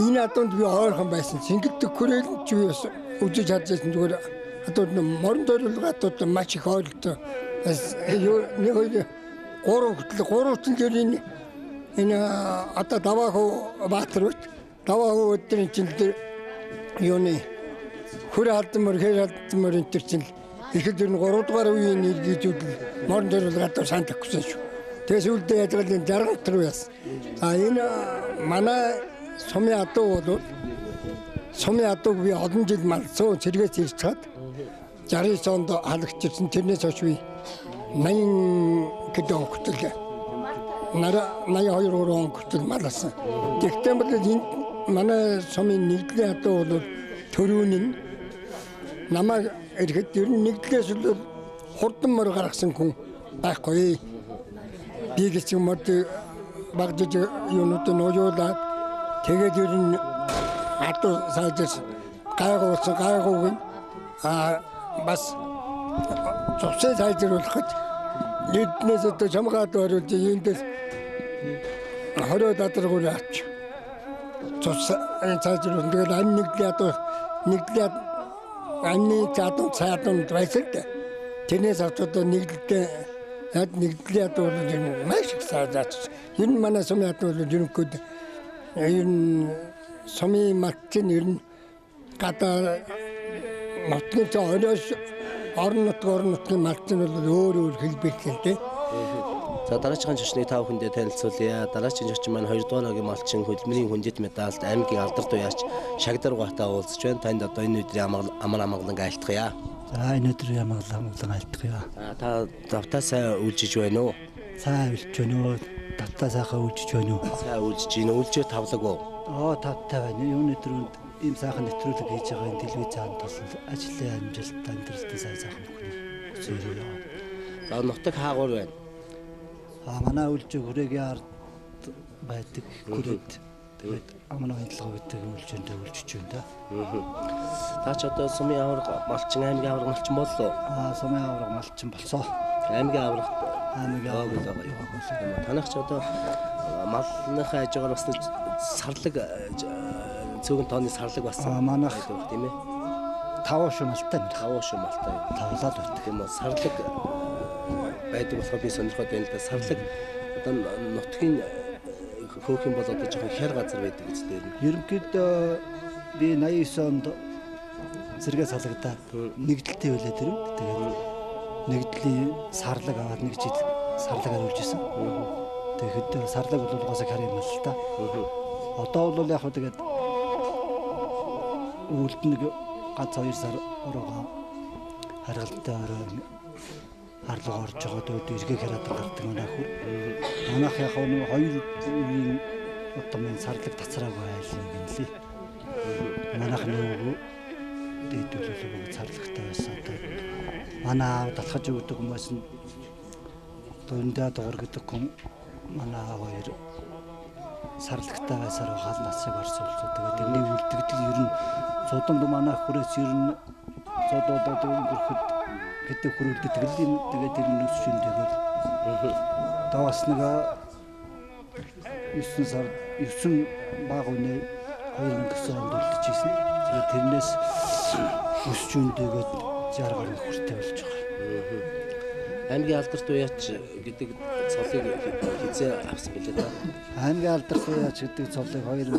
энэ атонд би ойрхон байсан сингэлдэг хүрээл чи үжиж харж байсан зүгээр одоо морин тойруулга атууд маш их ойлтой нэг хоёр 3 төрлийн энэ одоо давааху баатар давааху өдрийн чинь юуны хүрээ алдмар хэр алдмар энэ төр чинь ихэд ер нь 3 дугаар үеийн иргэжүүд морин тойруулгад сандахгүйсэн шүү. Тэгээс үлдээ ядгалын жаргал руу яасан. Энэ манай сумын адуу бол сумын адууг би олон жил малцсан цэргээс ирж чад 69 онд халагчирсан тэрнээс хойш би 80 гэдэг хөтөлөө. 82 он хөтөл малсан. Тэгтээ бол энэ манай сумын нэгдлийн адуу бол төрүүн нь намайг ирэхэд ер нь нэгдлээс л хурдан мөр гаргасан хүн байхгүй. Би гэж юм уу багжиж юунууд нөөжүүлээд тэгээд ер нь адуу сайжс гайгуулсан гайгууг нь бас цогцол сайжруулах гэж нэгднээс одоо чамгаад оруулж эндээс 20 дадрагуул аач цогцол сайжруулсан тэгээд ань нэгдлээд анны цаадуу цаадуунд байсан дээ. Тэрнээс авчдаа нэгдэлтэй нэгдлийн адуу маш их сайжаач. Энэ манай сумын адуу ерөнхийд энэ сумын матчин ер нь гадаа матны цаороош орон нутгийн матчин бол өөр хэлбэртэй. За дараагийн жишний 5 хүндээ танилцуулъя. Дараагийн жишин маань 2 дугаар огийн малчин хөдөлмөрийн хүндэт медальд аймгийн алдар туяач Шагдар гуйтай уулзж байна. Танд одоо энэ өдрийн амар амгалан айлтгая. За энэ өдрийн амгалан айлтгая. Та давтаа сайн үйлжиж байна уу? Сайн үйлж байна уу? Давтаа сайхан үйлжиж байна уу? Сайн үйлжиж байна. Үйлжээ тавлаг уу? Тавтай байна. Энэ өдрөнд ийм сайхан нэвтрүүлэг хийж байгаа энэ телевизийн тусал ажлын амжилт амьдралтын сайн сайхан бүхний зөвөрөө. За нутаг хаагур байна. Манай үлжиг хүрээгийн ард байдаг хүрээд тэгээд манай хяндлага гэдэг үлжиндээ үлжиж байна да. Та ч одоо сумын авраг малчин аймгийн авраг малчин боллоо. Сумын авраг малчин болсоо. Аймгийн авраг яваагүй. Танах ч одоо малныхаа ажгаар бас сарлаг цөөхөн тооны сарлаг басан. Манайх тийм ээ. 5 шумалтай. 5 шумалтай. Тавлаад байдаг. Тийм үү. Сарлаг байдаг болохоор би сонирхоод байна л да. Сарлаг одоо нутгийн хөөх юм бол одоо жоохон хэр газар байдаг гэж дээр. Ерөнхийдөө би 89 онд зэрэгээ салгадаад нэгдэлтэй байлаа тэр. Тэгээд нэгдлийн сарлаг аваад нэг жил сарлаг хариулж исэн. Тэгэхэд сарлаг бол угаасаа харь юм л та. Одоо бол яг хөө тэгээд үлд нэг ганц 2 сар ороо харгалтай ороо харлага орж байгаа дүүд эргээ хараад гардаг манай хөр. Манайх яг нэг 2 үеийн утмын сарлаг тацраагүй айлын гинлээ. Манайх нөгөө дээдүүлэлгүй сарлагтай байсан. Манай аав талхаж өгдөг хүмүүс нь дундаа дуур гэдэг хүн манай аав хоёр сарлагтай байсаар хаал насыг орсуулсан. Тэгээд тэрний үлдэгдэл ер нь зодонд манай хүрээс ер нь зодоод өнгөрөхөд гэдэг хүрүүлдэг тэгэл тэгээд тэр нь өсч өндөөгөл тавас нэг 9 сар 9 баг үнэ 2009 онд үлдчихсэн. Тэгээд тэрнээс өсч өндөөгөөд 60 гаруй хүртэл болж байгаа. Аймгийн алдарт уяач гэдэг цолыг хизээ авсан билээ да. Аймгийн алдарт уяач гэдэг цолыг 2010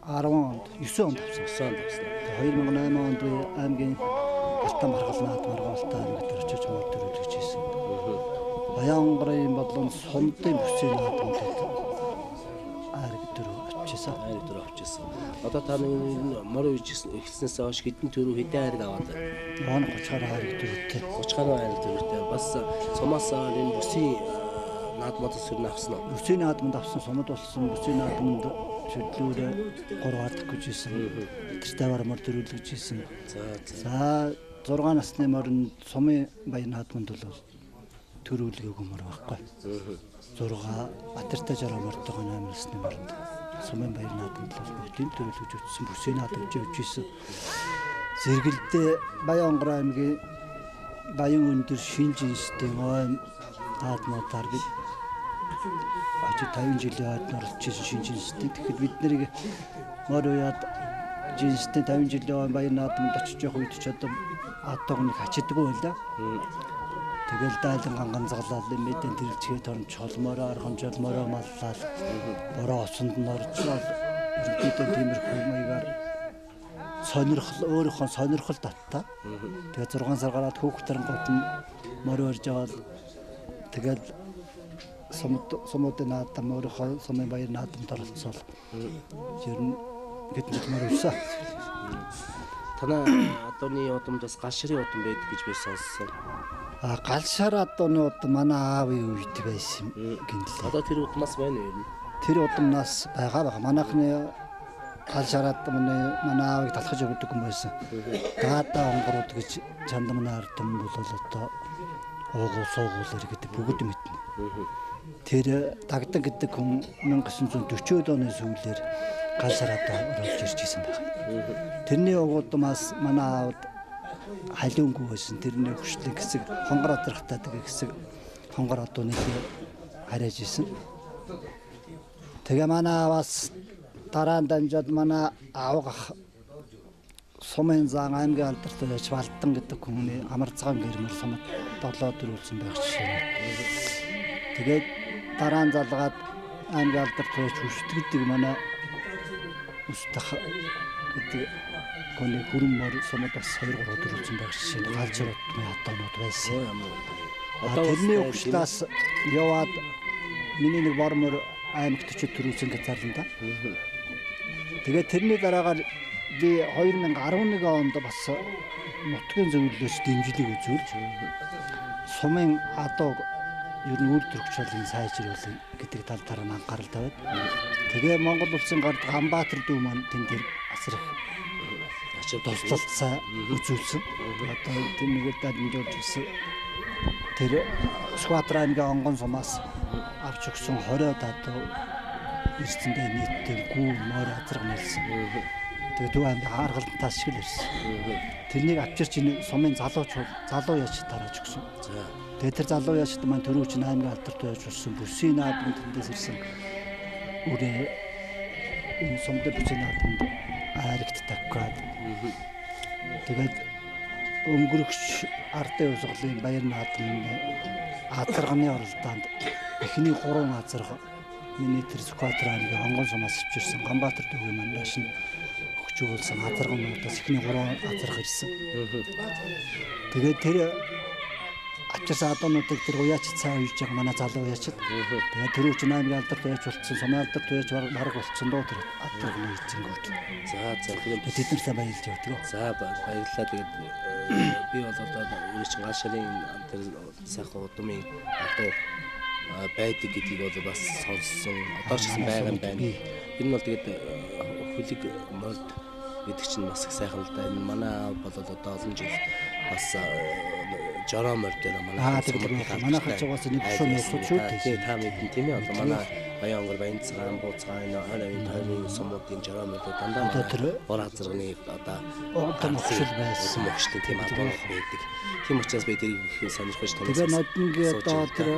онд 9 онд авсан. 2008 онд аймгийн Алтан маргалнаад маргаалтай аймагт очиж мөр төрүүлж хийсэн. Баянгарын бодлон сумдын бүсийн наадмууд ариг дөрөв авчихсан. Одоо та мөр ихснээс хойш хэдэн төрөв хэдэн ариг аваад байна? 30 гаруй ариг дөрөвтэй. 30 гаруй ариг дөрөвтэй. Бас сумаас энэ бүсийн наадмуудаас юу авсан уу? Бүсийн наадмууд авсан, сумд болсон бүсийн наадмууд шүтлүүрээ 3 ард гэж хийсэн. Тэртээ мөр төрүүлж хийсэн. За 6 насны морин сумын баян наадманд бол төрүүлгээгүй мөр байхгүй. 6 Батартай жараа мортойгоо 8 насны моринд сумын баян наадманд бол бүгдийг төрүүлж өчсөн бүсийн наадмж өчсөн. Зэрэгэлдээ Баянгар аймгийн баян өндөр шинж институтын ойн наадмуудаар бид 50 жилийн хойд оролцсон шинж институт. Тэгэхэд бид нарыг мөр уяад институт 50 жилийн хойд баян наадманд очиж явах үед ч одоо атог нэг хачдаггүй байлаа. Тэгэл дайлан ганганзгалаад мэдэн тэрэлцгээ томч холмороо архамжуулмороо маллал бороо осонд нь оржоод ерөнхийдөө тиймэрхүү маягаар сонирхол өөрийнхөө сонирхол татта. Тэгээ 6 сар гараад хөөхтөрн гот нь мөр орж аваад тэгэл сумуудын наадам өөрийнхөө сумын баяр наадамд оролцоод ер нь гэдэгт мөр өссөн. Танаа одооны удамд бас гал ширийн удам байдаг гэж би сонссон. Гал шар одооны удам манай аавын үед байсан гинлээ. Одоо тэр удмаас байна уу? Тэр удамнаас байгаа. Манайхны гал шараад манай аавыг талхаж өгдөг юм байсан. Даадаа онгорууд гэж чандманы ардам бол одоо уугуул суугуул гэдэг бүгд мэднэ. Тэр дагдаг гэдэг хүн 1940-од оны сүүлээр гал шараад орж ирж исэн байна. Тэрний угуудмаас манай аавд халиунгүй байсан. Тэрний хөшлөг хэсэг хонгор одрахтай хэсэг хонгор одооныг харьяаж исэн. Тэгээ манай ааваас дараа нь дамжаад манай аавгах сумын зан аймгийн алдарт уяач Балдан гэдэг хүний амарцгаан гэрмэл сумд 7 төрүүлсэн байх жишээ. Тэгээд дараа нь залгаад аймгийн алдарт уяач хүчтгдэг манай устдах гэдэг хүний хүрэн мөр сумд бас 2-3 төрүүлсэн байх жишээ. Галжруудны хатаанууд байсан. Тэрний өгшлээс яваад миний нэг бормор аймагт ч төрүүлсэн гэж зарлана да. Тэгээд тэрний дараагаар би 2011 онд бас нутгийн зөвлөлөөс дэмжлэг үзүүлж сумын адуу ер нь үйл төрөгчлийн сайжруулах гэдэг тал дараа нь анхаарал тавиад Тэгээ Монгол улсын гард Ганбаатар дүү маань тэн дээр асар их туслалцаа үзүүлсэн. Одоо тэмээгээр дамжуулж гисэн тэр сквадрангийн онгон сумаас авч өгсөн 20 татуу ирсэндээ нийтдээ гүү морь азраг нэлсэн. Тэгээ дүү аймаг харгалтаас шиг л ирсэн. Тэрнийг авчирч энэ сумын залуу яж тарааж өгсөн. Тэгээ тэр залуу яжд маань төрүүч аймаг алдартай яж болсон бүсийн наадмын тэндээс ирсэн үрээ энэ сумд бүсийн наадманд айрагт тавьгаад тэгээд өнгөрөгч ардын усгалын баяр наадмын азарганы оролдоонд эхний 3 азарга миний тэр сквадрангийн хонгон сумаас авчирсан Ганбаатар дүүгийн манаш нь өгч өгүүлсэн азаргнуудаас эхний 3 азарга ирсэн. Тэгээд тэр авчирсан адуунуудыг тэр уяач цаа үйж байгаа манай залуу уяачд. Тэгээд тэр үуч 8 алдарт уяач болцсон, сумын алдарт уяач бараг болцсон доо тэр азаргны эзэнгүүд. За тэгээд бид нартай баярлж явдаг. За баярлалаа. Тэгээд би бол одоо өөрийн чинь гашрын тэр сайхан удмын одоо байдаг гэдгийг бол бас сонссон. Одоо ч гэсэн байгаа юм байна. Энэ бол тэгээд хөлөг морд гэдэг чинь бас их сайхан л да. Энэ манай бол одоо олон жил бас жороо морд дээр манай манайх цугаас нэг шум явуулж шүү дээ. Та мэдэн тийм ээ. Одоо манай баян онгор баян цагаан бууцгаан энэ хоёрын сумуудын жороо морд дандаа бор азарганы одоо мөхшил байсан мөхшил тийм адуулах байдаг. Тийм учраас би тэрийг их сонирхож танилцсан. Тэгээ нодонгийн одоо тэр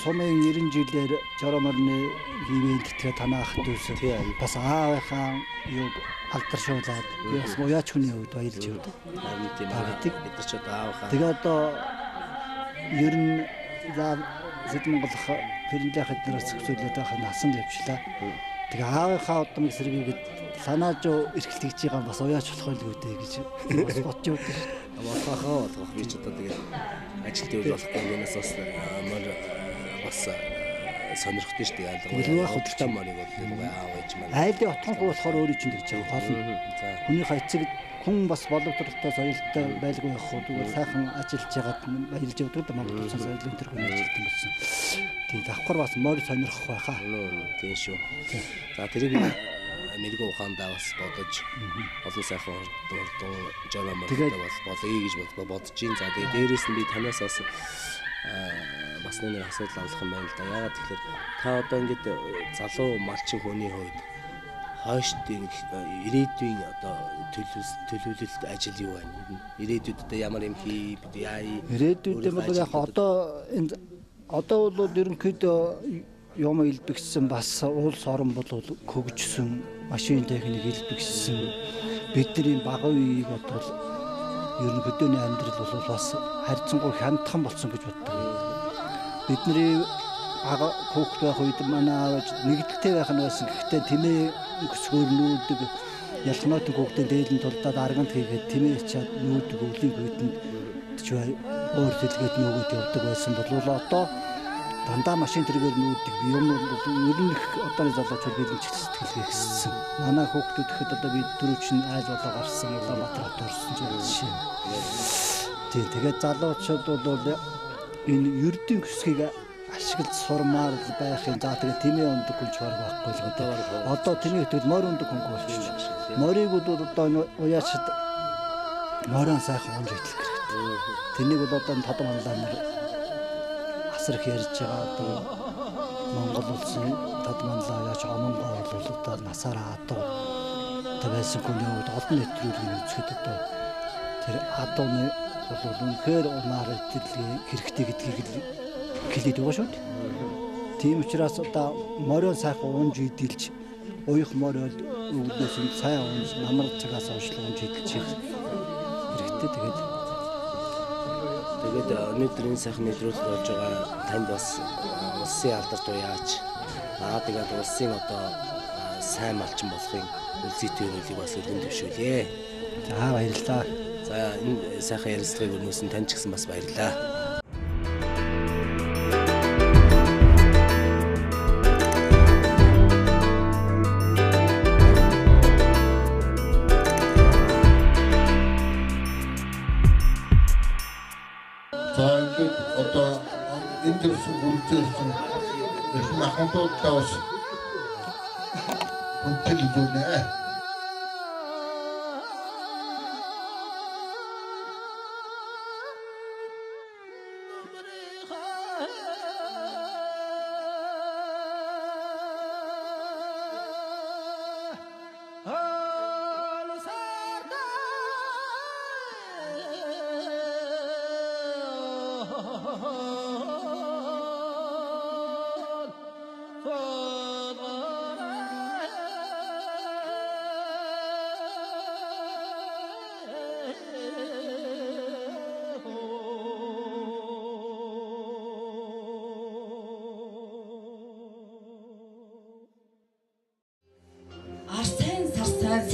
сумын 90 жилээр жороо морны ивент тэгээ танаа ах дүүс бас аавынхаа юу алдар шуулаад бас уяач хүний хувьд баярлж явдаг. Харин тийм байдаг. Бид нар ч одоо аавынхаа тэгээ одоо ер нь Монгол хэрэндээ хэднээс зөвлөд байхад насан явчлаа. Тэгээ аавынхаа удмыг сэргийгээд санааж эргэлт хийж байгаа бас уяач болох байлгүй дээ гэж бас бодож явдаг. Болохоо болох би ч одоо тэгээ ажил дээр болохгүй юмнаас бас сонирхдаг шүү дээ. Тэгэл яах хөдөлთა морийг бол аав ээж маань айлын отгонгүй болохоор өөрөө чинь гэж байгаа хол нь. Хүний хайцаг хүн бас боловсролтой соёлтой байлгүй явах уу тэгвэл сайхан ажиллаж ягаад баярлж явдаг да Монгол улсын соёлын тэр хүн ажилтан болсон. Тийм давхар бас морь сонирхох байхаа. Тийм шүү. За тэрийг мэрэгэн ухаандаа бас бодож олон сайхан урдун жороо морьтой бас болъё гэж бодож байна. За тэгээ дээрээс нь би танаас бас нэг асуудал авах юм байна л да. Яагаад тэгэхээр та одоо ингэж залуу малчин хүний хувьд хойштын ирээдүйн одоо төлөвлөлт ажил юу байна? Ирээдүйд одоо ямар юм хий бид яа? Ирээдүйд бол яг одоо бол ерөнхийдөө юм илбэгсэн бас улс орон бол хөгжсөн машин техник илбэгсэн бидний бага үеийг бодвол ерөнхийдөөний амьдрал бол бас харьцангуй хямдхан болсон гэж боддог. Бидний бага хүүхэд байх үед манай аавч нэгдэлтэй байх нь байсан. Гэхдээ тэмээ өсгөр нүүдэг ялхнаатай хүүхдээ дээлэн тулдаад арганд хийгээд тэмээ чад нүүдэг өвлийн хүйтэнд ч өөр хэлгээд нөгөөд явдаг байсан бол одоо дандаа машин тэргээр нүүдэг юм бол ер нь их одооны залуучууд бэлэнч сэтгэл хийсэн. Манай хүүхдүүд ихэд одоо би дөрөв чинь айл болоо гарсан Улаанбаатар хот орсон ч жишээ. Тэгээд залуучууд бол энэ ердийн хөсгийг ашиглаж сурмаар байх юм. За тэгээд тэмээ өндөг хүнч бараг байхгүй л одоо. Одоо тэрний хэвэл морь өндөг хүн болчих. Морийг бол одоо уяачд морин сайхан онж идэх хэрэгтэй. Тэрнийг бол одоо тодон онлаа нар асар их ярьж байгаа. Одоо Монгол улсын тодон онлаа яаж омонгоо бол одоо насаараа адуу байсан хүний хувьд олон нэвтрүүлгийг үзэхэд одоо тэр адууны бол үнэхээр унаар идэвхтэй хэрэгтэй гэдгийг хэлээд байгаа шүү дээ. Тийм учраас одоо морион сайхан унж идэлж уйх мориол өвлөөс нь сайн унж намар цагаас уншлах унж идэлж хэрэгтэй. Тэгээд өнөөдөр энэ сайхан нэвтрүүлэг болж байгаа танд бас улсын алдарт уяач тэгээд улсын одоо сайн малчин болохын үлзийтэй бас өргөн төвшүүлье. За баярлалаа. За энэ сайхан ярилцлагыг өрнөсөн танд ч гэсэн бас баярлалаа. Одоо энэ төрсөн үлдсэн их махантуудтай бас Until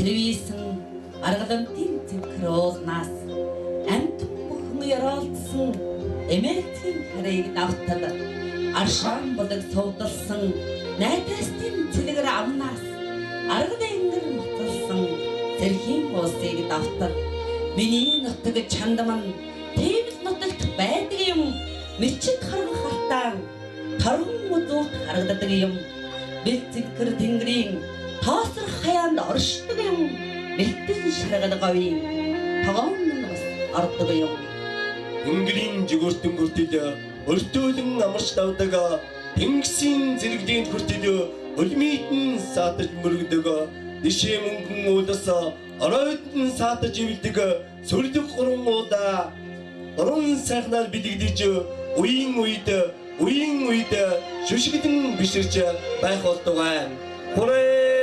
Сэрвийсэн аргалантын цэнхэр уулнаас амт бүхэн яралдсан эмээлтийн харийг давтал аршаан бодог сувдалсан найтастын цэлгэр амнаас аргад энгэр муталсан зэрхийн уусыг давтал миний нутаг чандман тэмэл нутагт байдаг юм мэчид харган хартаан тарган үзүүрт харагддаг юм бэлцэнхэр тэнгэрийн таасар хаяанд оршдог юм бэлтэн шаргал говийн тогоон нас ордог юм Тэнгэрийн жигүүртэн хүртэл өртөөлөн амарч давдаг тэнгисийн зэрэглийн хүртэл өлмитэн саатаж мөргөдөг дишээ мөнгөн уулаас оройтон саатаж ивэлдэг сүрлэг гурван уудаа орон сайхнаар бэлэгдэж үеийн үед шүшгэлэн биширч байх болдог. Хүрээ